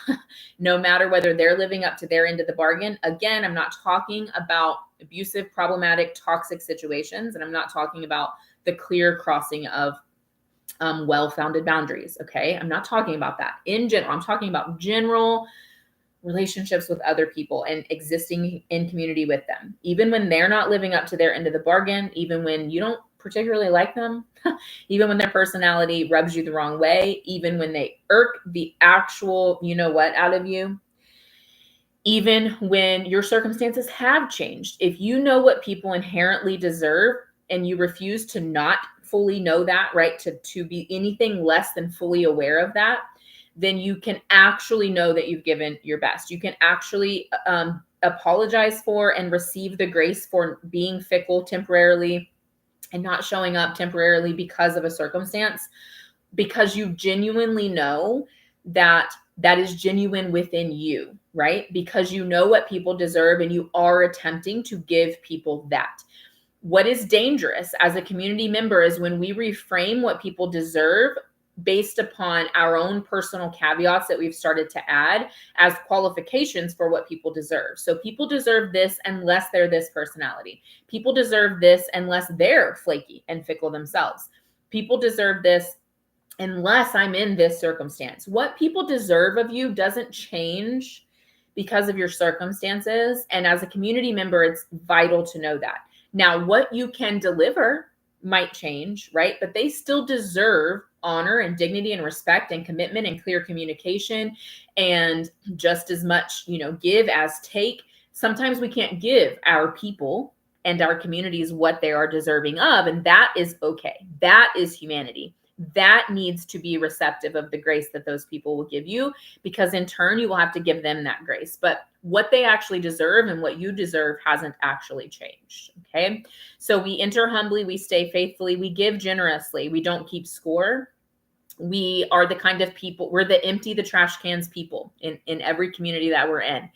no matter whether they're living up to their end of the bargain. Again, I'm not talking about abusive, problematic, toxic situations, and I'm not talking about the clear crossing of well-founded boundaries. Okay. I'm not talking about that in general. I'm talking about general relationships with other people and existing in community with them, even when they're not living up to their end of the bargain, even when you don't particularly like them, even when their personality rubs you the wrong way, even when they irk the actual, you know what, out of you, even when your circumstances have changed. If you know what people inherently deserve and you refuse to not fully know that, right, to be anything less than fully aware of that, then you can actually know that you've given your best. You can actually apologize for and receive the grace for being fickle temporarily and not showing up temporarily because of a circumstance, because you genuinely know that that is genuine within you, right? Because you know what people deserve and you are attempting to give people that. What is dangerous as a community member is when we reframe what people deserve based upon our own personal caveats that we've started to add as qualifications for what people deserve. So people deserve this unless they're this personality. People deserve this unless they're flaky and fickle themselves. People deserve this unless I'm in this circumstance. What people deserve of you doesn't change because of your circumstances. And as a community member, it's vital to know that. Now, what you can deliver might change, right? But they still deserve honor and dignity and respect and commitment and clear communication and just as much, give as take. Sometimes we can't give our people and our communities what they are deserving of, and that is okay. That is humanity. That needs to be receptive of the grace that those people will give you, because in turn you will have to give them that grace. But what they actually deserve and what you deserve hasn't actually changed. Okay. So we enter humbly, we stay faithfully, we give generously, we don't keep score. We are the kind of people, we're the empty the trash cans people in every community that we're in.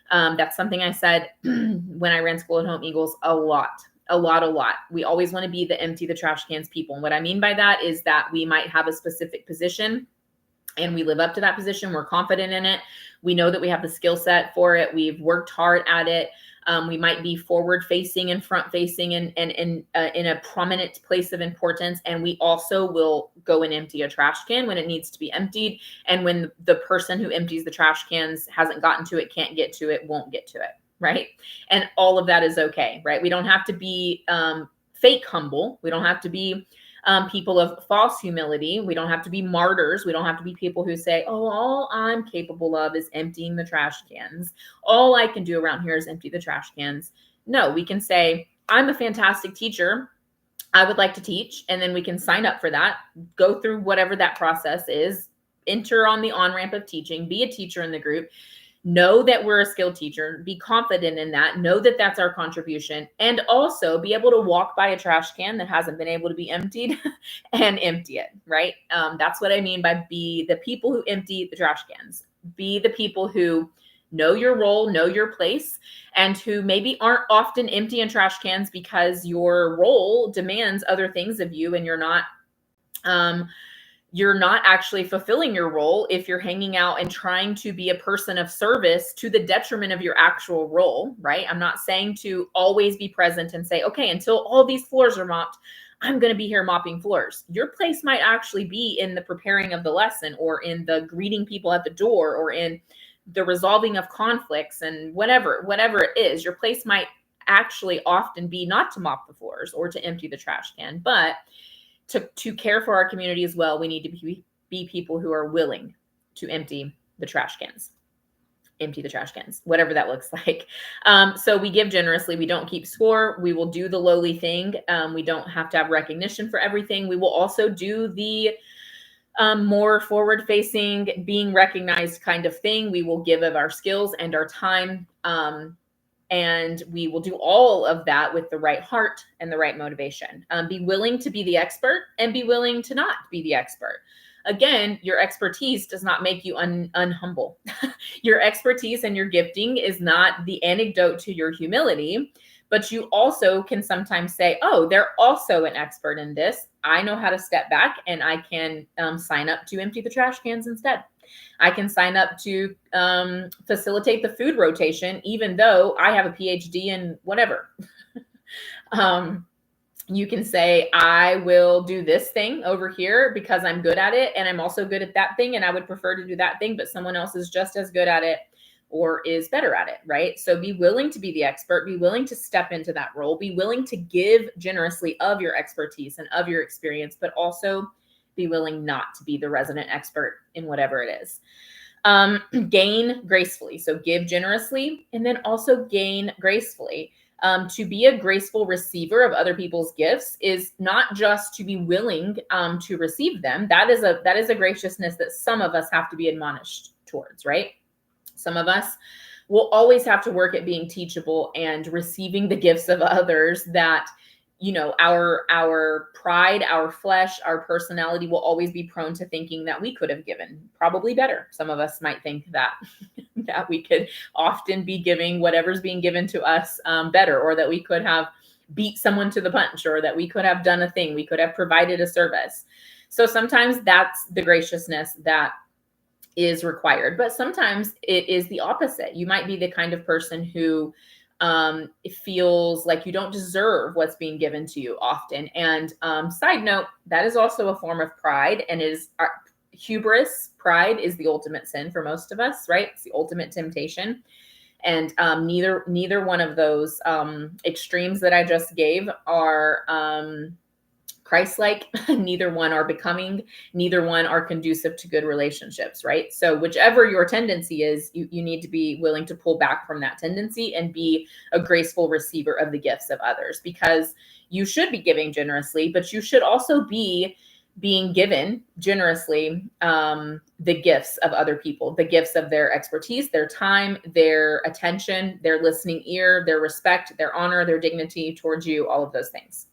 That's something I said when I ran School at Home Eagles a lot. We always want to be the empty the trash cans people. And what I mean by that is that we might have a specific position and we live up to that position. We're confident in it. We know that we have the skill set for it. We've worked hard at it. We might be forward facing and front facing and in a prominent place of importance. And we also will go and empty a trash can when it needs to be emptied. And when the person who empties the trash cans hasn't gotten to it, can't get to it, won't get to it. Right. And all of that is okay. Right. We don't have to be fake humble. We don't have to be people of false humility. We don't have to be martyrs. We don't have to be people who say, oh, all I'm capable of is emptying the trash cans. All I can do around here is empty the trash cans. No, we can say, I'm a fantastic teacher. I would like to teach. And then we can sign up for that, go through whatever that process is, enter on the on-ramp of teaching, be a teacher in the group. Know that we're a skilled teacher, be confident in that, know that that's our contribution, and also be able to walk by a trash can that hasn't been able to be emptied and empty it, right? That's what I mean by be the people who empty the trash cans. Be the people who know your role, know your place, and who maybe aren't often emptying trash cans because your role demands other things of you and you're not actually fulfilling your role if you're hanging out and trying to be a person of service to the detriment of your actual role, right? I'm not saying to always be present and say, okay, until all these floors are mopped, I'm going to be here mopping floors. Your place might actually be in the preparing of the lesson or in the greeting people at the door or in the resolving of conflicts and whatever it is. Your place might actually often be not to mop the floors or to empty the trash can, but to care for our community as well, we need to be people who are willing to empty the trash cans, whatever that looks like. So we give generously. We don't keep score. We will do the lowly thing. We don't have to have recognition for everything. We will also do the more forward facing, being recognized kind of thing. We will give of our skills and our time. And we will do all of that with the right heart and the right motivation. Be willing to be the expert and be willing to not be the expert. Again, your expertise does not make you unhumble. Your expertise and your gifting is not the antidote to your humility, but you also can sometimes say, oh, they're also an expert in this. I know how to step back and I can sign up to empty the trash cans instead. I can sign up to facilitate the food rotation, even though I have a PhD in whatever. You can say, I will do this thing over here because I'm good at it. And I'm also good at that thing. And I would prefer to do that thing, but someone else is just as good at it or is better at it, right? So be willing to be the expert, be willing to step into that role, be willing to give generously of your expertise and of your experience, but also be willing not to be the resident expert in whatever it is. Gain gracefully. So give generously and then also gain gracefully. To be a graceful receiver of other people's gifts is not just to be willing to receive them. That is a graciousness that some of us have to be admonished towards, right? Some of us will always have to work at being teachable and receiving the gifts of others that, you know, our pride, our flesh, our personality will always be prone to thinking that we could have given probably better. Some of us might think that that we could often be giving whatever's being given to us better, or that we could have beat someone to the punch, or that we could have done a thing, we could have provided a service. So sometimes that's the graciousness that is required, but sometimes it is the opposite. You might be the kind of person who it feels like you don't deserve what's being given to you often. And side note, that is also a form of pride, and is hubris. Pride is the ultimate sin for most of us, right? It's the ultimate temptation. And neither one of those extremes that I just gave are Christ-like. Neither one are becoming, neither one are conducive to good relationships, right? So whichever your tendency is, you need to be willing to pull back from that tendency and be a graceful receiver of the gifts of others, because you should be giving generously, but you should also be being given generously the gifts of other people, the gifts of their expertise, their time, their attention, their listening ear, their respect, their honor, their dignity towards you, all of those things.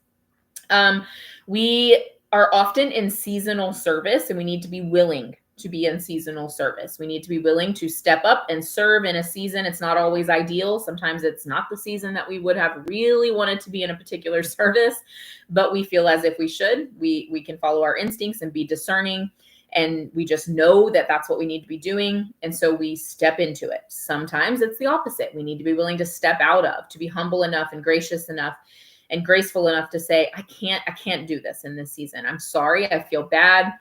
We are often in seasonal service, and we need to be willing to be in seasonal service. We need to be willing to step up and serve in a season. It's not always ideal. Sometimes it's not the season that we would have really wanted to be in a particular service, but we feel as if we should. We can follow our instincts and be discerning, and we just know that that's what we need to be doing. And so we step into it. Sometimes it's the opposite. We need to be willing to step out of, to be humble enough and gracious enough and graceful enough to say, I can't do this in this season. I'm sorry. I feel bad.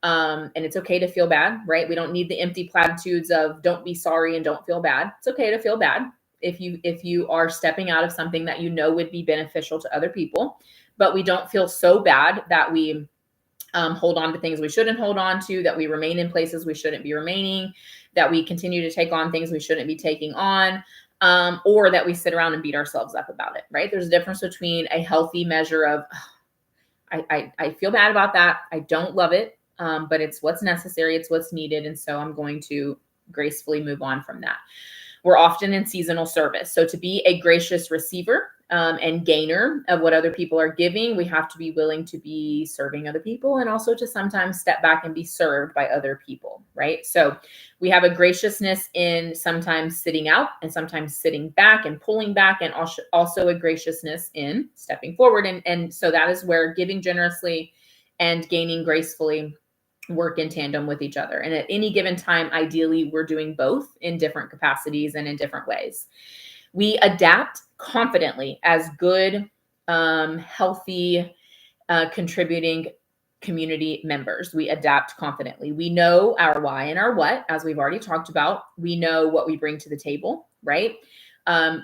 And it's okay to feel bad, right? We don't need the empty platitudes of don't be sorry and don't feel bad. It's okay to feel bad if you are stepping out of something that you know would be beneficial to other people, but we don't feel so bad that we hold on to things we shouldn't hold on to, that we remain in places we shouldn't be remaining, that we continue to take on things we shouldn't be taking on. Or that we sit around and beat ourselves up about it, right? There's a difference between a healthy measure of, I feel bad about that. I don't love it, but it's what's necessary. It's what's needed. And so I'm going to gracefully move on from that. We're often in seasonal service. So to be a gracious receiver and gainer of what other people are giving, we have to be willing to be serving other people, and also to sometimes step back and be served by other people, right? So we have a graciousness in sometimes sitting out and sometimes sitting back and pulling back, and also a graciousness in stepping forward. And so that is where giving generously and gaining gracefully work in tandem with each other. And at any given time, ideally, we're doing both in different capacities and in different ways. We adapt confidently as good, healthy, contributing community members. We adapt confidently. We know our why and our what, as we've already talked about. We know what we bring to the table, right?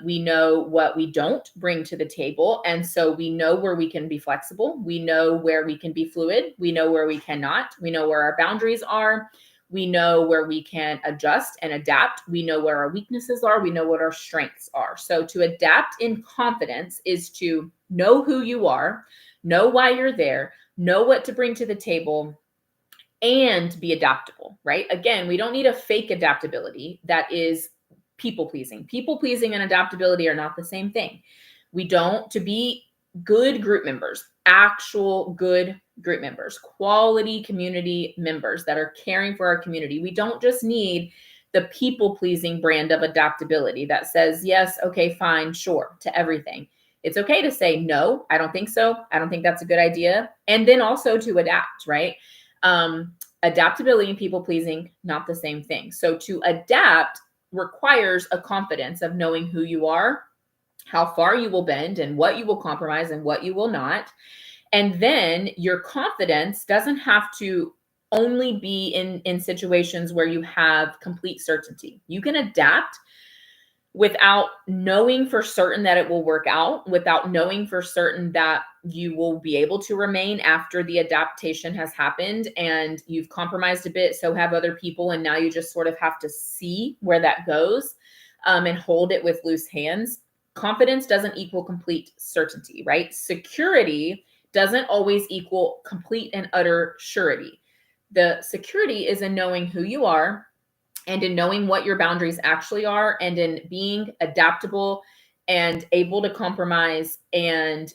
We know what we don't bring to the table. And so we know where we can be flexible. We know where we can be fluid. We know where we cannot. We know where our boundaries are. We know where we can adjust and adapt. We know where our weaknesses are. We know what our strengths are. So to adapt in confidence is to know who you are, know why you're there, know what to bring to the table, and be adaptable, right? Again, we don't need a fake adaptability that is people pleasing. People pleasing and adaptability are not the same thing. We don't, to be good group members, actual good group members, quality community members that are caring for our community, we don't just need the people pleasing brand of adaptability that says, yes, okay, fine, sure, to everything. It's okay to say, no, I don't think so. I don't think that's a good idea. And then also to adapt, right? Adaptability and people pleasing, not the same thing. So to adapt requires a confidence of knowing who you are, how far you will bend, and what you will compromise and what you will not. And then your confidence doesn't have to only be in situations where you have complete certainty. You can adapt without knowing for certain that it will work out, without knowing for certain that you will be able to remain after the adaptation has happened and you've compromised a bit, so have other people, and now you just sort of have to see where that goes, and hold it with loose hands. Confidence doesn't equal complete certainty, right? Security doesn't always equal complete and utter surety. The security is in knowing who you are, and in knowing what your boundaries actually are, and in being adaptable and able to compromise, and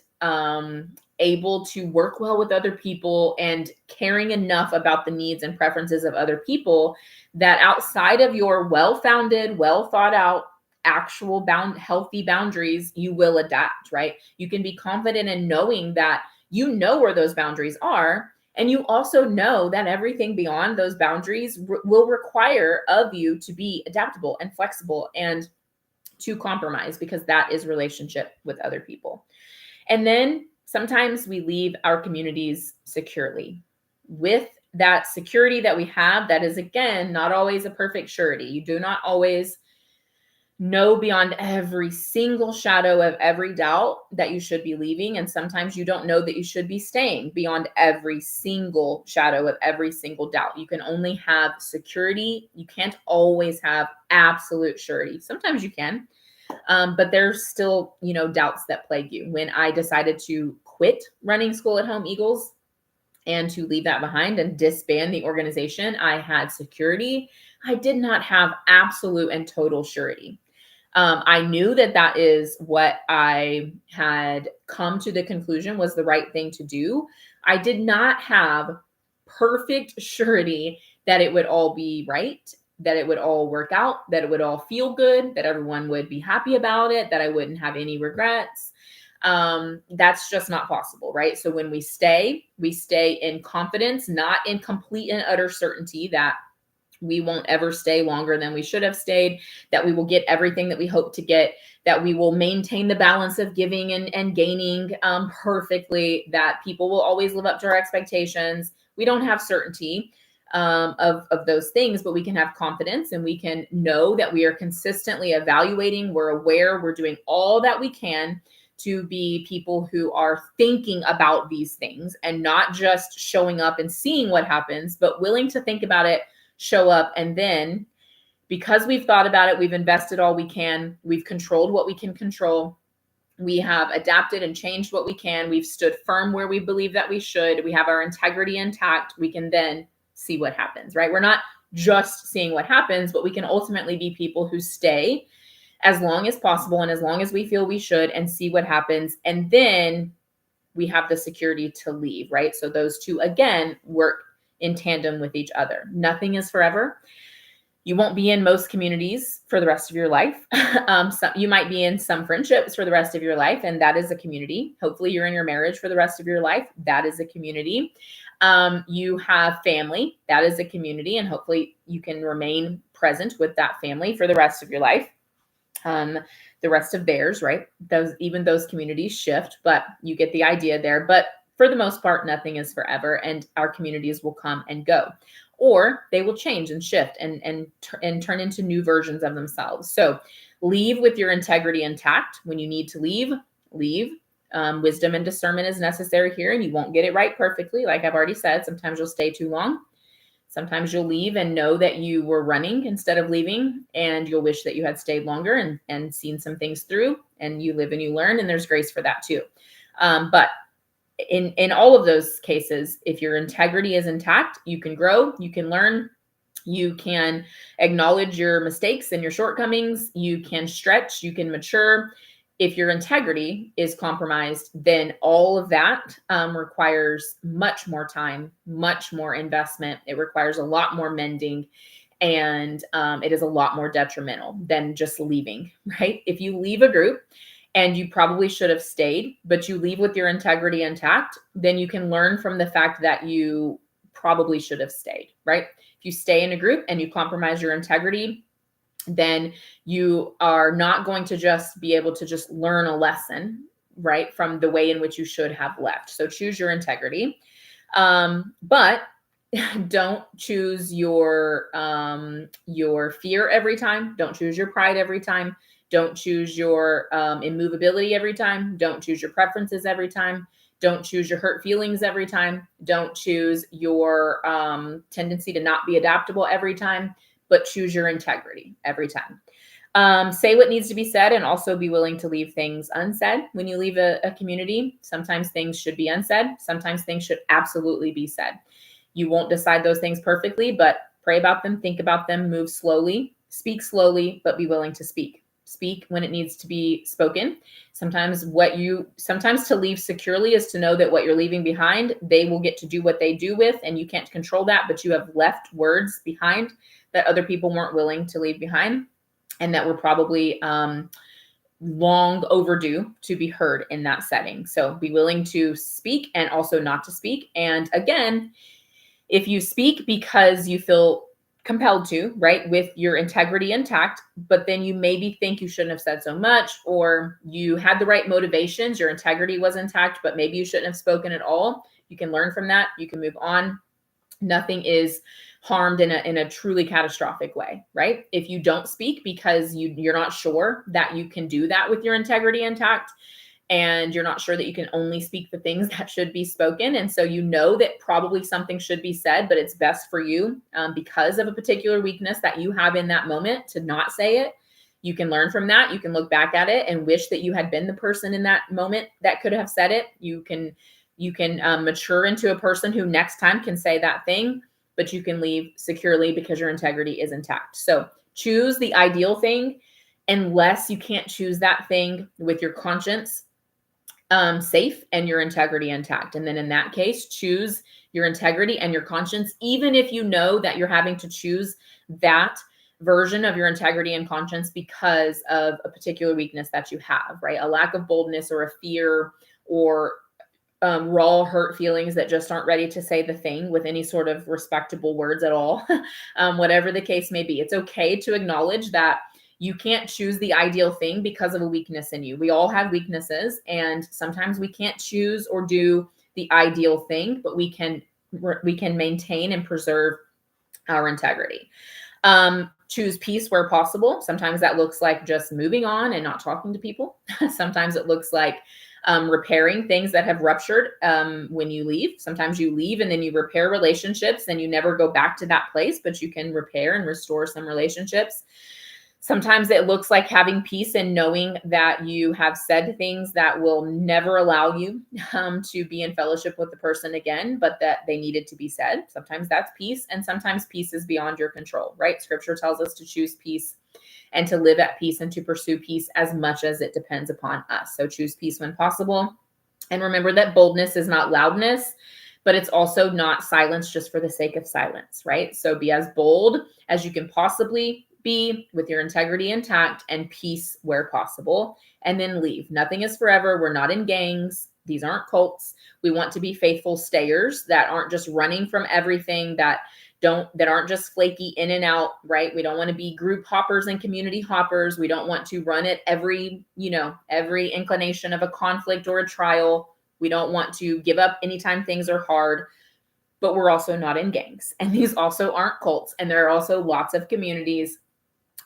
able to work well with other people, and caring enough about the needs and preferences of other people that outside of your well-founded, well-thought-out, actual healthy boundaries, you will adapt, right? You can be confident in knowing that you know where those boundaries are. And you also know that everything beyond those boundaries will require of you to be adaptable and flexible and to compromise, because that is relationship with other people. And then sometimes we leave our communities securely. With that security that we have, that is, again, not always a perfect surety. You do not always know beyond every single shadow of every doubt that you should be leaving. And sometimes you don't know that you should be staying beyond every single shadow of every single doubt. You can only have security. You can't always have absolute surety. Sometimes you can, but there's still, doubts that plague you. When I decided to quit running School at Home Eagles and to leave that behind and disband the organization, I had security. I did not have absolute and total surety. I knew that that is what I had come to the conclusion was the right thing to do. I did not have perfect surety that it would all be right, that it would all work out, that it would all feel good, that everyone would be happy about it, that I wouldn't have any regrets. That's just not possible, right? So when we stay in confidence, not in complete and utter certainty that we won't ever stay longer than we should have stayed, that we will get everything that we hope to get, that we will maintain the balance of giving and gaining perfectly, that people will always live up to our expectations. We don't have certainty of those things, but we can have confidence, and we can know that we are consistently evaluating, we're aware, we're doing all that we can to be people who are thinking about these things and not just showing up and seeing what happens, but willing to think about it, show up, and then because we've thought about it, we've invested all we can, we've controlled what we can control, we have adapted and changed what we can, we've stood firm where we believe that we should, we have our integrity intact, we can then see what happens, right? We're not just seeing what happens, but we can ultimately be people who stay as long as possible and as long as we feel we should, and see what happens, and then we have the security to leave, right? So those two, again, work in tandem with each other. Nothing is forever. You won't be in most communities for the rest of your life. You might be in some friendships for the rest of your life, and that is a community. Hopefully you're in your marriage for the rest of your life. That is a community. You have family. That is a community, and hopefully you can remain present with that family for the rest of your life. The rest of theirs, right? Even those communities shift, but you get the idea there. But for the most part, nothing is forever, and our communities will come and go, or they will change and shift and turn into new versions of themselves. So Leave with your integrity intact. When you need to leave, leave. Wisdom and discernment is necessary here, and you won't get it right perfectly. Like I've already said, sometimes you'll stay too long. Sometimes you'll leave and know that you were running instead of leaving, and you'll wish that you had stayed longer and seen some things through, and you live and you learn, and there's grace for that too. But in all of those cases, if your integrity is intact, you can grow, you can learn, you can acknowledge your mistakes and your shortcomings, you can stretch, you can mature. If your integrity is compromised, then all of that requires much more time, much more investment. It requires a lot more mending, and it is a lot more detrimental than just leaving, right? If you leave a group and you probably should have stayed, but you leave with your integrity intact, then you can learn from the fact that you probably should have stayed, right? If you stay in a group and you compromise your integrity, then you are not going to just be able to just learn a lesson, right, from the way in which you should have left. So choose your integrity, but don't choose your fear every time. Don't choose your pride every time. Don't choose your immovability every time. Don't choose your preferences every time. Don't choose your hurt feelings every time. Don't choose your tendency to not be adaptable every time, but choose your integrity every time. Say what needs to be said, and also be willing to leave things unsaid. When you leave a community, sometimes things should be unsaid. Sometimes things should absolutely be said. You won't decide those things perfectly, but pray about them, think about them, move slowly, speak slowly, but be willing to speak. Speak when it needs to be spoken. Sometimes to leave securely is to know that what you're leaving behind, they will get to do what they do with, and you can't control that, but you have left words behind that other people weren't willing to leave behind, and that were probably long overdue to be heard in that setting. So be willing to speak and also not to speak. And again, if you speak because you feel compelled to, right, with your integrity intact, but then you maybe think you shouldn't have said so much, or you had the right motivations, your integrity was intact, but maybe you shouldn't have spoken at all, you can learn from that. You can move on. Nothing is harmed in a truly catastrophic way, right? If you don't speak because you're not sure that you can do that with your integrity intact, and you're not sure that you can only speak the things that should be spoken, and so you know that probably something should be said, but it's best for you because of a particular weakness that you have in that moment to not say it, you can learn from that. You can look back at it and wish that you had been the person in that moment that could have said it. You can mature into a person who next time can say that thing, but you can leave securely because your integrity is intact. So choose the ideal thing unless you can't choose that thing with your conscience safe and your integrity intact. And then in that case, choose your integrity and your conscience, even if you know that you're having to choose that version of your integrity and conscience because of a particular weakness that you have, right? A lack of boldness or a fear or raw hurt feelings that just aren't ready to say the thing with any sort of respectable words at all. Whatever the case may be, it's okay to acknowledge that you can't choose the ideal thing because of a weakness in you. We all have weaknesses, and sometimes we can't choose or do the ideal thing, but we can maintain and preserve our integrity. Choose peace where possible. Sometimes that looks like just moving on and not talking to people. Sometimes it looks like repairing things that have ruptured when you leave. Sometimes you leave and then you repair relationships and you never go back to that place, but you can repair and restore some relationships. Sometimes it looks like having peace and knowing that you have said things that will never allow you to be in fellowship with the person again, but that they needed to be said. Sometimes that's peace, and sometimes peace is beyond your control, right? Scripture tells us to choose peace and to live at peace and to pursue peace as much as it depends upon us. So choose peace when possible. And remember that boldness is not loudness, but it's also not silence just for the sake of silence, right? So be as bold as you can possibly be with your integrity intact and peace where possible, and then leave. Nothing is forever. We're not in gangs. These aren't cults. We want to be faithful stayers that aren't just running from everything, that aren't just flaky in and out, right? We don't want to be group hoppers and community hoppers. We don't want to run at every inclination of a conflict or a trial. We don't want to give up anytime things are hard, but we're also not in gangs. And these also aren't cults. And there are also lots of communities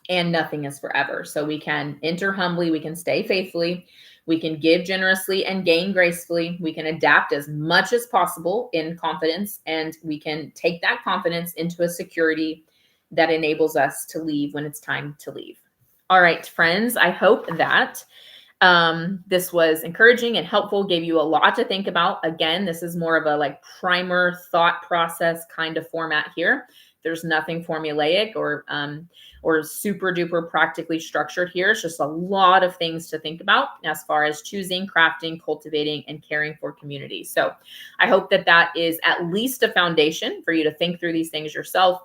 and nothing is forever. So we can enter humbly, we can stay faithfully, we can give generously and gain gracefully. We can adapt as much as possible in confidence, and we can take that confidence into a security that enables us to leave when it's time to leave. All right, friends, I hope that this was encouraging and helpful, gave you a lot to think about. Again, this is more of a like primer thought process kind of format here. There's nothing formulaic or super duper practically structured here. It's just a lot of things to think about as far as choosing, crafting, cultivating, and caring for community. So I hope that that is at least a foundation for you to think through these things yourself.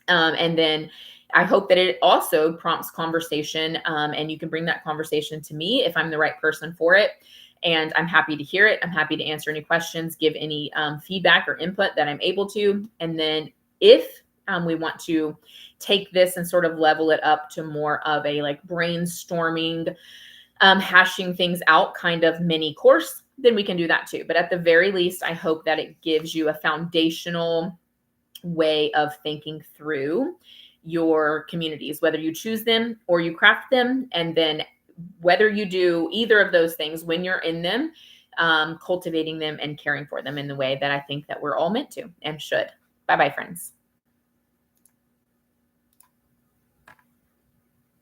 And then I hope that it also prompts conversation, and you can bring that conversation to me if I'm the right person for it. And I'm happy to hear it. I'm happy to answer any questions, give any feedback or input that I'm able to. And then if we want to take this and sort of level it up to more of a like brainstorming, hashing things out kind of mini course, then we can do that too. But at the very least, I hope that it gives you a foundational way of thinking through your communities, whether you choose them or you craft them. And then whether you do either of those things when you're in them, cultivating them and caring for them in the way that I think that we're all meant to and should. Bye-bye, friends.